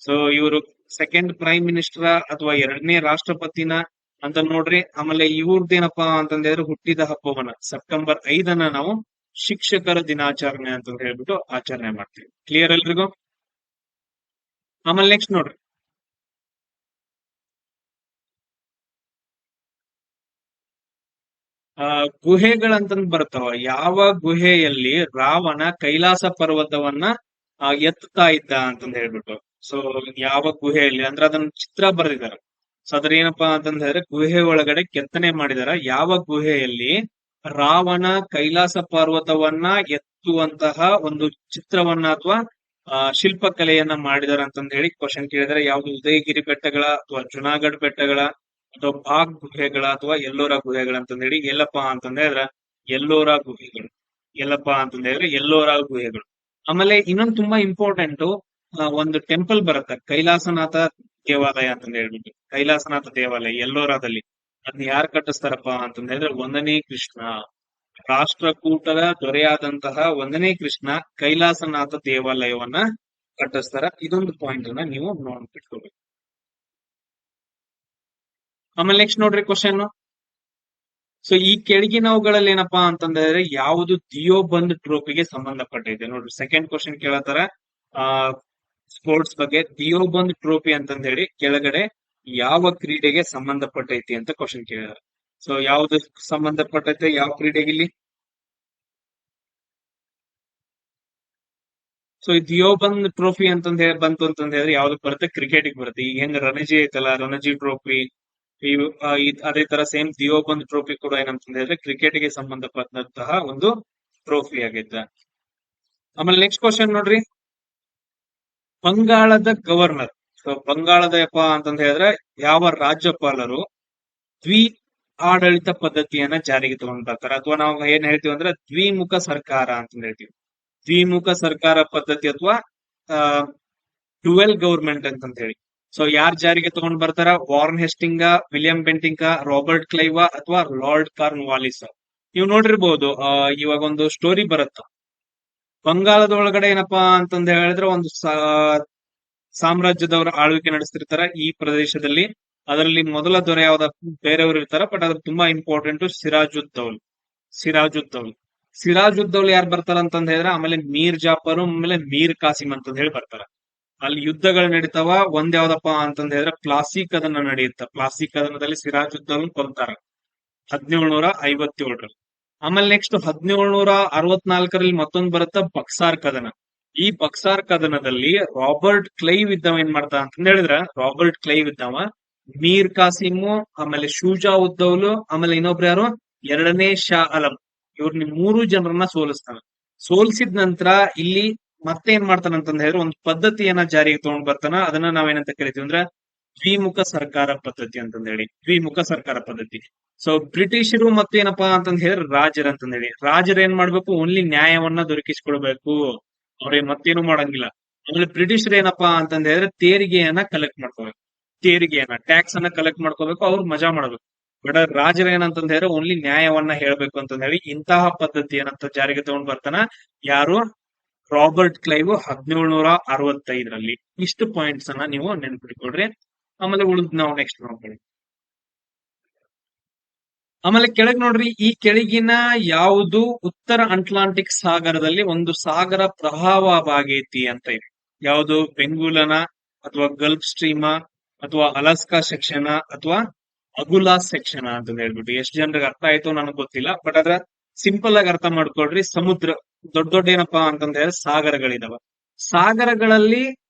ಸೊ ಇವರು ಸೆಕೆಂಡ್ ಪ್ರೈಮ್ ಮಿನಿಸ್ಟರ್ ಅಥವಾ ಎರಡನೇ ರಾಷ್ಟ್ರಪತಿನ ಅಂತ ನೋಡ್ರಿ. ಆಮೇಲೆ ಇವ್ರದ್ದೇನಪ್ಪಾ ಅಂತಂದ್ರೆ ಹುಟ್ಟಿದ ಹಬ್ಬವನ್ನ ಸೆಪ್ಟೆಂಬರ್ 5 ನಾವು ಶಿಕ್ಷಕರ ದಿನಾಚರಣೆ ಅಂತ ಹೇಳ್ಬಿಟ್ಟು ಆಚರಣೆ ಮಾಡ್ತೀವಿ. ಕ್ಲಿಯರ್ ಎಲ್ರಿಗೂ? ಆಮೇಲೆ ನೆಕ್ಸ್ಟ್ ನೋಡ್ರಿ, ಗುಹೆಗಳಂತಂದ್ ಬರ್ತಾವ. ಯಾವ ಗುಹೆಯಲ್ಲಿ ರಾವಣ ಕೈಲಾಸ ಪರ್ವತವನ್ನ ಎತ್ತುತ್ತಾ ಇದ್ದ ಅಂತಂದ್ ಹೇಳ್ಬಿಟ್ಟು. ಸೊ ಯಾವ ಗುಹೆಯಲ್ಲಿ ಅಂದ್ರೆ ಅದನ್ನ ಚಿತ್ರ ಬರೆದಿದ್ದಾರೆ. ಸೊ ಅದ್ರ ಏನಪ್ಪಾ ಅಂತಂದ ಹೇಳಿದ್ರೆ ಗುಹೆ ಒಳಗಡೆ ಕೆತ್ತನೆ ಮಾಡಿದಾರ. ಯಾವ ಗುಹೆಯಲ್ಲಿ ರಾವಣ ಕೈಲಾಸ ಪರ್ವತವನ್ನ ಎತ್ತುವಂತಹ ಒಂದು ಚಿತ್ರವನ್ನ ಅಥವಾ ಶಿಲ್ಪಕಲೆಯನ್ನ ಮಾಡಿದಾರ ಅಂತಂದ ಹೇಳಿ ಕ್ವಶನ್ ಕೇಳಿದರೆ, ಯಾವ್ದು? ಉದಯಗಿರಿ ಬೆಟ್ಟಗಳ ಅಥವಾ ಜುನಾಗಢ್ ಬೆಟ್ಟಗಳ ಅಥವಾ ಬಾಗ್ ಗುಹೆಗಳ ಅಥವಾ ಎಲ್ಲೋರ ಗುಹೆಗಳ ಅಂತಂದ ಹೇಳಿ. ಎಲ್ಲಪ್ಪಾ ಅಂತಂದ ಹೇಳಿದ್ರ ಎಲ್ಲೋರ ಗುಹೆಗಳು. ಎಲ್ಲಪ್ಪಾ ಅಂತಂದ ಹೇಳಿದ್ರೆ ಎಲ್ಲೋರ ಗುಹೆಗಳು. ಆಮೇಲೆ ಇನ್ನೊಂದು ತುಂಬಾ ಇಂಪಾರ್ಟೆಂಟ್, ಒಂದು ಟೆಂಪಲ್ ಬರುತ್ತೆ ಕೈಲಾಸನಾಥ ದೇವಾಲಯ ಅಂತಂದ ಹೇಳ್ಬಿಟ್ಟು. ಕೈಲಾಸನಾಥ ದೇವಾಲಯ ಎಲ್ಲೋರಾದಲ್ಲಿ. ಅದನ್ನ ಯಾರು ಕಟ್ಟಿಸ್ತಾರಪ್ಪ ಅಂತಂದ ಹೇಳಿದ್ರೆ 1ನೇ ಕೃಷ್ಣ. ರಾಷ್ಟ್ರಕೂಟರ ದೊರೆಯಾದಂತಹ 1ನೇ ಕೃಷ್ಣ ಕೈಲಾಸನಾಥ ದೇವಾಲಯವನ್ನ ಕಟ್ಟಿಸ್ತಾರ. ಇದೊಂದು ಪಾಯಿಂಟ್ ಅನ್ನ ನೀವು ನೋಡ್ಬಿಟ್ಕೋಬೇಕು. ಆಮೇಲೆ ನೆಕ್ಸ್ಟ್ ನೋಡ್ರಿ ಕ್ವಶನ್. ಸೊ ಈ ಕೆಳಗಿನವುಗಳಲ್ಲಿ ಏನಪ್ಪಾ ಅಂತಂದ್ರೆ ಯಾವುದು ದಿಯೋಬಂದ್ ಟ್ರೋಫಿಗೆ ಸಂಬಂಧಪಟ್ಟೈತೆ? ನೋಡ್ರಿ, ಸೆಕೆಂಡ್ ಕ್ವಶನ್ ಕೇಳತ್ತಾರ ಸ್ಪೋರ್ಟ್ಸ್ ಬಗ್ಗೆ. ದಿಯೋಬಂದ್ ಟ್ರೋಫಿ ಅಂತಂದ ಹೇಳಿ ಕೆಳಗಡೆ ಯಾವ ಕ್ರೀಡೆಗೆ ಸಂಬಂಧಪಟ್ಟೈತಿ ಅಂತ ಕ್ವಶನ್ ಕೇಳಿದಾರೆ. ಸೊ ಯಾವ್ದು ಸಂಬಂಧಪಟ್ಟೈತೆ? ಯಾವ ಕ್ರೀಡೆಗೆ ಇಲ್ಲಿ? ಸೊ ಈ ದಿಯೋಬಂದ್ ಟ್ರೋಫಿ ಅಂತಂದ ಹೇಳಿ ಬಂತು ಅಂತಂದ ಹೇಳಿದ್ರೆ ಯಾವ್ದಕ್ ಬರುತ್ತೆ? ಕ್ರಿಕೆಟಿಗೆ ಬರುತ್ತೆ. ಈಗ ಹೆಂಗ್ ರಣಜಿ ಐತಲ್ಲ, ರಣಜಿ ಟ್ರೋಫಿ, ಅದೇ ತರ ಸೇಮ್ ದಿಯೋಬಂದ್ ಟ್ರೋಫಿ ಕೂಡ ಏನಂತಂದ ಹೇಳಿದ್ರೆ ಕ್ರಿಕೆಟ್ಗೆ ಸಂಬಂಧಪಟ್ಟಂತಹ ಒಂದು ಟ್ರೋಫಿ ಆಗೈತೆ. ಆಮೇಲೆ ನೆಕ್ಸ್ಟ್ ಕ್ವಶನ್ ನೋಡ್ರಿ, ಬಂಗಾಳದ ಗವರ್ನರ್. ಸೊ ಬಂಗಾಳದ ಅಂತಂದ ಹೇಳಿದ್ರೆ ಯಾವ ರಾಜ್ಯಪಾಲರು ದ್ವಿ ಆಡಳಿತ ಪದ್ಧತಿಯನ್ನ ಜಾರಿಗೆ ತಗೊಂಡ್ ಬರ್ತಾರೆ? ಅಥವಾ ನಾವು ಏನ್ ಹೇಳ್ತೀವಿ ಅಂದ್ರೆ ದ್ವಿಮುಖ ಸರ್ಕಾರ ಅಂತ ಹೇಳ್ತೀವಿ. ದ್ವಿಮುಖ ಸರ್ಕಾರ ಪದ್ಧತಿ ಅಥವಾ ಡ್ಯುವೆಲ್ ಗವರ್ಮೆಂಟ್ ಅಂತಂತ ಹೇಳಿ. ಸೊ ಯಾರ್ ಜಾರಿಗೆ ತಗೊಂಡ್ ಬರ್ತಾರ? ವಾರ್ನ್ ಹೆಸ್ಟಿಂಗ, ವಿಲಿಯಂ ಬೆಂಟಿಂಕ, ರಾಬರ್ಟ್ ಕ್ಲೈವ ಅಥವಾ ಲಾರ್ಡ್ ಕಾರ್ನ್ ವಾಲಿಸ್. ನೀವು ನೋಡಿರ್ಬಹುದು, ಇವಾಗ ಒಂದು ಸ್ಟೋರಿ ಬರುತ್ತ. ಬಂಗಾಳದ ಒಳಗಡೆ ಏನಪ್ಪಾ ಅಂತಂದ ಹೇಳಿದ್ರೆ ಒಂದು ಸಾಮ್ರಾಜ್ಯದವರ ಆಳ್ವಿಕೆ ನಡೆಸ್ತಿರ್ತಾರ ಈ ಪ್ರದೇಶದಲ್ಲಿ. ಅದರಲ್ಲಿ ಮೊದಲ ದೊರೆ ಯಾವ್ದ ಬೇರೆಯವರು ಇರ್ತಾರ, ಬಟ್ ಅದ್ರ ತುಂಬಾ ಇಂಪಾರ್ಟೆಂಟ್ ಸಿರಾಜುದ್ದೌಲ್. ಸಿರಾಜ್ ಉದ್ದೌಲ್ ಯಾರು ಬರ್ತಾರ ಅಂತಂದ್ ಹೇಳಿದ್ರೆ ಆಮೇಲೆ ಮೀರ್ ಜಾಫರ್ ಆಮೇಲೆ ಮೀರ್ ಕಾಸಿಂ ಅಂತಂದ್ ಹೇಳಿ ಬರ್ತಾರ. ಅಲ್ಲಿ ಯುದ್ಧಗಳು ನಡೀತಾವ. ಒಂದ್ ಯಾವ್ದಪ್ಪ ಅಂತಂದ್ ಹೇಳಿದ್ರೆ ಪ್ಲಾಸಿ ಕದನ ನಡೆಯುತ್ತ. ಪ್ಲಾಸಿ ಕದನದಲ್ಲಿ ಸಿರಾಜ್ ಉದ್ದೌಲ್ ಕೊಲ್ತಾರ 1757ರಲ್ಲಿ. ಆಮೇಲೆ ನೆಕ್ಸ್ಟ್ 1764ರಲ್ಲಿ ಮತ್ತೊಂದು ಬರುತ್ತ ಬಕ್ಸಾರ್ ಕದನ. ಈ ಬಕ್ಸಾರ್ ಕದನದಲ್ಲಿ ರಾಬರ್ಟ್ ಕ್ಲೈವ್ ಇದ್ದವ ಏನ್ ಮಾಡ್ತಾ ಅಂತಂದ್ ಹೇಳಿದ್ರ, ರಾಬರ್ಟ್ ಕ್ಲೈವ್ ಇದ್ದವ ಮೀರ್ ಕಾಸಿಮು ಆಮೇಲೆ ಶೂಜಾ ಉದ್ದೌಲು ಆಮೇಲೆ ಇನ್ನೊಬ್ರು ಯಾರು ಎರಡನೇ ಶಾ ಆಲಂ, ಇವ್ರನ್ನ ಮೂರು ಜನರನ್ನ ಸೋಲಿಸ್ತಾನ. ಸೋಲಿಸಿದ ನಂತರ ಇಲ್ಲಿ ಮತ್ತೆ ಏನ್ ಮಾಡ್ತಾನ ಅಂತಂದ್ ಹೇಳಿದ್ರೆ ಒಂದು ಪದ್ಧತಿಯನ್ನ ಜಾರಿಗೆ ತಗೊಂಡ್ ಬರ್ತಾನ. ಅದನ್ನ ನಾವೇನಂತ ಕರಿತೀವಿ ಅಂದ್ರೆ ದ್ವಿಮುಖ ಸರ್ಕಾರ ಪದ್ಧತಿ ಅಂತಂದ್ ಹೇಳಿ. ದ್ವಿಮುಖ ಸರ್ಕಾರ ಪದ್ಧತಿ. ಸೊ ಬ್ರಿಟಿಷರು ಮತ್ತೇನಪ್ಪಾ ಅಂತಂದ್ ಹೇಳಿದ್ರೆ ರಾಜರ ಅಂತಂದ್ ಹೇಳಿ. ರಾಜರು ಏನ್ ಮಾಡ್ಬೇಕು, ಓನ್ಲಿ ನ್ಯಾಯವನ್ನ ದೊರಕಿಸ್ಕೊಡ್ಬೇಕು, ಅವ್ರಿಗೆ ಮತ್ತೇನು ಮಾಡಂಗಿಲ್ಲ. ಆಮೇಲೆ ಬ್ರಿಟಿಷರು ಏನಪ್ಪಾ ಅಂತಂದ್ ಹೇಳಿದ್ರೆ ತೆರಿಗೆಯನ್ನ ಕಲೆಕ್ಟ್ ಮಾಡ್ಕೋಬೇಕು. ತೆರಿಗೆಯನ್ನ ಟ್ಯಾಕ್ಸ್ ಅನ್ನ ಕಲೆಕ್ಟ್ ಮಾಡ್ಕೋಬೇಕು, ಅವ್ರು ಮಜಾ ಮಾಡ್ಬೇಕು. ಬಟ್ ರಾಜರು ಏನಂತಂದ್ ಹೇಳಿದ್ರೆ ಓನ್ಲಿ ನ್ಯಾಯವನ್ನ ಹೇಳ್ಬೇಕು ಅಂತಂದ್ ಹೇಳಿ ಇಂತಹ ಪದ್ಧತಿ ಏನಂತ ಜಾರಿಗೆ ತಗೊಂಡ್ ಬರ್ತಾನ ಯಾರು, ರಾಬರ್ಟ್ ಕ್ಲೈವ್ 1765ರಲ್ಲಿ. ಇಷ್ಟು ಪಾಯಿಂಟ್ಸ್ ಅನ್ನ ನೀವು ನೆನ್ಪಿಟ್ಕೊಡ್ರಿ. ಆಮೇಲೆ ಉಳಿದ್ ನಾವು ನೆಕ್ಸ್ಟ್ ನೋಡ್ಕೊಳ್ಳಿ. ಆಮೇಲೆ ಕೆಳಗ್ ನೋಡ್ರಿ, ಈ ಕೆಳಗಿನ ಯಾವುದು ಉತ್ತರ ಅಟ್ಲಾಂಟಿಕ್ ಸಾಗರದಲ್ಲಿ ಒಂದು ಸಾಗರ ಪ್ರವಾಹವಾಗೈತಿ ಅಂತ ಇದೆ. ಯಾವುದು, ಬೆಂಗುಲನ ಅಥವಾ ಗಲ್ಫ್ ಸ್ಟ್ರೀಮ ಅಥವಾ ಅಲಾಸ್ಕಾ ಸೆಕ್ಷನ್ ಅಥವಾ ಅಗುಲಾ ಸೆಕ್ಷನ್ ಅಂತ ಹೇಳ್ಬಿಟ್ಟು. ಎಷ್ಟು ಜನರಿಗೆ ಅರ್ಥ ಆಯ್ತು ನನಗೆ ಗೊತ್ತಿಲ್ಲ, ಬಟ್ ಅದ್ರ ಸಿಂಪಲ್ ಆಗಿ ಅರ್ಥ ಮಾಡ್ಕೊಳ್ರಿ. ಸಮುದ್ರ ದೊಡ್ಡ ದೊಡ್ಡ ಏನಪ್ಪಾ ಅಂತಂದ್ರೆ ಸಾಗರಗಳಿದಾವ. ಸಾಗರಗಳಲ್ಲಿ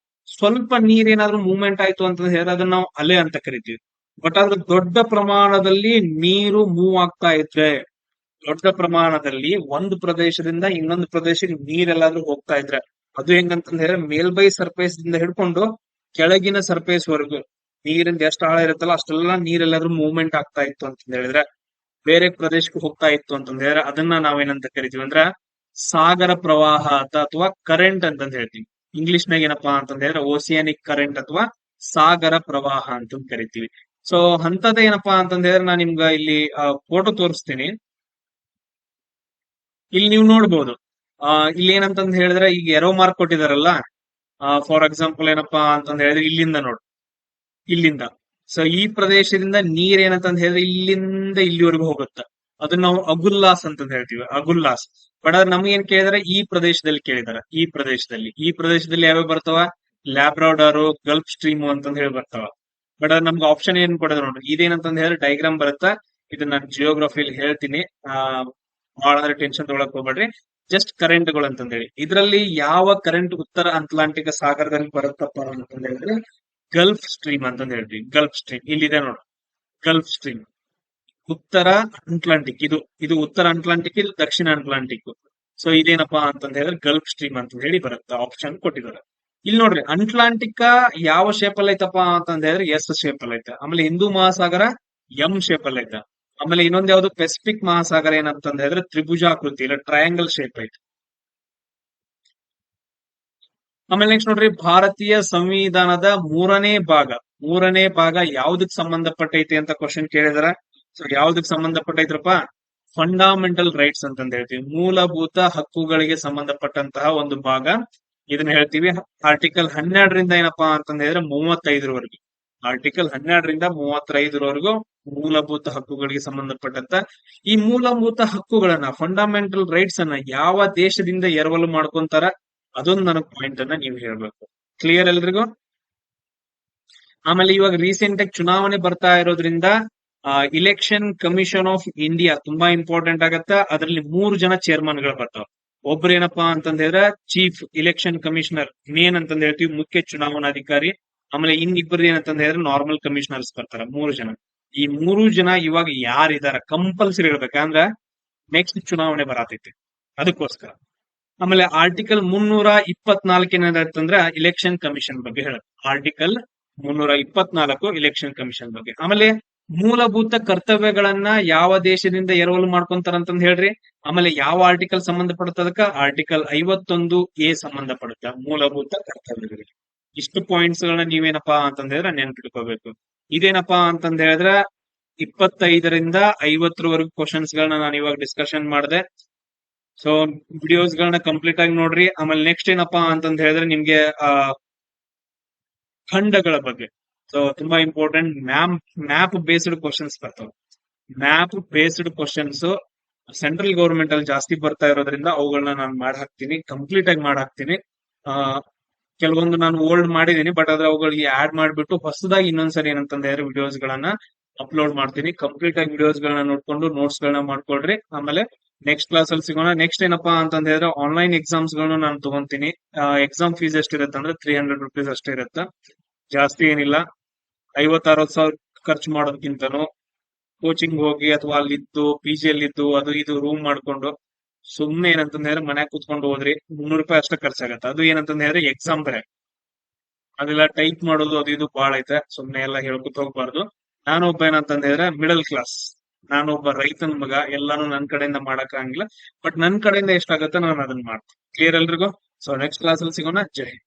ಸ್ವಲ್ಪ ನೀರೇನಾದ್ರೂ ಮೂವ್ಮೆಂಟ್ ಆಯ್ತು ಅಂತ ಹೇಳಿದ್ರೆ ಅದನ್ನ ನಾವು ಅಲೆ ಅಂತ ಕರಿತೀವಿ. ಬಟ್ ಆದ್ರೆ ದೊಡ್ಡ ಪ್ರಮಾಣದಲ್ಲಿ ನೀರು ಮೂವ್ ಆಗ್ತಾ ಇದ್ರೆ, ದೊಡ್ಡ ಪ್ರಮಾಣದಲ್ಲಿ ಒಂದು ಪ್ರದೇಶದಿಂದ ಇನ್ನೊಂದು ಪ್ರದೇಶಕ್ಕೆ ನೀರೆಲ್ಲಾದ್ರೂ ಹೋಗ್ತಾ ಇದ್ರೆ, ಅದು ಹೆಂಗಂತಂದ್ ಹೇಳಿದ್ರೆ ಮೇಲ್ಬೈ ಸರ್ಫೇಸ್ ದಿಂದ ಹಿಡ್ಕೊಂಡು ಕೆಳಗಿನ ಸರ್ಫೇಸ್ ವರೆಗೂ ನೀರಿಂದ ಎಷ್ಟು ಆಳ ಇರುತ್ತಲ್ಲ ಅಷ್ಟೆಲ್ಲ ನೀರೆಲ್ಲಾದ್ರೂ ಮೂವ್ಮೆಂಟ್ ಆಗ್ತಾ ಇತ್ತು ಅಂತಂದ್ ಹೇಳಿದ್ರೆ, ಬೇರೆ ಪ್ರದೇಶಕ್ಕೆ ಹೋಗ್ತಾ ಇತ್ತು ಅಂತಂದ್ ಹೇಳಿದ್ರೆ ಅದನ್ನ ನಾವೇನಂತ ಕರಿತೀವಿ ಅಂದ್ರ ಸಾಗರ ಪ್ರವಾಹ ಅಥವಾ ಕರೆಂಟ್ ಅಂತಂದ್ ಹೇಳ್ತೀವಿ. ಇಂಗ್ಲಿಷ್ ನಾಗ ಏನಪ್ಪಾ ಅಂತಂದ್ ಹೇಳಿದ್ರೆ ಓಸಿಯಾನಿಕ್ ಕರೆಂಟ್ ಅಥವಾ ಸಾಗರ ಪ್ರವಾಹ ಅಂತ ಕರಿತೀವಿ. ಸೊ ಅಂತದ ಏನಪ್ಪಾ ಅಂತಂದ್ ಹೇಳಿದ್ರೆ ನಾನು ನಿಮ್ಗ ಇಲ್ಲಿ ಫೋಟೋ ತೋರಿಸ್ತೀನಿ. ಇಲ್ಲಿ ನೀವು ನೋಡ್ಬೋದು. ಇಲ್ಲಿ ಏನಂತಂದ್ ಹೇಳಿದ್ರೆ ಈಗ ಎರೋ ಮಾರ್ಕ್ ಕೊಟ್ಟಿದಾರಲ್ಲ. ಫಾರ್ ಎಕ್ಸಾಂಪಲ್ ಏನಪ್ಪಾ ಅಂತಂದ್ ಹೇಳಿದ್ರೆ ಇಲ್ಲಿಂದ ನೋಡ್, ಇಲ್ಲಿಂದ. ಸೊ ಈ ಪ್ರದೇಶದಿಂದ ನೀರ್ ಏನಂತಂದ್ ಹೇಳಿದ್ರೆ ಇಲ್ಲಿಂದ ಇಲ್ಲಿವರೆಗೂ ಹೋಗುತ್ತೆ. ಅದನ್ನ ನಾವು ಅಗುಲ್ಲಾಸ್ ಅಂತಂದ್ ಹೇಳ್ತೀವಿ, ಅಗುಲ್ಲಾಸ್. ಬಟ್ ಅದ್ರ ನಮ್ಗೆ ಏನ್ ಕೇಳಿದಾರೆ, ಈ ಪ್ರದೇಶದಲ್ಲಿ ಕೇಳಿದಾರೆ. ಈ ಪ್ರದೇಶದಲ್ಲಿ ಯಾವ್ಯಾವ ಬರ್ತಾವ, ಲ್ಯಾಬ್ರಾಡಾರು, ಗಲ್ಫ್ ಸ್ಟ್ರೀಮು ಅಂತಂದ್ ಹೇಳಿ ಬರ್ತಾವ. ಬಟ್ ಅದ್ ನಮ್ಗೆ ಆಪ್ಷನ್ ಏನ್ ಕೊಡೋದು ನೋಡ್ರಿ, ಇದೇನಂತಂದ್ ಹೇಳಿದ್ರೆ ಡೈಗ್ರಾಮ್ ಬರುತ್ತಾ. ಇದನ್ನ ನಾನು ಜಿಯೋಗ್ರಫಿಲಿ ಹೇಳ್ತೀನಿ, ಬಹಳ ಅಂದ್ರೆ ಟೆನ್ಷನ್ ತಗೊಳಕ್ ಹೋಗ್ಬೇಡ್ರಿ. ಜಸ್ಟ್ ಕರೆಂಟ್ ಗಳು ಅಂತಂದ್ ಹೇಳಿ, ಇದರಲ್ಲಿ ಯಾವ ಕರೆಂಟ್ ಉತ್ತರ ಅಟ್ಲಾಂಟಿಕ್ ಸಾಗರದಲ್ಲಿ ಬರುತ್ತಪ್ಪ ಅಂತಂದ್ ಹೇಳಿದ್ರೆ ಗಲ್ಫ್ ಸ್ಟ್ರೀಮ್ ಅಂತಂದ್ ಹೇಳ್ತೀವಿ. ಗಲ್ಫ್ ಸ್ಟ್ರೀಮ್ ಇಲ್ಲಿದೆ ನೋಡ್ರಿ, ಗಲ್ಫ್ ಸ್ಟ್ರೀಮ್ ಉತ್ತರ ಅಟ್ಲಾಂಟಿಕ್. ಇದು ಉತ್ತರ ಅಟ್ಲಾಂಟಿಕ್, ಇದು ದಕ್ಷಿಣ ಅಟ್ಲಾಂಟಿಕ್. ಸೊ ಇದೇನಪ್ಪಾ ಅಂತಂದ್ ಹೇಳಿದ್ರೆ ಗಲ್ಫ್ ಸ್ಟ್ರೀಮ್ ಅಂತ ಹೇಳಿ ಬರುತ್ತೆ, ಆಪ್ಷನ್ ಕೊಟ್ಟಿದ್ದಾರೆ. ಇಲ್ಲಿ ನೋಡ್ರಿ, ಅಟ್ಲಾಂಟಿಕ್ ಯಾವ ಶೇಪ್ ಅಲ್ಲಿ ಐತಪ್ಪ ಅಂತಂದ್ ಹೇಳಿದ್ರೆ ಎಸ್ ಶೇಪ್ ಅಲ್ಲಿ ಐತೆ. ಆಮೇಲೆ ಹಿಂದೂ ಮಹಾಸಾಗರ ಎಂ ಶೇಪ್ ಅಲ್ಲಿ ಐತೆ. ಆಮೇಲೆ ಇನ್ನೊಂದ್ ಯಾವ್ದು ಪೆಸಿಫಿಕ್ ಮಹಾಸಾಗರ ಏನಂತಂದ್ ಹೇಳಿದ್ರೆ ತ್ರಿಭುಜಾಕೃತಿ ಇಲ್ಲ ಟ್ರಯಾಂಗಲ್ ಶೇಪ್ ಐತೆ. ಆಮೇಲೆ ನೆಕ್ಸ್ಟ್ ನೋಡ್ರಿ, ಭಾರತೀಯ ಸಂವಿಧಾನದ ಮೂರನೇ ಭಾಗ ಯಾವ್ದಕ್ ಸಂಬಂಧಪಟ್ಟೈತಿ ಅಂತ ಕ್ವಶನ್ ಕೇಳಿದಾರ. ಸೊ ಯಾವ್ದಕ್ ಸಂಬಂಧಪಟ್ಟೈತ್ರಪ್ಪ, ಫಂಡಮೆಂಟಲ್ ರೈಟ್ಸ್ ಅಂತಂದ್ ಹೇಳ್ತೀವಿ. ಮೂಲಭೂತ ಹಕ್ಕುಗಳಿಗೆ ಸಂಬಂಧಪಟ್ಟಂತಹ ಒಂದು ಭಾಗ ಇದನ್ನ ಹೇಳ್ತೀವಿ. ಆರ್ಟಿಕಲ್ 12ರಿಂದ ಏನಪ್ಪಾ ಅಂತಂದ್ ಹೇಳಿದ್ರೆ 35ರವರೆಗೂ, ಆರ್ಟಿಕಲ್ 12ರಿಂದ 35ರವರೆಗೂ ಮೂಲಭೂತ ಹಕ್ಕುಗಳಿಗೆ ಸಂಬಂಧಪಟ್ಟಂತ ಈ ಮೂಲಭೂತ ಹಕ್ಕುಗಳನ್ನ, ಫಂಡಮೆಂಟಲ್ ರೈಟ್ಸ್ ಅನ್ನ ಯಾವ ದೇಶದಿಂದ ಎರವಲು ಮಾಡ್ಕೊಂತಾರ, ಅದೊಂದು ನನಗ್ ಪಾಯಿಂಟ್ ಅನ್ನ ನೀವು ಹೇಳ್ಬೇಕು. ಕ್ಲಿಯರ್ ಎಲ್ರಿಗೂ? ಆಮೇಲೆ ಇವಾಗ ರೀಸೆಂಟ್ ಆಗಿ ಚುನಾವಣೆ ಬರ್ತಾ ಇರೋದ್ರಿಂದ ಇಲೆಕ್ಷನ್ ಕಮಿಷನ್ ಆಫ್ ಇಂಡಿಯಾ ತುಂಬಾ ಇಂಪಾರ್ಟೆಂಟ್ ಆಗತ್ತ. ಅದರಲ್ಲಿ 3 ಜನ ಚೇರ್ಮನ್ ಗಳು ಬರ್ತಾವ. ಒಬ್ರು ಏನಪ್ಪಾ ಅಂತಂದ್ ಹೇಳಿದ್ರೆ ಚೀಫ್ ಇಲೆಕ್ಷನ್ ಕಮಿಷನರ್, ಮೇನ್ ಅಂತಂದ್ ಹೇಳ್ತೀವಿ, ಮುಖ್ಯ ಚುನಾವಣಾಧಿಕಾರಿ. ಆಮೇಲೆ ಇನ್ನಿಬ್ಬರು ಏನಂತಂದ್ ಹೇಳಿದ್ರೆ ನಾರ್ಮಲ್ ಕಮಿಷನರ್ಸ್ ಬರ್ತಾರ, 3 ಜನ. ಈ 3 ಜನ ಇವಾಗ ಯಾರಿದಾರ ಕಂಪಲ್ಸರಿ ಇರ್ಬೇಕಂದ್ರ ನೆಕ್ಸ್ಟ್ ಚುನಾವಣೆ ಬರತೈತಿ, ಅದಕ್ಕೋಸ್ಕರ. ಆಮೇಲೆ ಆರ್ಟಿಕಲ್ 324 ಏನಾದ್ರೆ ಇಲೆಕ್ಷನ್ ಕಮಿಷನ್ ಬಗ್ಗೆ ಹೇಳುತ್ತೆ. ಆರ್ಟಿಕಲ್ 324 ಇಲೆಕ್ಷನ್ ಕಮಿಷನ್ ಬಗ್ಗೆ. ಆಮೇಲೆ ಮೂಲಭೂತ ಕರ್ತವ್ಯಗಳನ್ನ ಯಾವ ದೇಶದಿಂದ ಎರವಲು ಮಾಡ್ಕೊಂತಾರಂತಂದ್ ಹೇಳ್ರಿ. ಆಮೇಲೆ ಯಾವ ಆರ್ಟಿಕಲ್ ಸಂಬಂಧಪಡುತ್ತದಕ್ಕ, ಆರ್ಟಿಕಲ್ 51A ಸಂಬಂಧಪಡುತ್ತ ಮೂಲಭೂತ ಕರ್ತವ್ಯಗಳಿಗೆ. ಇಷ್ಟು ಪಾಯಿಂಟ್ಸ್ ಗಳನ್ನ ನೀವೇನಪ್ಪಾ ಅಂತಂದ್ ಹೇಳಿದ್ರೆ ನೆನ್ಪಿಟ್ಕೋಬೇಕು. ಇದೇನಪ್ಪಾ ಅಂತಂದ್ ಹೇಳಿದ್ರೆ 25ರಿಂದ 50ರವರೆಗೂ ಕ್ವಶನ್ಸ್ ಗಳನ್ನ ನಾನು ಇವಾಗ ಡಿಸ್ಕಷನ್ ಮಾಡಿದೆ. ಸೊ ವಿಡಿಯೋಸ್ ಗಳನ್ನ ಕಂಪ್ಲೀಟ್ ಆಗಿ ನೋಡ್ರಿ. ಆಮೇಲೆ ನೆಕ್ಸ್ಟ್ ಏನಪ್ಪಾ ಅಂತಂದ್ ಹೇಳಿದ್ರೆ ನಿಮ್ಗೆ ಖಂಡಗಳ ಬಗ್ಗೆ, ಸೊ ತುಂಬಾ ಇಂಪಾರ್ಟೆಂಟ್ ಮ್ಯಾಪ್ ಬೇಸ್ಡ್ ಕ್ವಶನ್ಸ್ ಬರ್ತಾವ. Map based questions central government ಅಲ್ಲಿ ಜಾಸ್ತಿ ಬರ್ತಾ ಇರೋದ್ರಿಂದ ಅವುಗಳನ್ನ ನಾನು ಮಾಡಿ ಹಾಕ್ತೀನಿ, ಕಂಪ್ಲೀಟ್ ಆಗಿ ಮಾಡಿ ಹಾಕ್ತೀನಿ. ಆ, ಕೆಲವೊಂದು ನಾನು ಓಲ್ಡ್ ಮಾಡಿದೀನಿ, ಬಟ್ ಅದ್ರ ಅವುಗಳಿಗೆ ಆಡ್ ಮಾಡ್ಬಿಟ್ಟು ಹೊಸದಾಗಿ ಇನ್ನೊಂದ್ಸರಿ ಏನಂತಂದ್ರೆ ವಿಡಿಯೋಸ್ ಗಳನ್ನ ಅಪ್ಲೋಡ್ ಮಾಡ್ತೀನಿ. ಕಂಪ್ಲೀಟ್ ಆಗಿ ವಿಡಿಯೋಸ್ ಗಳನ್ನ ನೋಡ್ಕೊಂಡು ನೋಟ್ಸ್ ಗಳನ್ನ ಮಾಡ್ಕೊಳ್ರಿ. ಆಮೇಲೆ ನೆಕ್ಸ್ಟ್ ಕ್ಲಾಸ್ ಅಲ್ಲಿ ಸಿಗೋಣ. ನೆಕ್ಸ್ಟ್ ಏನಪ್ಪಾ ಅಂತಂದ ಹೇಳಿದ್ರೆ ಆನ್ಲೈನ್ ಎಕ್ಸಾಮ್ಸ್ ಗಳನ್ನ ನಾನು ತಗೊಂತೀನಿ. ಎಕ್ಸಾಮ್ ಫೀಸ್ ಎಷ್ಟಿರುತ್ತೆ ಅಂದ್ರೆ ₹300 ಅಷ್ಟೇ ಇರುತ್ತೆ, ಜಾಸ್ತಿ ಏನಿಲ್ಲ. 50-60 ಸಾವಿರ ಖರ್ಚು ಮಾಡೋದಕ್ಕಿಂತನೂ ಕೋಚಿಂಗ್ ಹೋಗಿ ಅಥವಾ ಅಲ್ಲಿದ್ದು PG ಅಲ್ಲಿದ್ದು ಅದು ಇದು ರೂಮ್ ಮಾಡ್ಕೊಂಡು ಸುಮ್ನೆ ಏನಂತಂದ್ರೆ ಮನ್ಯಾಗ ಕುತ್ಕೊಂಡು ಹೋದ್ರಿ ₹300 ಅಷ್ಟೇ ಖರ್ಚಾಗತ್ತೆ. ಅದು ಏನಂತಂದ್ರೆ ಹೇಳಿದ್ರೆ ಎಕ್ಸಾಮ್ ಬೇರೆ, ಅದೆಲ್ಲ ಟೈಪ್ ಮಾಡೋದು ಅದು ಇದು ಬಾಳ ಐತೆ. ಸುಮ್ನೆ ಎಲ್ಲ ಹೇಳ್ಕೊತ ಹೋಗ್ಬಾರ್ದು. ನಾನೊಬ್ಬ ಏನಂತಂದ ಹೇಳಿದ್ರೆ ಮಿಡಲ್ ಕ್ಲಾಸ್, ನಾನೊಬ್ಬ ರೈತನ ಮಗ, ಎಲ್ಲಾನು ನನ್ ಕಡೆಯಿಂದ ಮಾಡಕ್ ಆಗಿಲ್ಲ. ಬಟ್ ನನ್ ಕಡೆಯಿಂದ ಎಷ್ಟಾಗತ್ತೆ ನಾನು ಅದನ್ನ ಮಾಡ್ತೀನಿ. ಕ್ಲಿಯರ್ ಎಲ್ರಿಗೂ? ಸೊ ನೆಕ್ಸ್ಟ್ ಕ್ಲಾಸ್ ಅಲ್ಲಿ ಸಿಗೋಣ. ಜೈ ಹಿಂದ್.